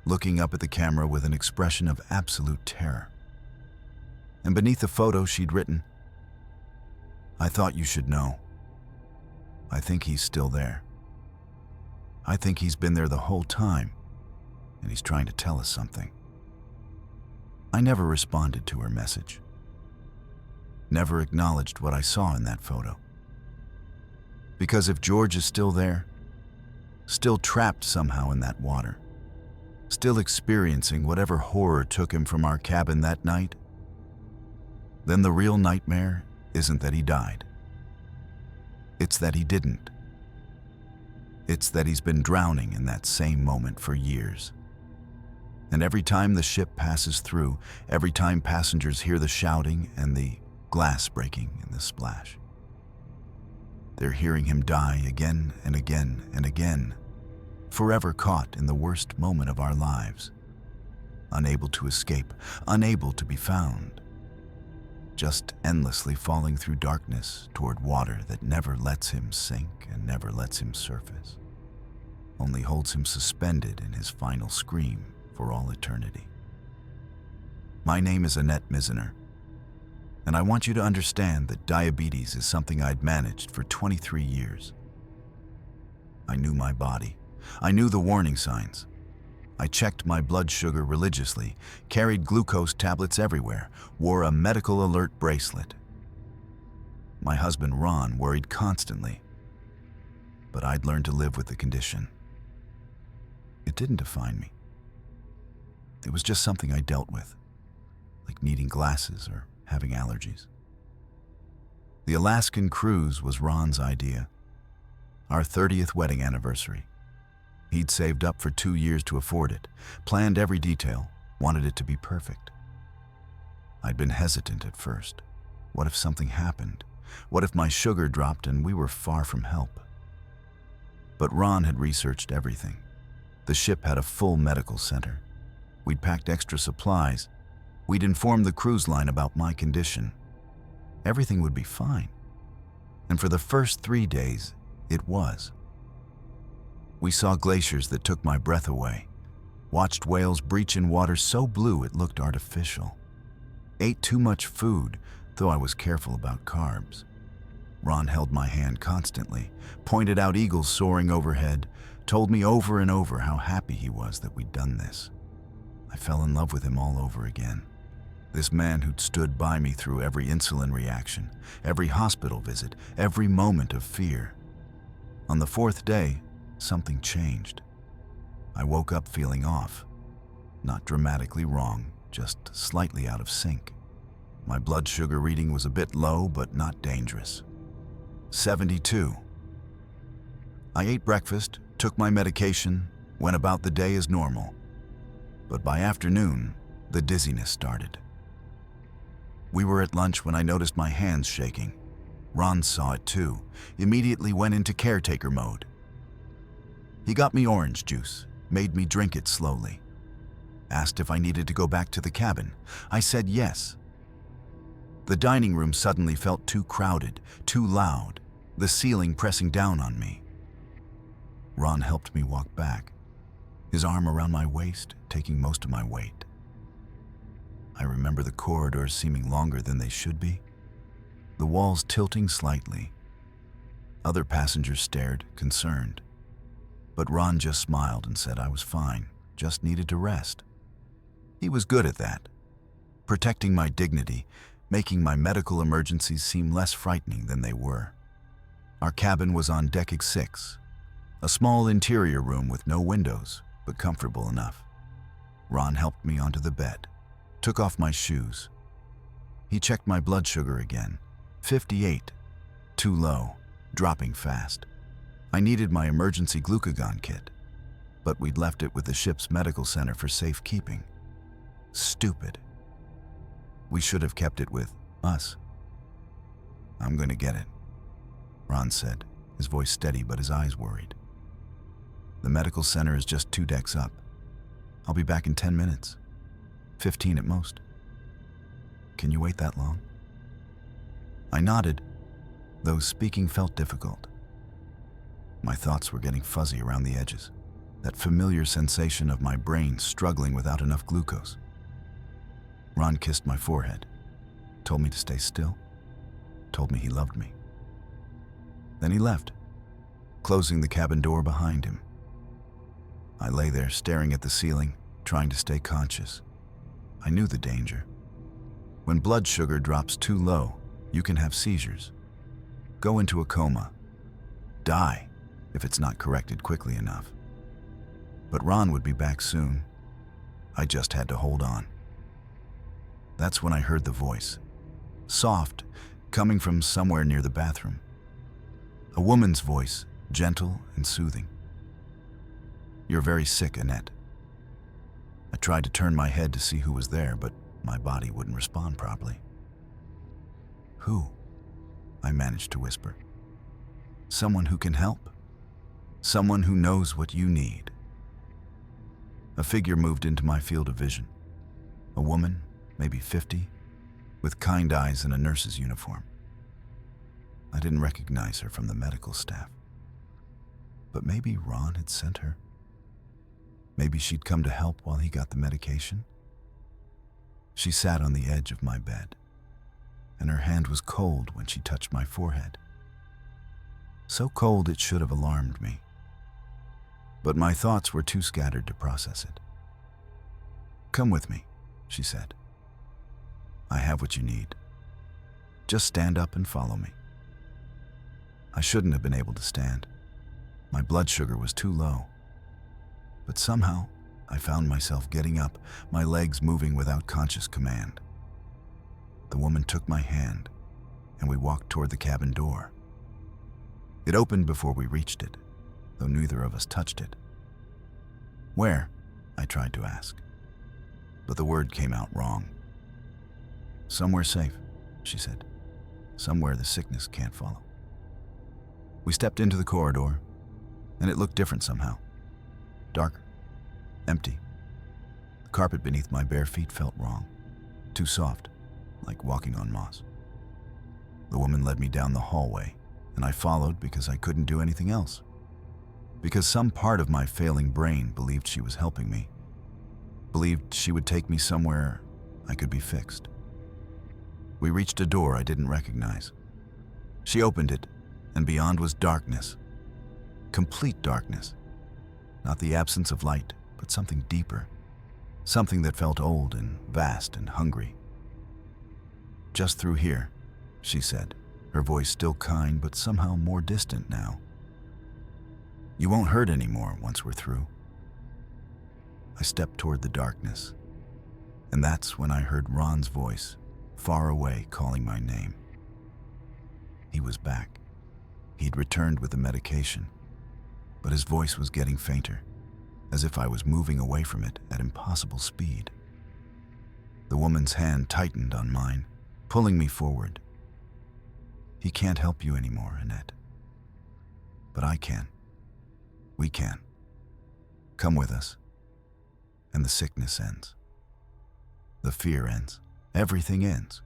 looking up at the camera with an expression of absolute terror. And beneath the photo she'd written, "I thought you should know. I think he's still there. I think he's been there the whole time, and he's trying to tell us something." I never responded to her message, never acknowledged what I saw in that photo. Because if George is still there, still trapped somehow in that water, still experiencing whatever horror took him from our cabin that night, then the real nightmare isn't that he died. It's that he didn't. It's that he's been drowning in that same moment for years. And every time the ship passes through, every time passengers hear the shouting and the glass breaking and the splash, they're hearing him die again and again and again, forever caught in the worst moment of our lives, unable to escape, unable to be found, just endlessly falling through darkness toward water that never lets him sink and never lets him surface, only holds him suspended in his final scream for all eternity. My name is Annette Mizner, and I want you to understand that diabetes is something I'd managed for 23 years. I knew my body. I knew the warning signs. I checked my blood sugar religiously, carried glucose tablets everywhere, wore a medical alert bracelet. My husband Ron worried constantly, but I'd learned to live with the condition. It didn't define me. It was just something I dealt with, like needing glasses or having allergies. The Alaskan cruise was Ron's idea, our 30th wedding anniversary. He'd saved up for 2 years to afford it, planned every detail, wanted it to be perfect. I'd been hesitant at first. What if something happened? What if my sugar dropped and we were far from help? But Ron had researched everything. The ship had a full medical center. We'd packed extra supplies. We'd informed the cruise line about my condition. Everything would be fine. And for the first 3 days, it was. We saw glaciers that took my breath away, watched whales breach in water so blue it looked artificial, ate too much food, though I was careful about carbs. Ron held my hand constantly, pointed out eagles soaring overhead, told me over and over how happy he was that we'd done this. I fell in love with him all over again. This man who'd stood by me through every insulin reaction, every hospital visit, every moment of fear. On the 4th day, something changed. I woke up feeling off. Not dramatically wrong, just slightly out of sync. My blood sugar reading was a bit low, but not dangerous. 72. I ate breakfast, took my medication, went about the day as normal. But by afternoon, the dizziness started. We were at lunch when I noticed my hands shaking. Ron saw it too, immediately went into caretaker mode. He got me orange juice, made me drink it slowly. Asked if I needed to go back to the cabin. I said yes. The dining room suddenly felt too crowded, too loud, the ceiling pressing down on me. Ron helped me walk back, his arm around my waist, taking most of my weight. I remember the corridors seeming longer than they should be, the walls tilting slightly. Other passengers stared, concerned. But Ron just smiled and said I was fine, just needed to rest. He was good at that, protecting my dignity, making my medical emergencies seem less frightening than they were. Our cabin was on deck 6, a small interior room with no windows, but comfortable enough. Ron helped me onto the bed, took off my shoes. He checked my blood sugar again, 58, too low, dropping fast. I needed my emergency glucagon kit, but we'd left it with the ship's medical center for safekeeping. Stupid. We should have kept it with us. I'm going to get it, Ron said, his voice steady but his eyes worried. The medical center is just 2 decks up. I'll be back in 10 minutes, 15 at most. Can you wait that long? I nodded, though speaking felt difficult. My thoughts were getting fuzzy around the edges, that familiar sensation of my brain struggling without enough glucose. Ron kissed my forehead, told me to stay still, told me he loved me. Then he left, closing the cabin door behind him. I lay there staring at the ceiling, trying to stay conscious. I knew the danger. When blood sugar drops too low, you can have seizures, go into a coma, die if it's not corrected quickly enough. But Ron would be back soon. I just had to hold on. That's when I heard the voice, soft, coming from somewhere near the bathroom. A woman's voice, gentle and soothing. "You're very sick, Annette." I tried to turn my head to see who was there, but my body wouldn't respond properly. "Who?" I managed to whisper. "Someone who can help. Someone who knows what you need." A figure moved into my field of vision. A woman, maybe 50, with kind eyes and a nurse's uniform. I didn't recognize her from the medical staff. But maybe Ron had sent her. Maybe she'd come to help while he got the medication. She sat on the edge of my bed, and her hand was cold when she touched my forehead. So cold it should have alarmed me. But my thoughts were too scattered to process it. "Come with me," she said. "I have what you need. Just stand up and follow me." I shouldn't have been able to stand. My blood sugar was too low. But somehow, I found myself getting up, my legs moving without conscious command. The woman took my hand, and we walked toward the cabin door. It opened before we reached it, though neither of us touched it. "Where?" I tried to ask, but the word came out wrong. "Somewhere safe," she said. "Somewhere the sickness can't follow." We stepped into the corridor, and it looked different somehow. Darker, empty. The carpet beneath my bare feet felt wrong, too soft, like walking on moss. The woman led me down the hallway, and I followed because I couldn't do anything else. Because some part of my failing brain believed she was helping me, believed she would take me somewhere I could be fixed. We reached a door I didn't recognize. She opened it, and beyond was darkness. Complete darkness. Not the absence of light, but something deeper. Something that felt old and vast and hungry. "Just through here," she said, her voice still kind but somehow more distant now. "You won't hurt anymore once we're through." I stepped toward the darkness, and that's when I heard Ron's voice, far away, calling my name. He was back. He'd returned with the medication, but his voice was getting fainter, as if I was moving away from it at impossible speed. The woman's hand tightened on mine, pulling me forward. "He can't help you anymore, Annette. But I can. We can. Come with us. And the sickness ends. The fear ends. Everything ends."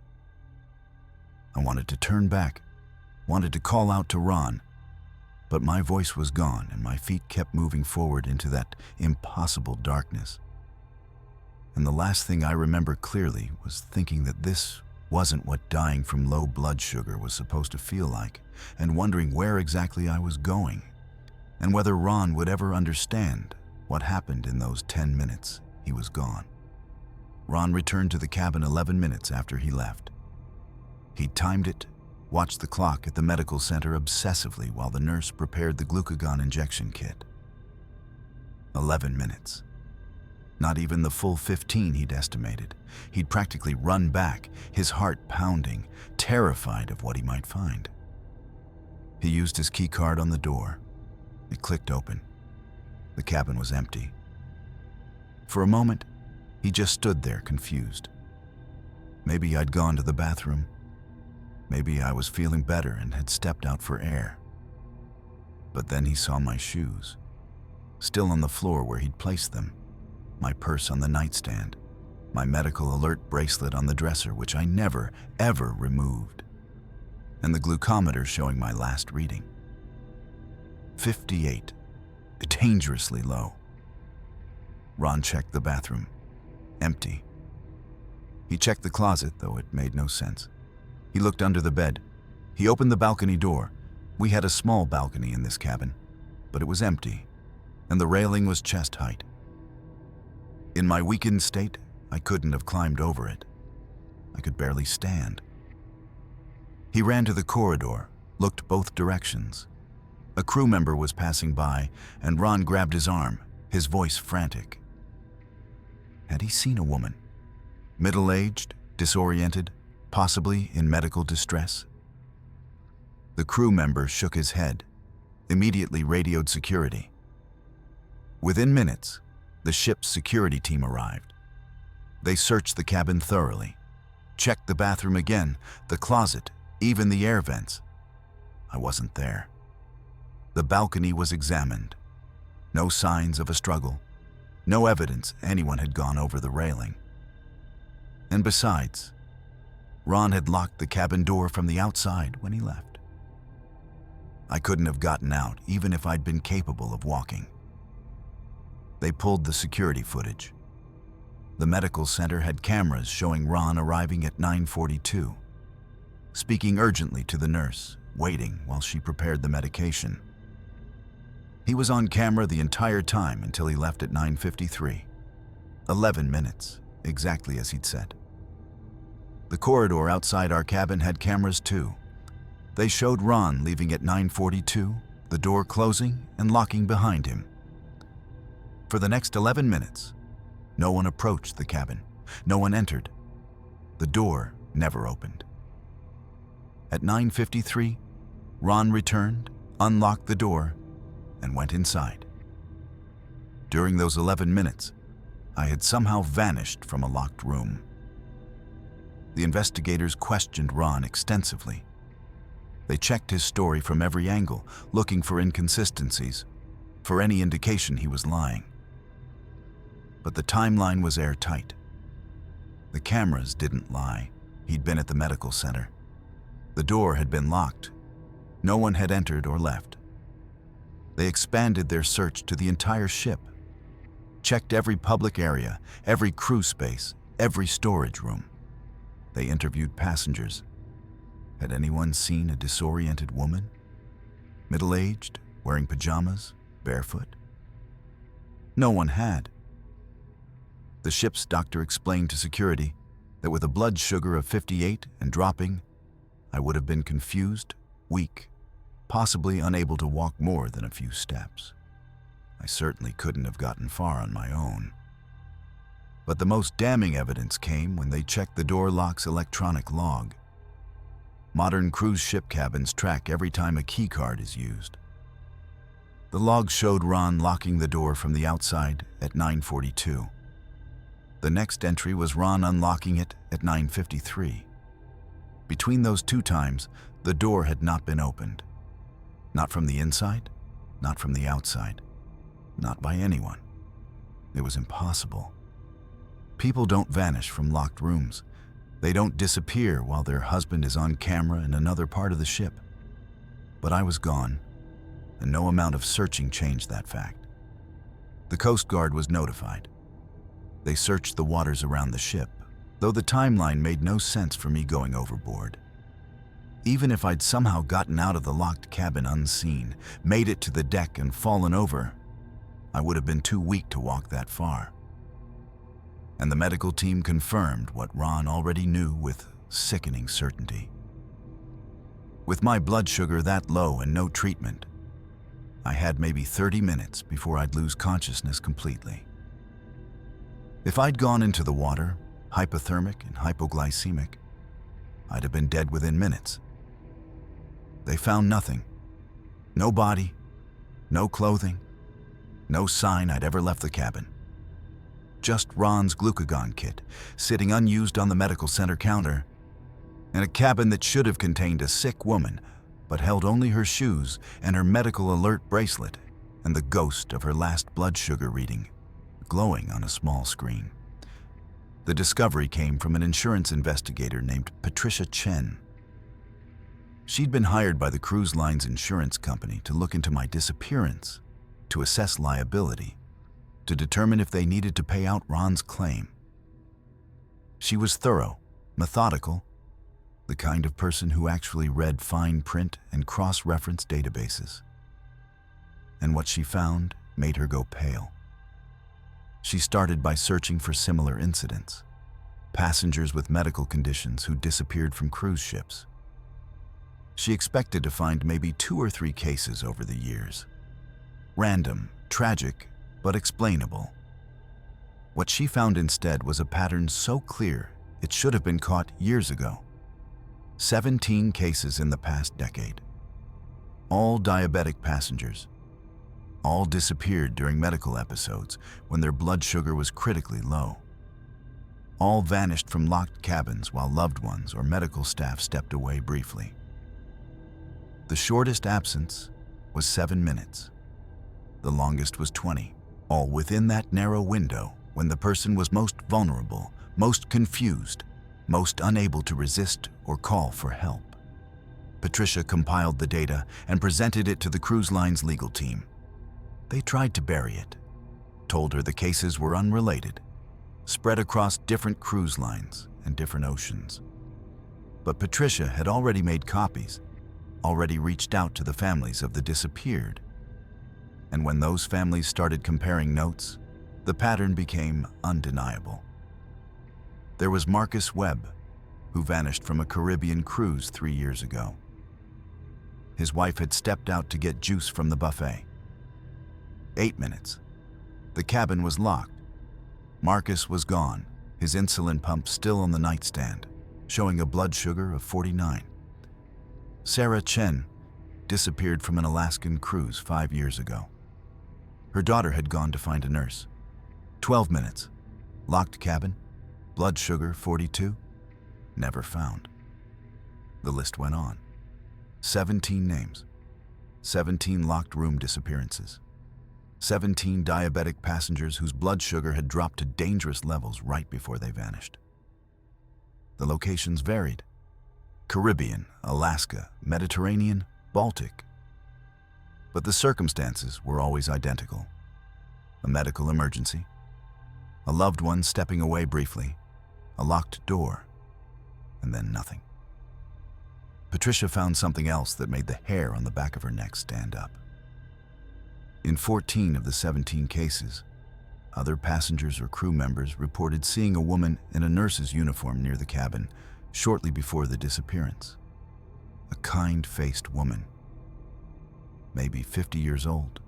I wanted to turn back, wanted to call out to Ron, but my voice was gone and my feet kept moving forward into that impossible darkness. And the last thing I remember clearly was thinking that this wasn't what dying from low blood sugar was supposed to feel like, and wondering where exactly I was going, and whether Ron would ever understand what happened in those 10 minutes he was gone. Ron returned to the cabin 11 minutes after he left. He timed it, watched the clock at the medical center obsessively while the nurse prepared the glucagon injection kit. 11 minutes. Not even the full 15 he'd estimated. He'd practically run back, his heart pounding, terrified of what he might find. He used his key card on the door. It clicked open. The cabin was empty. For a moment, he just stood there confused. Maybe I'd gone to the bathroom. Maybe I was feeling better and had stepped out for air. But then he saw my shoes, still on the floor where he'd placed them, my purse on the nightstand, my medical alert bracelet on the dresser, which I never, ever removed, and the glucometer showing my last reading. 58, dangerously low. Ron checked the bathroom. Empty. He checked the closet, though it made no sense. He looked under the bed. He opened the balcony door. We had a small balcony in this cabin, but it was empty, and the railing was chest height. In my weakened state, I couldn't have climbed over it. I could barely stand. He ran to the corridor, looked both directions. A crew member was passing by, and Ron grabbed his arm, his voice frantic. Had he seen a woman? Middle-aged, disoriented, possibly in medical distress? The crew member shook his head, immediately radioed security. Within minutes, the ship's security team arrived. They searched the cabin thoroughly, checked the bathroom again, the closet, even the air vents. I wasn't there. The balcony was examined. No signs of a struggle, no evidence anyone had gone over the railing. And besides, Ron had locked the cabin door from the outside when he left. I couldn't have gotten out even if I'd been capable of walking. They pulled the security footage. The medical center had cameras showing Ron arriving at 9:42, speaking urgently to the nurse, waiting while she prepared the medication. He was on camera the entire time until he left at 9:53. 11 minutes, exactly as he'd said. The corridor outside our cabin had cameras too. They showed Ron leaving at 9:42, the door closing and locking behind him. For the next 11 minutes, no one approached the cabin. No one entered. The door never opened. At 9:53, Ron returned, unlocked the door, and went inside. During those 11 minutes, I had somehow vanished from a locked room. The investigators questioned Ron extensively. They checked his story from every angle, looking for inconsistencies, for any indication he was lying. But the timeline was airtight. The cameras didn't lie. He'd been at the medical center. The door had been locked. No one had entered or left. They expanded their search to the entire ship, checked every public area, every crew space, every storage room. They interviewed passengers. Had anyone seen a disoriented woman? Middle-aged, wearing pajamas, barefoot? No one had. The ship's doctor explained to security that with a blood sugar of 58 and dropping, I would have been confused, weak, possibly unable to walk more than a few steps. I certainly couldn't have gotten far on my own. But the most damning evidence came when they checked the door lock's electronic log. Modern cruise ship cabins track every time a keycard is used. The log showed Ron locking the door from the outside at 9:42. The next entry was Ron unlocking it at 9:53. Between those two times, the door had not been opened. Not from the inside, not from the outside, not by anyone. It was impossible. People don't vanish from locked rooms. They don't disappear while their husband is on camera in another part of the ship. But I was gone, and no amount of searching changed that fact. The Coast Guard was notified. They searched the waters around the ship, though the timeline made no sense for me going overboard. Even if I'd somehow gotten out of the locked cabin unseen, made it to the deck and fallen over, I would have been too weak to walk that far. And the medical team confirmed what Ron already knew with sickening certainty. With my blood sugar that low and no treatment, I had maybe 30 minutes before I'd lose consciousness completely. If I'd gone into the water, hypothermic and hypoglycemic, I'd have been dead within minutes. They found nothing. No body, no clothing, no sign I'd ever left the cabin. Just Ron's glucagon kit, sitting unused on the medical center counter, in a cabin that should have contained a sick woman, but held only her shoes and her medical alert bracelet and the ghost of her last blood sugar reading, glowing on a small screen. The discovery came from an insurance investigator named Patricia Chen. She'd been hired by the cruise line's insurance company to look into my disappearance, to assess liability, to determine if they needed to pay out Ron's claim. She was thorough, methodical, the kind of person who actually read fine print and cross-referenced databases. And what she found made her go pale. She started by searching for similar incidents, passengers with medical conditions who disappeared from cruise ships. She expected to find maybe 2 or 3 cases over the years. Random, tragic, but explainable. What she found instead was a pattern so clear it should have been caught years ago. 17 cases in the past decade. All diabetic passengers. All disappeared during medical episodes when their blood sugar was critically low. All vanished from locked cabins while loved ones or medical staff stepped away briefly. The shortest absence was 7 minutes. The longest was 20, all within that narrow window when the person was most vulnerable, most confused, most unable to resist or call for help. Patricia compiled the data and presented it to the cruise line's legal team. They tried to bury it, told her the cases were unrelated, spread across different cruise lines and different oceans. But Patricia had already made copies, already reached out to the families of the disappeared. And when those families started comparing notes, the pattern became undeniable. There was Marcus Webb, who vanished from a Caribbean cruise 3 years ago. His wife had stepped out to get juice from the buffet. 8 minutes. The cabin was locked. Marcus was gone, his insulin pump still on the nightstand, showing a blood sugar of 49. Sarah Chen disappeared from an Alaskan cruise 5 years ago. Her daughter had gone to find a nurse. 12 minutes. Locked cabin, blood sugar 42, never found. The list went on. 17 names. 17 locked room disappearances. 17 diabetic passengers whose blood sugar had dropped to dangerous levels right before they vanished. The locations varied. Caribbean, Alaska, Mediterranean, Baltic. But the circumstances were always identical. A medical emergency, a loved one stepping away briefly, a locked door, and then nothing. Patricia found something else that made the hair on the back of her neck stand up. In 14 of the 17 cases, other passengers or crew members reported seeing a woman in a nurse's uniform near the cabin shortly before the disappearance. A kind-faced woman, maybe 50 years old,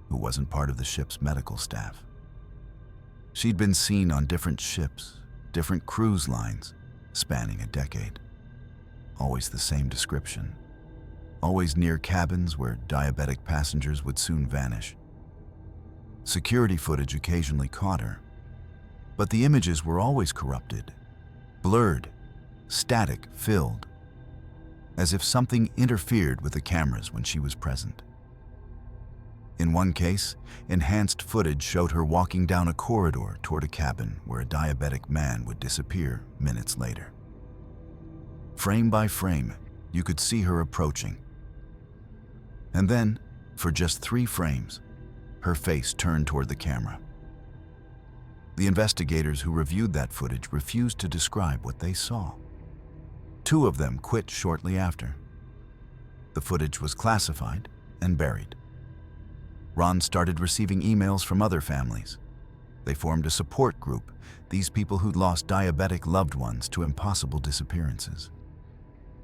who wasn't part of the ship's medical staff. She'd been seen on different ships, different cruise lines, spanning a decade. Always the same description. Always near cabins where diabetic passengers would soon vanish. Security footage occasionally caught her, but the images were always corrupted, blurred, static-filled, as if something interfered with the cameras when she was present. In one case, enhanced footage showed her walking down a corridor toward a cabin where a diabetic man would disappear minutes later. Frame by frame, you could see her approaching. And then, for just 3 frames, her face turned toward the camera. The investigators who reviewed that footage refused to describe what they saw. 2 of them quit shortly after. The footage was classified and buried. Ron started receiving emails from other families. They formed a support group, these people who'd lost diabetic loved ones to impossible disappearances.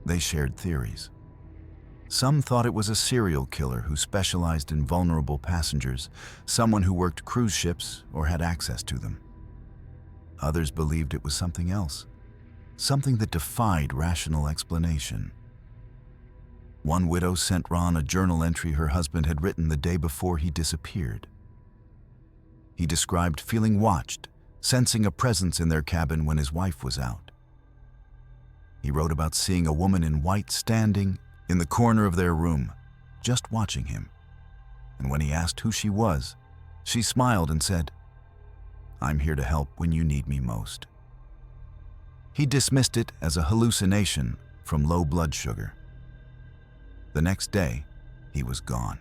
They shared theories. Some thought it was a serial killer who specialized in vulnerable passengers, someone who worked cruise ships or had access to them. Others believed it was something else, something that defied rational explanation. One widow sent Ron a journal entry her husband had written the day before he disappeared. He described feeling watched, sensing a presence in their cabin when his wife was out. He wrote about seeing a woman in white standing in the corner of their room, just watching him. And when he asked who she was, she smiled and said, "I'm here to help when you need me most." He dismissed it as a hallucination from low blood sugar. The next day, he was gone.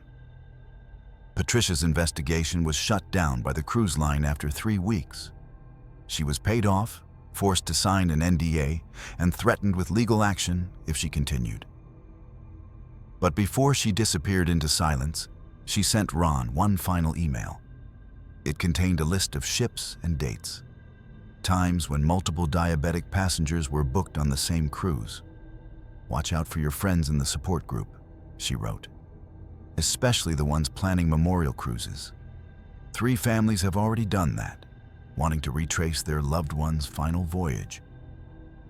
Patricia's investigation was shut down by the cruise line after 3 weeks. She was paid off, forced to sign an NDA, and threatened with legal action if she continued. But before she disappeared into silence, she sent Ron one final email. It contained a list of ships and dates, times when multiple diabetic passengers were booked on the same cruise. "Watch out for your friends in the support group," she wrote, "especially the ones planning memorial cruises. 3 families have already done that, wanting to retrace their loved one's final voyage.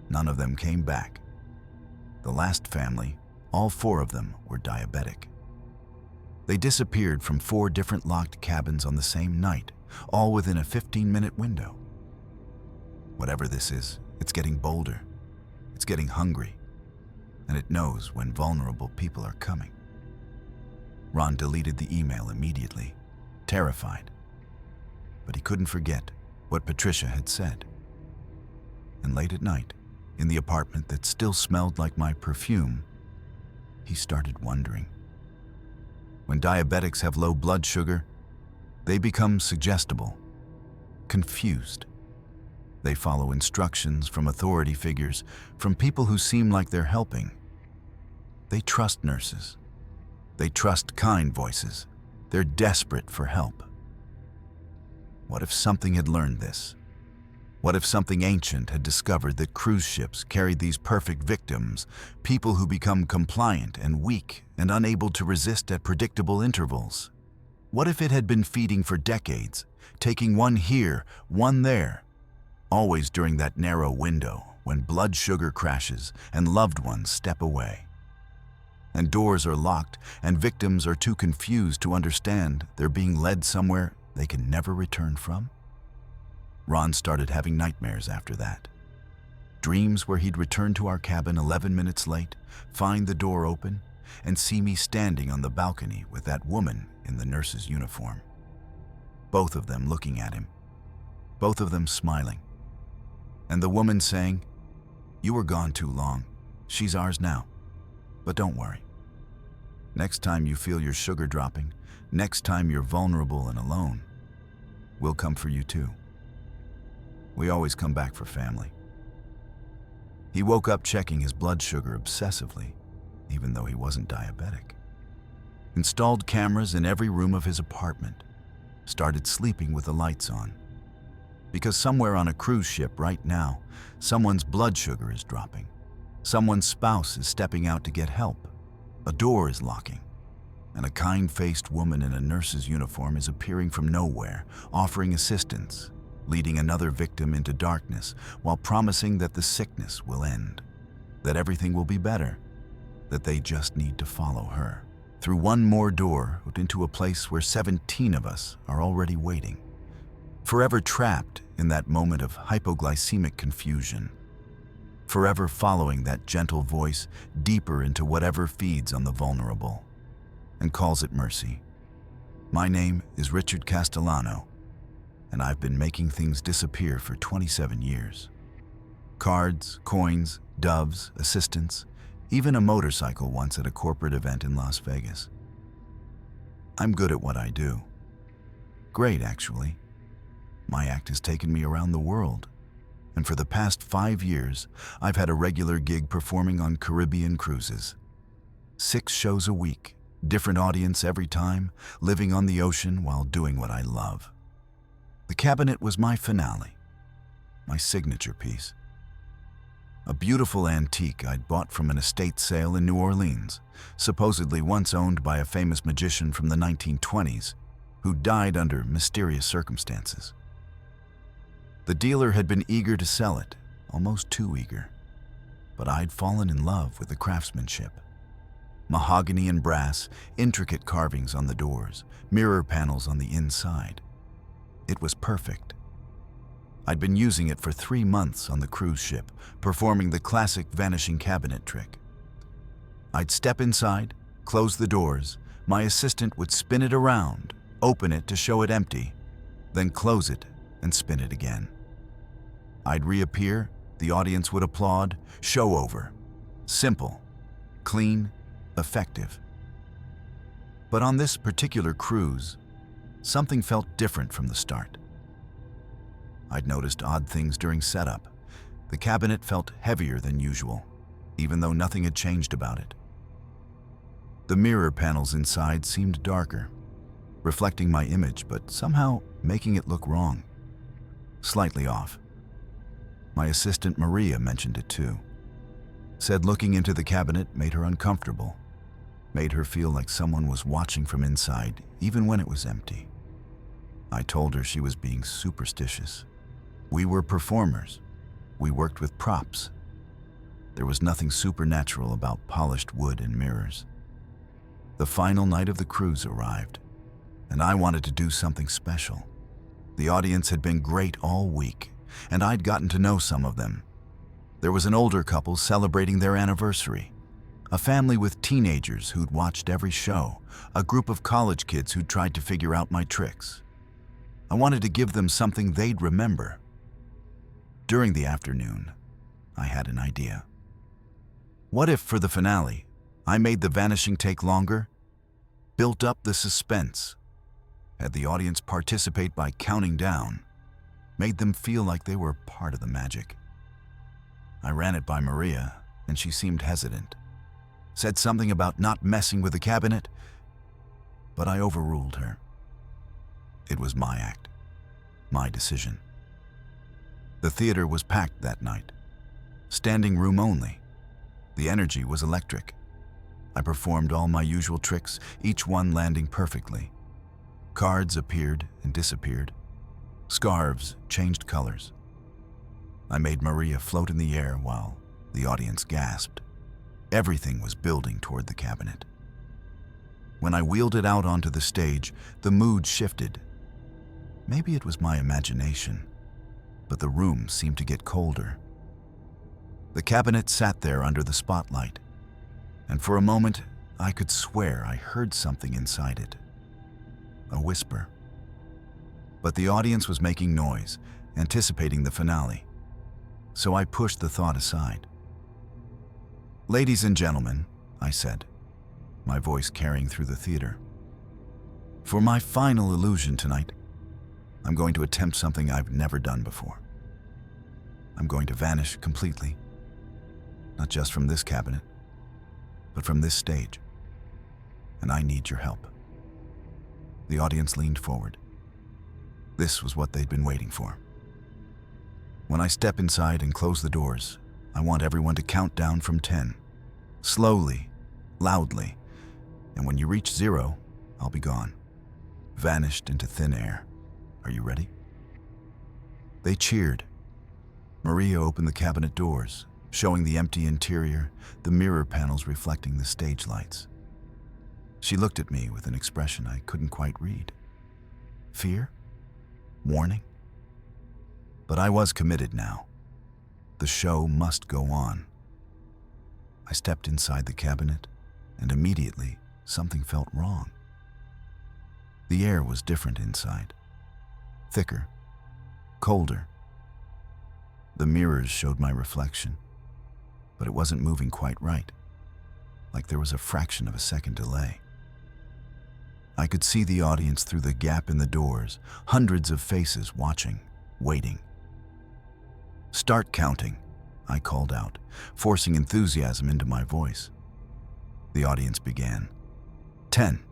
None of them came back. The last family, all 4 of them were diabetic. They disappeared from 4 different locked cabins on the same night, all within a 15-minute window. Whatever this is, it's getting bolder. It's getting hungry. And it knows when vulnerable people are coming." Ron deleted the email immediately, terrified. But he couldn't forget what Patricia had said. And late at night, in the apartment that still smelled like my perfume, he started wondering. When diabetics have low blood sugar, they become suggestible, confused. They follow instructions from authority figures, from people who seem like they're helping. They trust nurses. They trust kind voices. They're desperate for help. What if something had learned this? What if something ancient had discovered that cruise ships carried these perfect victims, people who become compliant and weak and unable to resist at predictable intervals? What if it had been feeding for decades, taking one here, one there, always during that narrow window when blood sugar crashes and loved ones step away? And doors are locked and victims are too confused to understand they're being led somewhere they can never return from? Ron started having nightmares after that. Dreams where he'd return to our cabin 11 minutes late, find the door open, and see me standing on the balcony with that woman in the nurse's uniform. Both of them looking at him. Both of them smiling. And the woman saying, "You were gone too long. She's ours now. But don't worry. Next time you feel your sugar dropping, next time you're vulnerable and alone, we'll come for you too. We always come back for family." He woke up checking his blood sugar obsessively, even though he wasn't diabetic. Installed cameras in every room of his apartment. Started sleeping with the lights on. Because somewhere on a cruise ship right now, someone's blood sugar is dropping. Someone's spouse is stepping out to get help. A door is locking. And a kind-faced woman in a nurse's uniform is appearing from nowhere, offering assistance, leading another victim into darkness while promising that the sickness will end, that everything will be better, that they just need to follow her. Through one more door into a place where 17 of us are already waiting, forever trapped in that moment of hypoglycemic confusion, forever following that gentle voice deeper into whatever feeds on the vulnerable and calls it mercy. My name is Richard Castellano, and I've been making things disappear for 27 years. Cards, coins, doves, assistants, even a motorcycle once at a corporate event in Las Vegas. I'm good at what I do. Great, actually. My act has taken me around the world, and for the past 5 years, I've had a regular gig performing on Caribbean cruises. 6 shows a week, different audience every time, living on the ocean while doing what I love. The cabinet was my finale, my signature piece. A beautiful antique I'd bought from an estate sale in New Orleans, supposedly once owned by a famous magician from the 1920s, who died under mysterious circumstances. The dealer had been eager to sell it, almost too eager, but I'd fallen in love with the craftsmanship. Mahogany and brass, intricate carvings on the doors, mirror panels on the inside. It was perfect. I'd been using it for 3 months on the cruise ship, performing the classic vanishing cabinet trick. I'd step inside, close the doors, my assistant would spin it around, open it to show it empty, then close it and spin it again. I'd reappear, the audience would applaud, show over. Simple, clean, effective. But on this particular cruise, something felt different from the start. I'd noticed odd things during setup. The cabinet felt heavier than usual, even though nothing had changed about it. The mirror panels inside seemed darker, reflecting my image, but somehow making it look wrong. Slightly off. My assistant Maria mentioned it too. Said looking into the cabinet made her uncomfortable, made her feel like someone was watching from inside, even when it was empty. I told her she was being superstitious. We were performers. We worked with props. There was nothing supernatural about polished wood and mirrors. The final night of the cruise arrived, and I wanted to do something special. The audience had been great all week, and I'd gotten to know some of them. There was an older couple celebrating their anniversary, a family with teenagers who'd watched every show, a group of college kids who'd tried to figure out my tricks. I wanted to give them something they'd remember. During the afternoon, I had an idea. What if, for the finale, I made the vanishing take longer, built up the suspense, had the audience participate by counting down, made them feel like they were part of the magic? I ran it by Maria, and she seemed hesitant. Said something about not messing with the cabinet, but I overruled her. It was my act, my decision. The theater was packed that night, standing room only. The energy was electric. I performed all my usual tricks, each one landing perfectly. Cards appeared and disappeared. Scarves changed colors. I made Maria float in the air while the audience gasped. Everything was building toward the cabinet. When I wheeled it out onto the stage, the mood shifted. Maybe it was my imagination, but the room seemed to get colder. The cabinet sat there under the spotlight, and for a moment I could swear I heard something inside it. A whisper. But the audience was making noise, anticipating the finale, so I pushed the thought aside. "Ladies and gentlemen," I said, my voice carrying through the theater, "for my final illusion tonight, I'm going to attempt something I've never done before. I'm going to vanish completely, not just from this cabinet, but from this stage, and I need your help." The audience leaned forward. This was what they'd been waiting for. When I step inside and close the doors, I want everyone to count down from 10, slowly, loudly, and when you reach 0, I'll be gone, vanished into thin air. Are you ready? They cheered. Maria opened the cabinet doors, showing the empty interior, the mirror panels reflecting the stage lights. She looked at me with an expression I couldn't quite read. Fear? Warning? But I was committed now. The show must go on. I stepped inside the cabinet, and immediately something felt wrong. The air was different inside. Thicker, colder. The mirrors showed my reflection, but it wasn't moving quite right, like there was a fraction of a second delay. I could see the audience through the gap in the doors, hundreds of faces watching, waiting. "Start counting," I called out, forcing enthusiasm into my voice. The audience began. 10.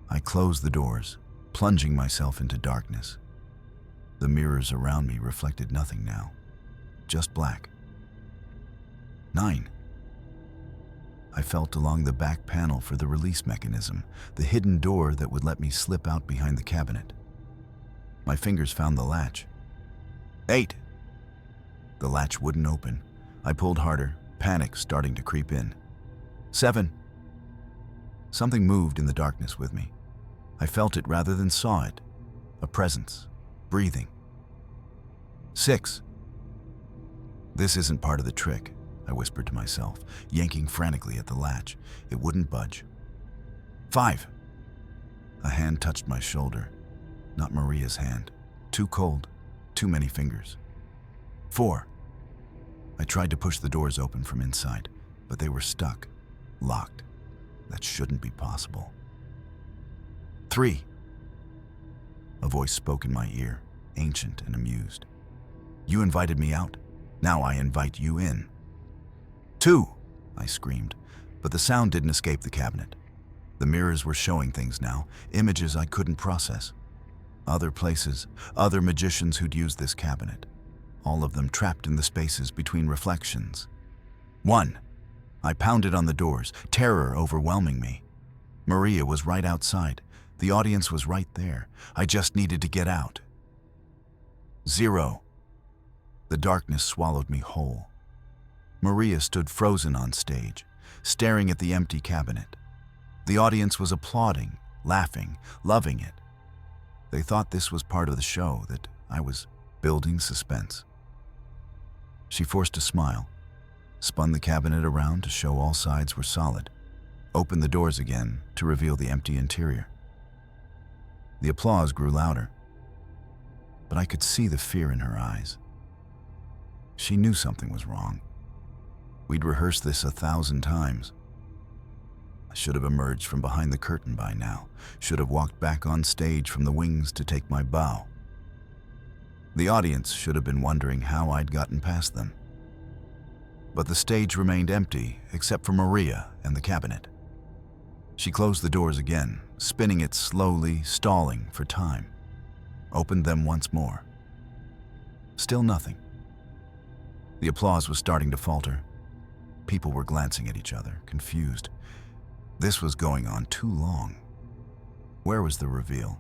I closed the doors, plunging myself into darkness. The mirrors around me reflected nothing now, just black. 9. I felt along the back panel for the release mechanism, the hidden door that would let me slip out behind the cabinet. My fingers found the latch. 8. The latch wouldn't open. I pulled harder, panic starting to creep in. 7. Something moved in the darkness with me. I felt it rather than saw it. A presence, breathing. 6. This isn't part of the trick, I whispered to myself, yanking frantically at the latch. It wouldn't budge. 5. A hand touched my shoulder. Not Maria's hand. Too cold, too many fingers. 4. I tried to push the doors open from inside, but they were stuck, locked. That shouldn't be possible. 3. A voice spoke in my ear, ancient and amused. "You invited me out. Now I invite you in." 2, I screamed, but the sound didn't escape the cabinet. The mirrors were showing things now, images I couldn't process. Other places, other magicians who'd used this cabinet. All of them trapped in the spaces between reflections. 1. I pounded on the doors, terror overwhelming me. Maria was right outside. The audience was right there. I just needed to get out. 0. The darkness swallowed me whole. Maria stood frozen on stage, staring at the empty cabinet. The audience was applauding, laughing, loving it. They thought this was part of the show, that I was building suspense. She forced a smile, spun the cabinet around to show all sides were solid, opened the doors again to reveal the empty interior. The applause grew louder, but I could see the fear in her eyes. She knew something was wrong. We'd rehearsed this 1,000 times. I should have emerged from behind the curtain by now, should have walked back on stage from the wings to take my bow. The audience should have been wondering how I'd gotten past them. But the stage remained empty except for Maria and the cabinet. She closed the doors again, spinning it slowly, stalling for time. Opened them once more. Still nothing. The applause was starting to falter. People were glancing at each other, confused. This was going on too long. Where was the reveal?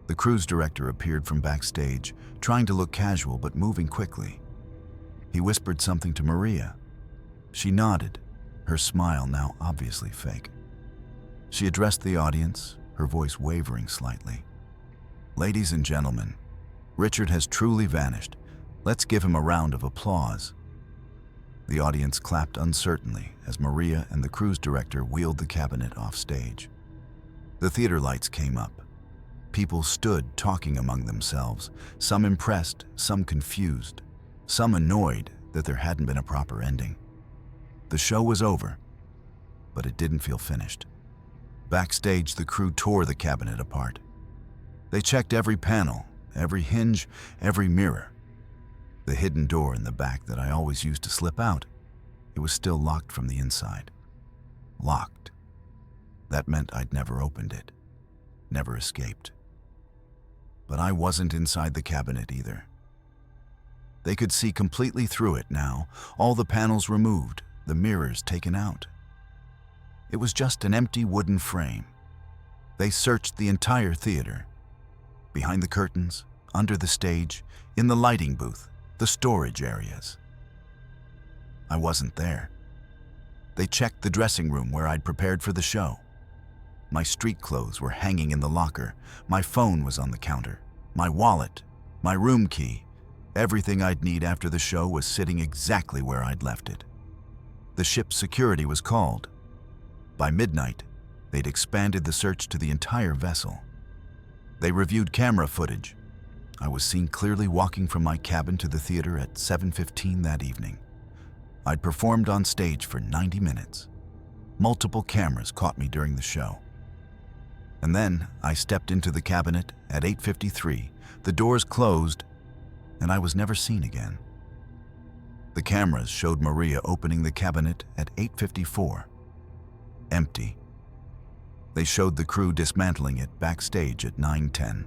The cruise director appeared from backstage, trying to look casual but moving quickly. He whispered something to Maria. She nodded, her smile now obviously fake. She addressed the audience, her voice wavering slightly. "Ladies and gentlemen, Richard has truly vanished. Let's give him a round of applause." The audience clapped uncertainly as Maria and the cruise director wheeled the cabinet off stage. The theater lights came up. People stood talking among themselves, some impressed, some confused, some annoyed that there hadn't been a proper ending. The show was over, but it didn't feel finished. Backstage, the crew tore the cabinet apart. They checked every panel, every hinge, every mirror. The hidden door in the back that I always used to slip out, it was still locked from the inside. Locked. That meant I'd never opened it, never escaped. But I wasn't inside the cabinet either. They could see completely through it now, all the panels removed, the mirrors taken out. It was just an empty wooden frame. They searched the entire theater. Behind the curtains, under the stage, in the lighting booth, the storage areas. I wasn't there. They checked the dressing room where I'd prepared for the show. My street clothes were hanging in the locker. My phone was on the counter. My wallet, my room key, everything I'd need after the show was sitting exactly where I'd left it. The ship's security was called. By midnight, they'd expanded the search to the entire vessel. They reviewed camera footage. I was seen clearly walking from my cabin to the theater at 7:15 that evening. I'd performed on stage for 90 minutes. Multiple cameras caught me during the show. And then I stepped into the cabinet at 8:53. The doors closed, and I was never seen again. The cameras showed Maria opening the cabinet at 8:54. Empty. They showed the crew dismantling it backstage at 9:10.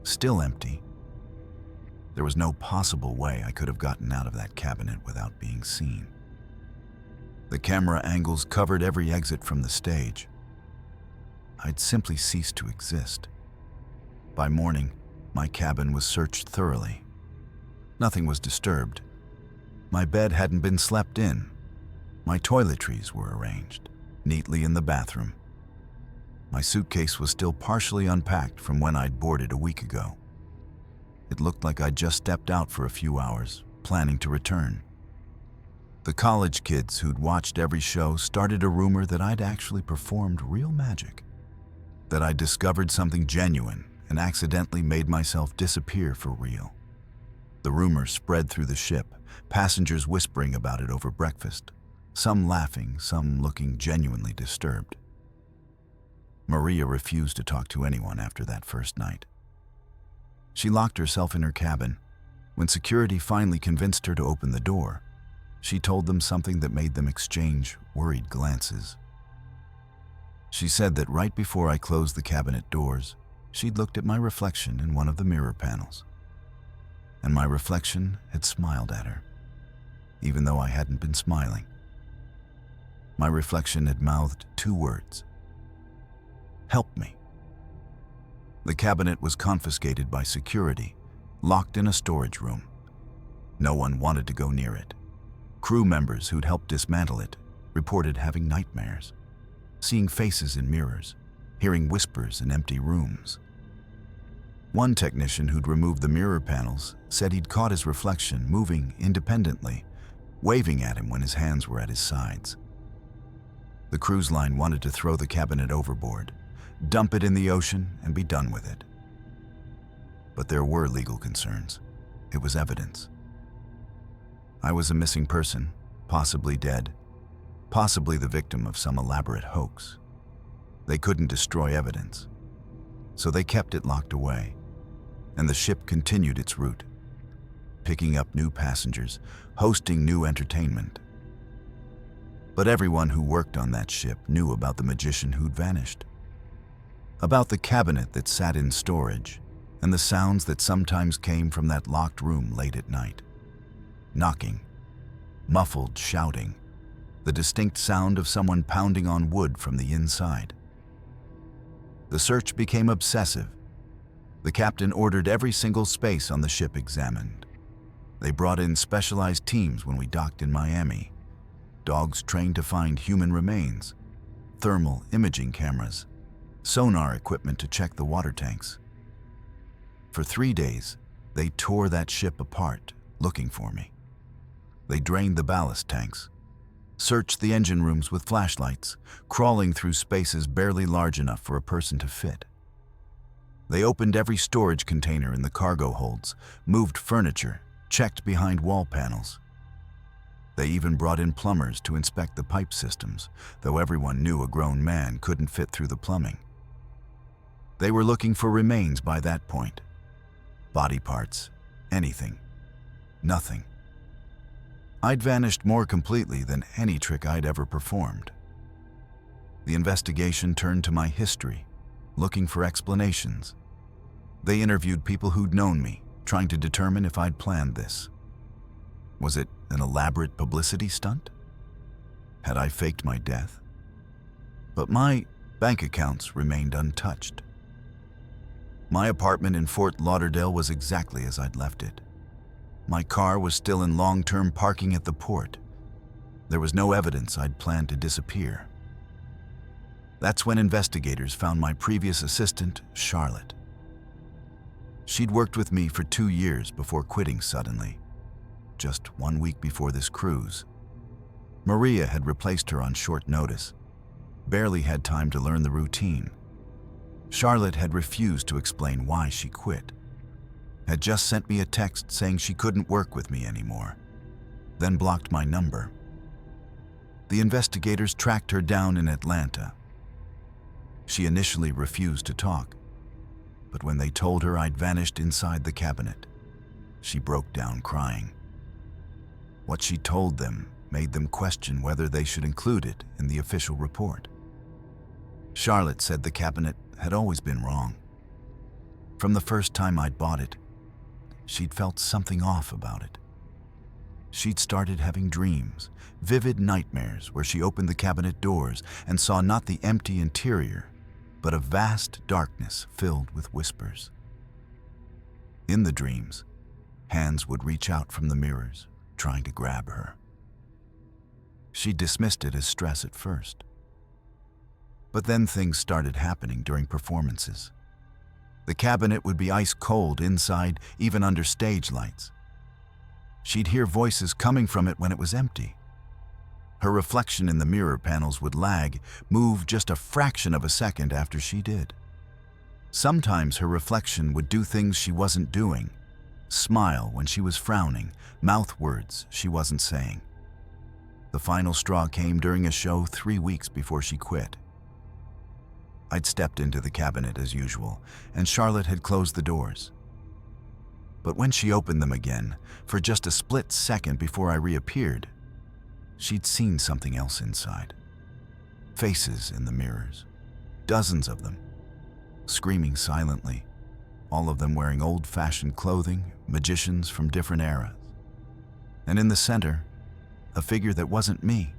Still empty. There was no possible way I could have gotten out of that cabinet without being seen. The camera angles covered every exit from the stage. I'd simply ceased to exist. By morning, my cabin was searched thoroughly. Nothing was disturbed. My bed hadn't been slept in. My toiletries were arranged neatly in the bathroom. My suitcase was still partially unpacked from when I'd boarded a week ago. It looked like I'd just stepped out for a few hours, planning to return. The college kids who'd watched every show started a rumor that I'd actually performed real magic, that I'd discovered something genuine and accidentally made myself disappear for real. The rumor spread through the ship, passengers whispering about it over breakfast, some laughing, some looking genuinely disturbed. Maria refused to talk to anyone after that first night. She locked herself in her cabin. When security finally convinced her to open the door, she told them something that made them exchange worried glances. She said that right before I closed the cabinet doors, she'd looked at my reflection in one of the mirror panels. And my reflection had smiled at her, even though I hadn't been smiling. My reflection had mouthed 2 words: "Help me." The cabinet was confiscated by security, locked in a storage room. No one wanted to go near it. Crew members who'd helped dismantle it reported having nightmares, seeing faces in mirrors, hearing whispers in empty rooms. One technician who'd removed the mirror panels said he'd caught his reflection moving independently, waving at him when his hands were at his sides. The cruise line wanted to throw the cabinet overboard, dump it in the ocean, and be done with it. But there were legal concerns. It was evidence. I was a missing person, possibly dead, possibly the victim of some elaborate hoax. They couldn't destroy evidence, so they kept it locked away, and the ship continued its route, picking up new passengers, hosting new entertainment. But everyone who worked on that ship knew about the magician who'd vanished, about the cabinet that sat in storage, and the sounds that sometimes came from that locked room late at night. Knocking, muffled shouting, the distinct sound of someone pounding on wood from the inside. The search became obsessive. The captain ordered every single space on the ship examined. They brought in specialized teams when we docked in Miami, dogs trained to find human remains, thermal imaging cameras, sonar equipment to check the water tanks. For 3 days, they tore that ship apart, looking for me. They drained the ballast tanks, searched the engine rooms with flashlights, crawling through spaces barely large enough for a person to fit. They opened every storage container in the cargo holds, moved furniture, checked behind wall panels. They even brought in plumbers to inspect the pipe systems, though everyone knew a grown man couldn't fit through the plumbing. They were looking for remains by that point. Body parts, anything, nothing. I'd vanished more completely than any trick I'd ever performed. The investigation turned to my history, looking for explanations. They interviewed people who'd known me, trying to determine if I'd planned this. Was it an elaborate publicity stunt? Had I faked my death? But my bank accounts remained untouched. My apartment in Fort Lauderdale was exactly as I'd left it. My car was still in long-term parking at the port. There was no evidence I'd planned to disappear. That's when investigators found my previous assistant, Charlotte. She'd worked with me for 2 years before quitting suddenly, just 1 week before this cruise. Maria had replaced her on short notice, barely had time to learn the routine. Charlotte had refused to explain why she quit, had just sent me a text saying she couldn't work with me anymore, then blocked my number. The investigators tracked her down in Atlanta. She initially refused to talk, but when they told her I'd vanished inside the cabinet, she broke down crying. What she told them made them question whether they should include it in the official report. Charlotte said the cabinet had always been wrong. From the first time I'd bought it, she'd felt something off about it. She'd started having dreams, vivid nightmares where she opened the cabinet doors and saw not the empty interior, but a vast darkness filled with whispers. In the dreams, hands would reach out from the mirrors, trying to grab her. She dismissed it as stress at first. But then things started happening during performances. The cabinet would be ice cold inside, even under stage lights. She'd hear voices coming from it when it was empty. Her reflection in the mirror panels would lag, move just a fraction of a second after she did. Sometimes her reflection would do things she wasn't doing, smile when she was frowning, mouth words she wasn't saying. The final straw came during a show 3 weeks before she quit. I'd stepped into the cabinet as usual, and Charlotte had closed the doors. But when she opened them again, for just a split second before I reappeared, she'd seen something else inside. Faces in the mirrors, dozens of them, screaming silently, all of them wearing old-fashioned clothing, magicians from different eras. And in the center, a figure that wasn't me,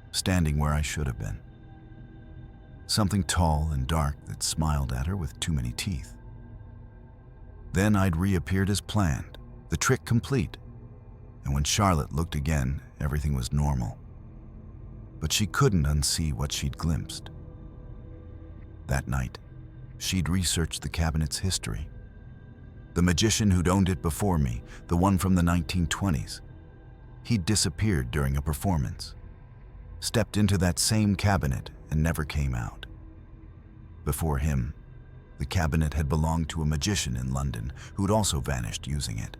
standing where I should have been. Something tall and dark that smiled at her with too many teeth. Then I'd reappeared as planned, the trick complete, and when Charlotte looked again, everything was normal. But she couldn't unsee what she'd glimpsed. That night, she'd researched the cabinet's history. The magician who'd owned it before me, the one from the 1920s, he'd disappeared during a performance, stepped into that same cabinet and never came out. Before him, the cabinet had belonged to a magician in London who'd also vanished using it.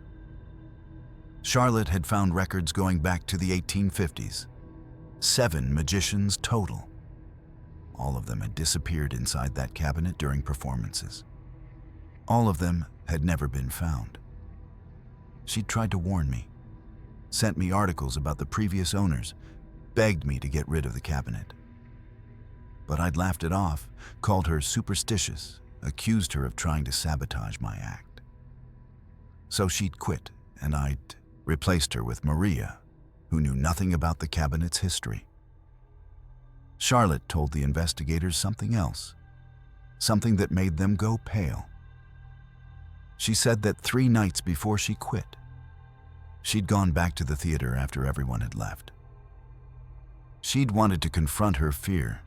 Charlotte had found records going back to the 1850s. 7 magicians total. All of them had disappeared inside that cabinet during performances. All of them had never been found. She'd tried to warn me, sent me articles about the previous owners, begged me to get rid of the cabinet. But I'd laughed it off, called her superstitious, accused her of trying to sabotage my act. So she'd quit, and I'd replaced her with Maria, who knew nothing about the cabinet's history. Charlotte told the investigators something else, something that made them go pale. She said that 3 nights before she quit, she'd gone back to the theater after everyone had left. She'd wanted to confront her fear,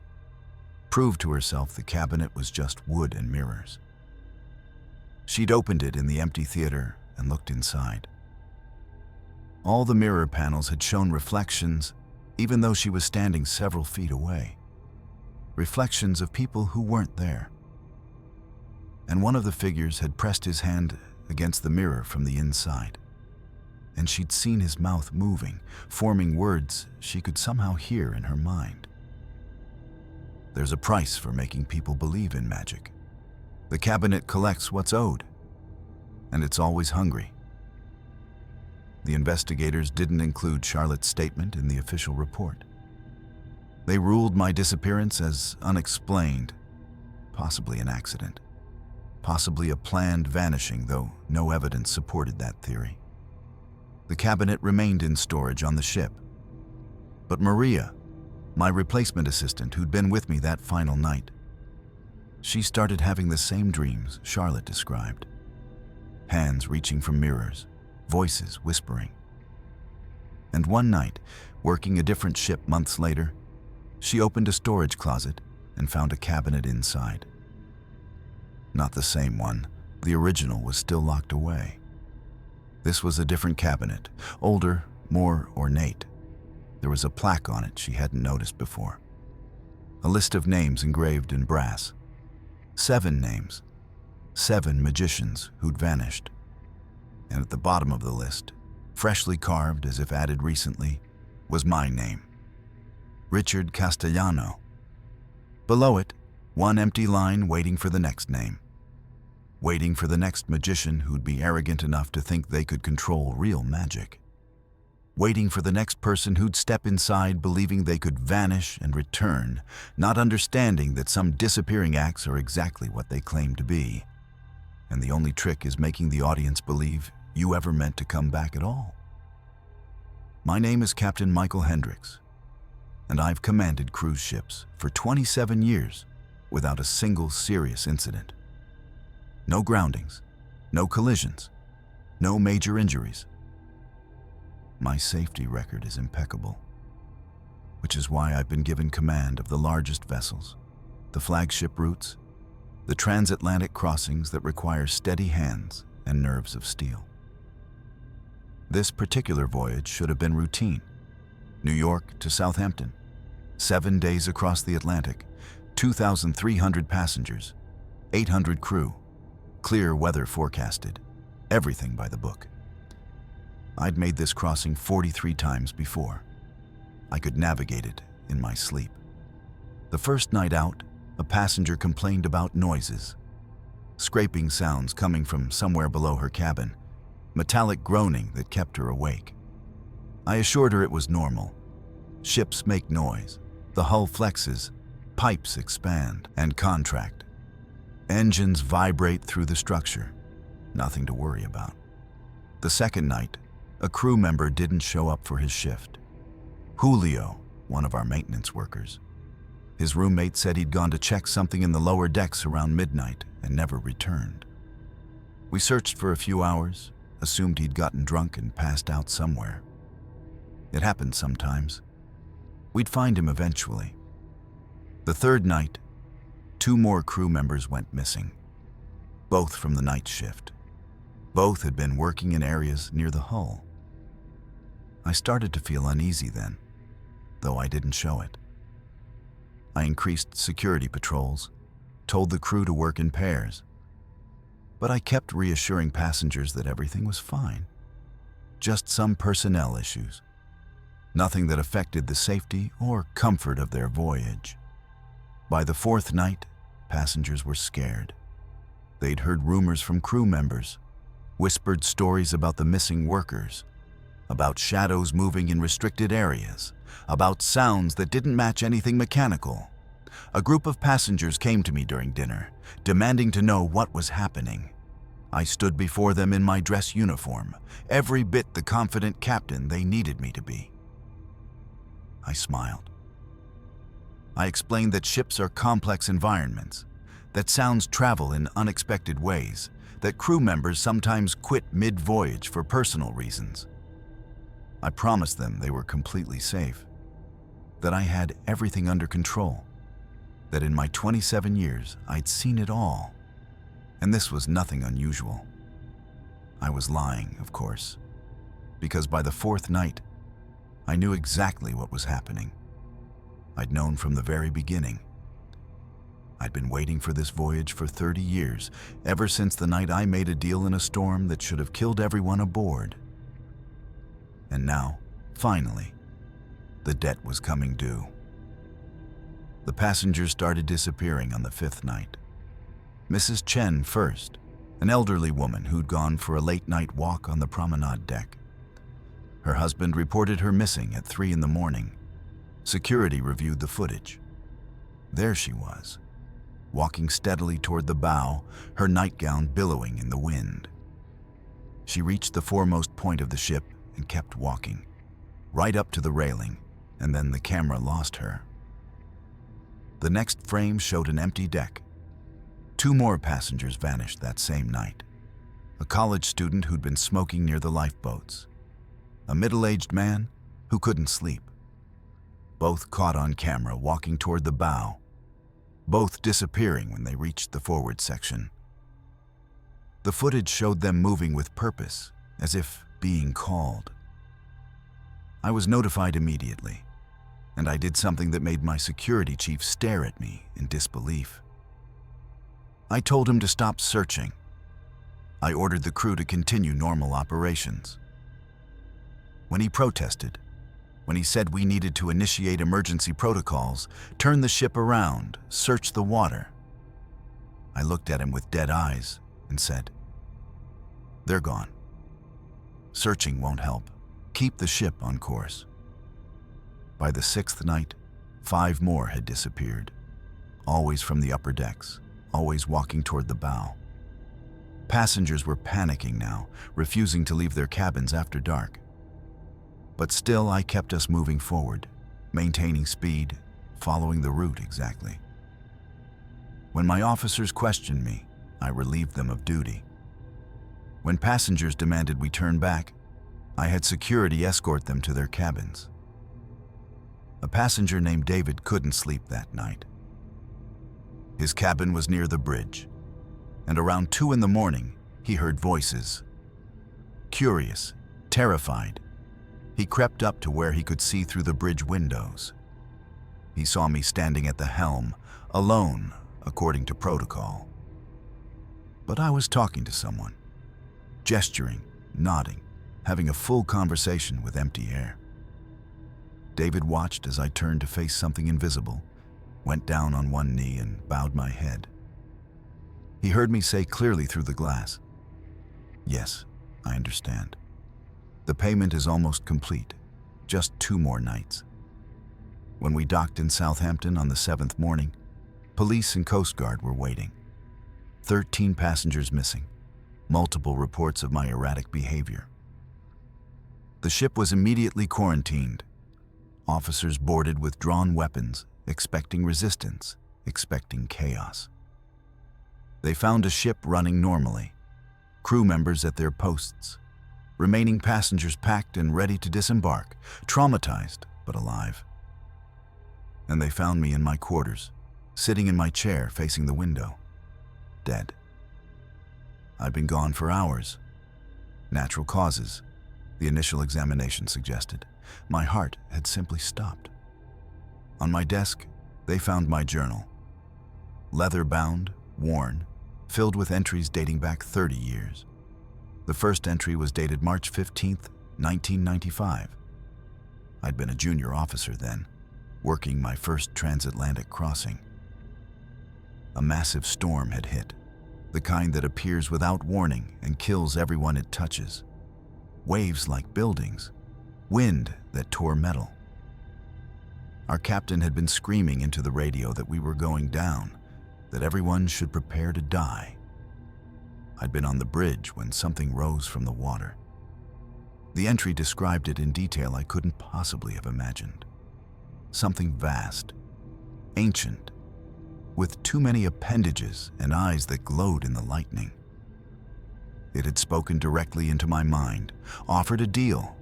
prove to herself the cabinet was just wood and mirrors. She'd opened it in the empty theater and looked inside. All the mirror panels had shown reflections, even though she was standing several feet away. Reflections of people who weren't there. And one of the figures had pressed his hand against the mirror from the inside. And she'd seen his mouth moving, forming words she could somehow hear in her mind. There's a price for making people believe in magic. The cabinet collects what's owed, and it's always hungry. The investigators didn't include Charlotte's statement in the official report. They ruled my disappearance as unexplained, possibly an accident, possibly a planned vanishing, though no evidence supported that theory. The cabinet remained in storage on the ship. But Maria, my replacement assistant who'd been with me that final night, She started having the same dreams Charlotte described. Hands reaching for mirrors, voices whispering. And one night, working a different ship months later, she opened a storage closet and found a cabinet inside. Not the same one. The original was still locked away. This was a different cabinet, older, more ornate. There was a plaque on it she hadn't noticed before. A list of names engraved in brass. 7 names. 7 magicians who'd vanished. And at the bottom of the list, freshly carved as if added recently, was my name. Richard Castellano. Below it, one empty line waiting for the next name. Waiting for the next magician who'd be arrogant enough to think they could control real magic. Waiting for the next person who'd step inside believing they could vanish and return, not understanding that some disappearing acts are exactly what they claim to be. And the only trick is making the audience believe you ever meant to come back at all. My name is Captain Michael Hendricks, and I've commanded cruise ships for 27 years without a single serious incident. No groundings, no collisions, no major injuries. My safety record is impeccable, which is why I've been given command of the largest vessels, the flagship routes, the transatlantic crossings that require steady hands and nerves of steel. This particular voyage should have been routine. New York to Southampton, 7 days across the Atlantic, 2,300 passengers, 800 crew, clear weather forecasted, everything by the book. I'd made this crossing 43 times before. I could navigate it in my sleep. The first night out, a passenger complained about noises. Scraping sounds coming from somewhere below her cabin, metallic groaning that kept her awake. I assured her it was normal. Ships make noise, the hull flexes, pipes expand and contract. Engines vibrate through the structure. Nothing to worry about. The second night, a crew member didn't show up for his shift. Julio, one of our maintenance workers. His roommate said he'd gone to check something in the lower decks around midnight and never returned. We searched for a few hours, assumed he'd gotten drunk and passed out somewhere. It happened sometimes. We'd find him eventually. The third night, 2 more crew members went missing, both from the night shift. Both had been working in areas near the hull. I started to feel uneasy then, though I didn't show it. I increased security patrols, told the crew to work in pairs. But I kept reassuring passengers that everything was fine. Just some personnel issues. Nothing that affected the safety or comfort of their voyage. By the 4th night, passengers were scared. They'd heard rumors from crew members, whispered stories about the missing workers, about shadows moving in restricted areas, about sounds that didn't match anything mechanical. A group of passengers came to me during dinner, demanding to know what was happening. I stood before them in my dress uniform, every bit the confident captain they needed me to be. I smiled. I explained that ships are complex environments, that sounds travel in unexpected ways, that crew members sometimes quit mid-voyage for personal reasons. I promised them they were completely safe, that I had everything under control, that in my 27 years I'd seen it all, and this was nothing unusual. I was lying, of course, because by the 4th night, I knew exactly what was happening. I'd known from the very beginning. I'd been waiting for this voyage for 30 years, ever since the night I made a deal in a storm that should have killed everyone aboard. And now, finally, the debt was coming due. The passengers started disappearing on the 5th night. Mrs. Chen first, an elderly woman who'd gone for a late-night walk on the promenade deck. Her husband reported her missing at 3 in the morning. Security reviewed the footage. There she was, walking steadily toward the bow, her nightgown billowing in the wind. She reached the foremost point of the ship and kept walking, right up to the railing, and then the camera lost her. The next frame showed an empty deck, Two more passengers vanished that same night. A college student who'd been smoking near the lifeboats. A middle-aged man who couldn't sleep. Both caught on camera walking toward the bow, both disappearing when they reached the forward section. The footage showed them moving with purpose, as if being called. I was notified immediately, and I did something that made my security chief stare at me in disbelief. I told him to stop searching. I ordered the crew to continue normal operations. When he protested, when he said we needed to initiate emergency protocols, turn the ship around, search the water, I looked at him with dead eyes and said, "They're gone. Searching won't help. Keep the ship on course." By the sixth night, 5 more had disappeared, always from the upper decks, always walking toward the bow. Passengers were panicking now, refusing to leave their cabins after dark. But still, I kept us moving forward, maintaining speed, following the route exactly. When my officers questioned me, I relieved them of duty. When passengers demanded we turn back, I had security escort them to their cabins. A passenger named David couldn't sleep that night. His cabin was near the bridge, and around 2 in the morning, he heard voices. Curious, terrified, he crept up to where he could see through the bridge windows. He saw me standing at the helm, alone, according to protocol. But I was talking to someone, gesturing, nodding, having a full conversation with empty air. David watched as I turned to face something invisible, went down on one knee and bowed my head. He heard me say clearly through the glass, "Yes, I understand. The payment is almost complete, just 2 more nights." When we docked in Southampton on the 7th morning, police and Coast Guard were waiting. 13 passengers missing, multiple reports of my erratic behavior. The ship was immediately quarantined. Officers boarded with drawn weapons, expecting resistance, expecting chaos. They found a ship running normally, crew members at their posts, remaining passengers packed and ready to disembark, traumatized but alive. And they found me in my quarters, sitting in my chair facing the window, dead. I'd been gone for hours. Natural causes, the initial examination suggested. My heart had simply stopped. On my desk, they found my journal. Leather-bound, worn, filled with entries dating back 30 years. The first entry was dated March 15th, 1995. I'd been a junior officer then, working my first transatlantic crossing. A massive storm had hit, the kind that appears without warning and kills everyone it touches. Waves like buildings, wind that tore metal. Our captain had been screaming into the radio that we were going down, that everyone should prepare to die. I'd been on the bridge when something rose from the water. The entry described it in detail I couldn't possibly have imagined. Something vast, ancient, with too many appendages and eyes that glowed in the lightning. It had spoken directly into my mind, offered a deal,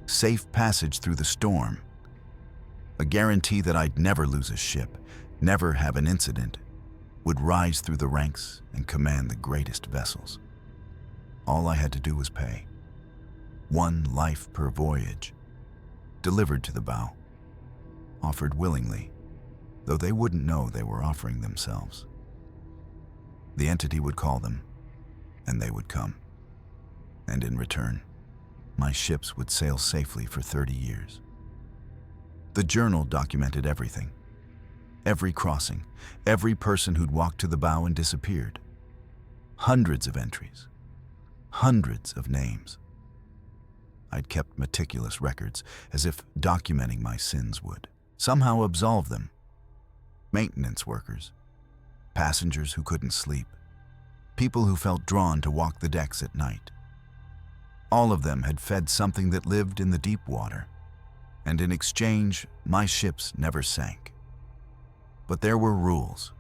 safe passage through the storm, a guarantee that I'd never lose a ship, never have an incident, would rise through the ranks and command the greatest vessels. All I had to do was pay. 1 life per voyage, delivered to the bow, offered willingly, though they wouldn't know they were offering themselves. The entity would call them, and they would come. And in return, my ships would sail safely for 30 years. The journal documented everything. Every crossing, every person who'd walked to the bow and disappeared. Hundreds of entries, hundreds of names. I'd kept meticulous records, as if documenting my sins would somehow absolve them. Maintenance workers, passengers who couldn't sleep, people who felt drawn to walk the decks at night. All of them had fed something that lived in the deep water, and in exchange, my ships never sank. But there were rules.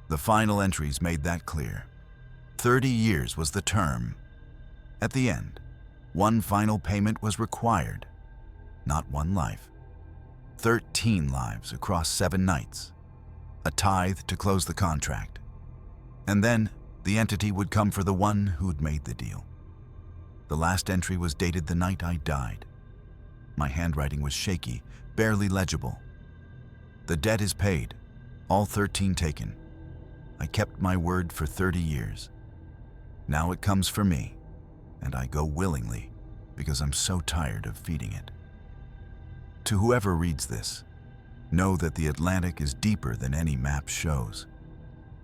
The final entries made that clear. 30 years was the term. At the end, one final payment was required. Not one life. 13 lives across 7 nights. A tithe to close the contract. And then, the entity would come for the one who'd made the deal. The last entry was dated the night I died. My handwriting was shaky, barely legible. The debt is paid, all 13 taken. I kept my word for 30 years. Now it comes for me, and I go willingly because I'm so tired of feeding it. To whoever reads this, know that the Atlantic is deeper than any map shows.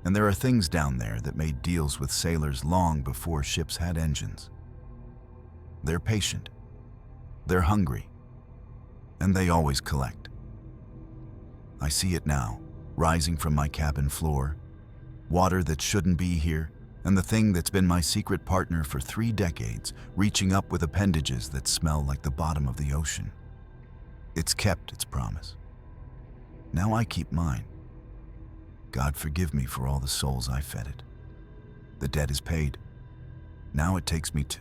And there are things down there that made deals with sailors long before ships had engines. They're patient, they're hungry, and they always collect. I see it now, rising from my cabin floor, water that shouldn't be here, and the thing that's been my secret partner for 3 decades, reaching up with appendages that smell like the bottom of the ocean. It's kept its promise. Now I keep mine. God forgive me for all the souls I fed it. The debt is paid. Now it takes me to...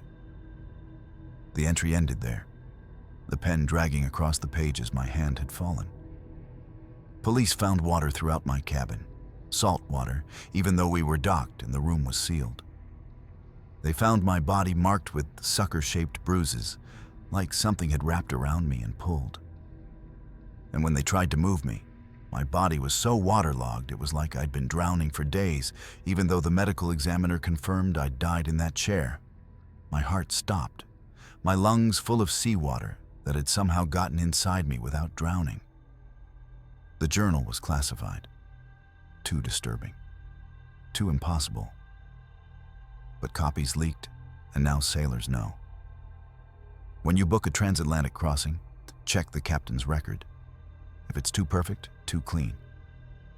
The entry ended there, the pen dragging across the page as my hand had fallen. Police found water throughout my cabin, salt water, even though we were docked and the room was sealed. They found my body marked with sucker-shaped bruises, like something had wrapped around me and pulled. And when they tried to move me, my body was so waterlogged it was like I'd been drowning for days, even though the medical examiner confirmed I'd died in that chair. My heart stopped, my lungs full of seawater that had somehow gotten inside me without drowning. The journal was classified. Too disturbing. Too impossible. But copies leaked, and now sailors know. When you book a transatlantic crossing, check the captain's record. If it's too perfect, too clean.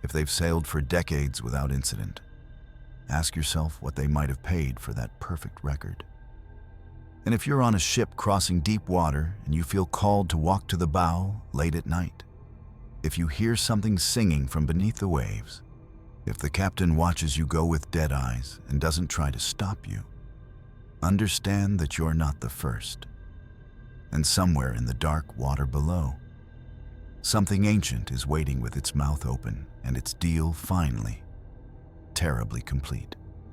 If they've sailed for decades without incident, ask yourself what they might have paid for that perfect record. And if you're on a ship crossing deep water and you feel called to walk to the bow late at night, if you hear something singing from beneath the waves, if the captain watches you go with dead eyes and doesn't try to stop you, understand that you're not the first. And somewhere in the dark water below, something ancient is waiting with its mouth open and its deal finally, terribly complete.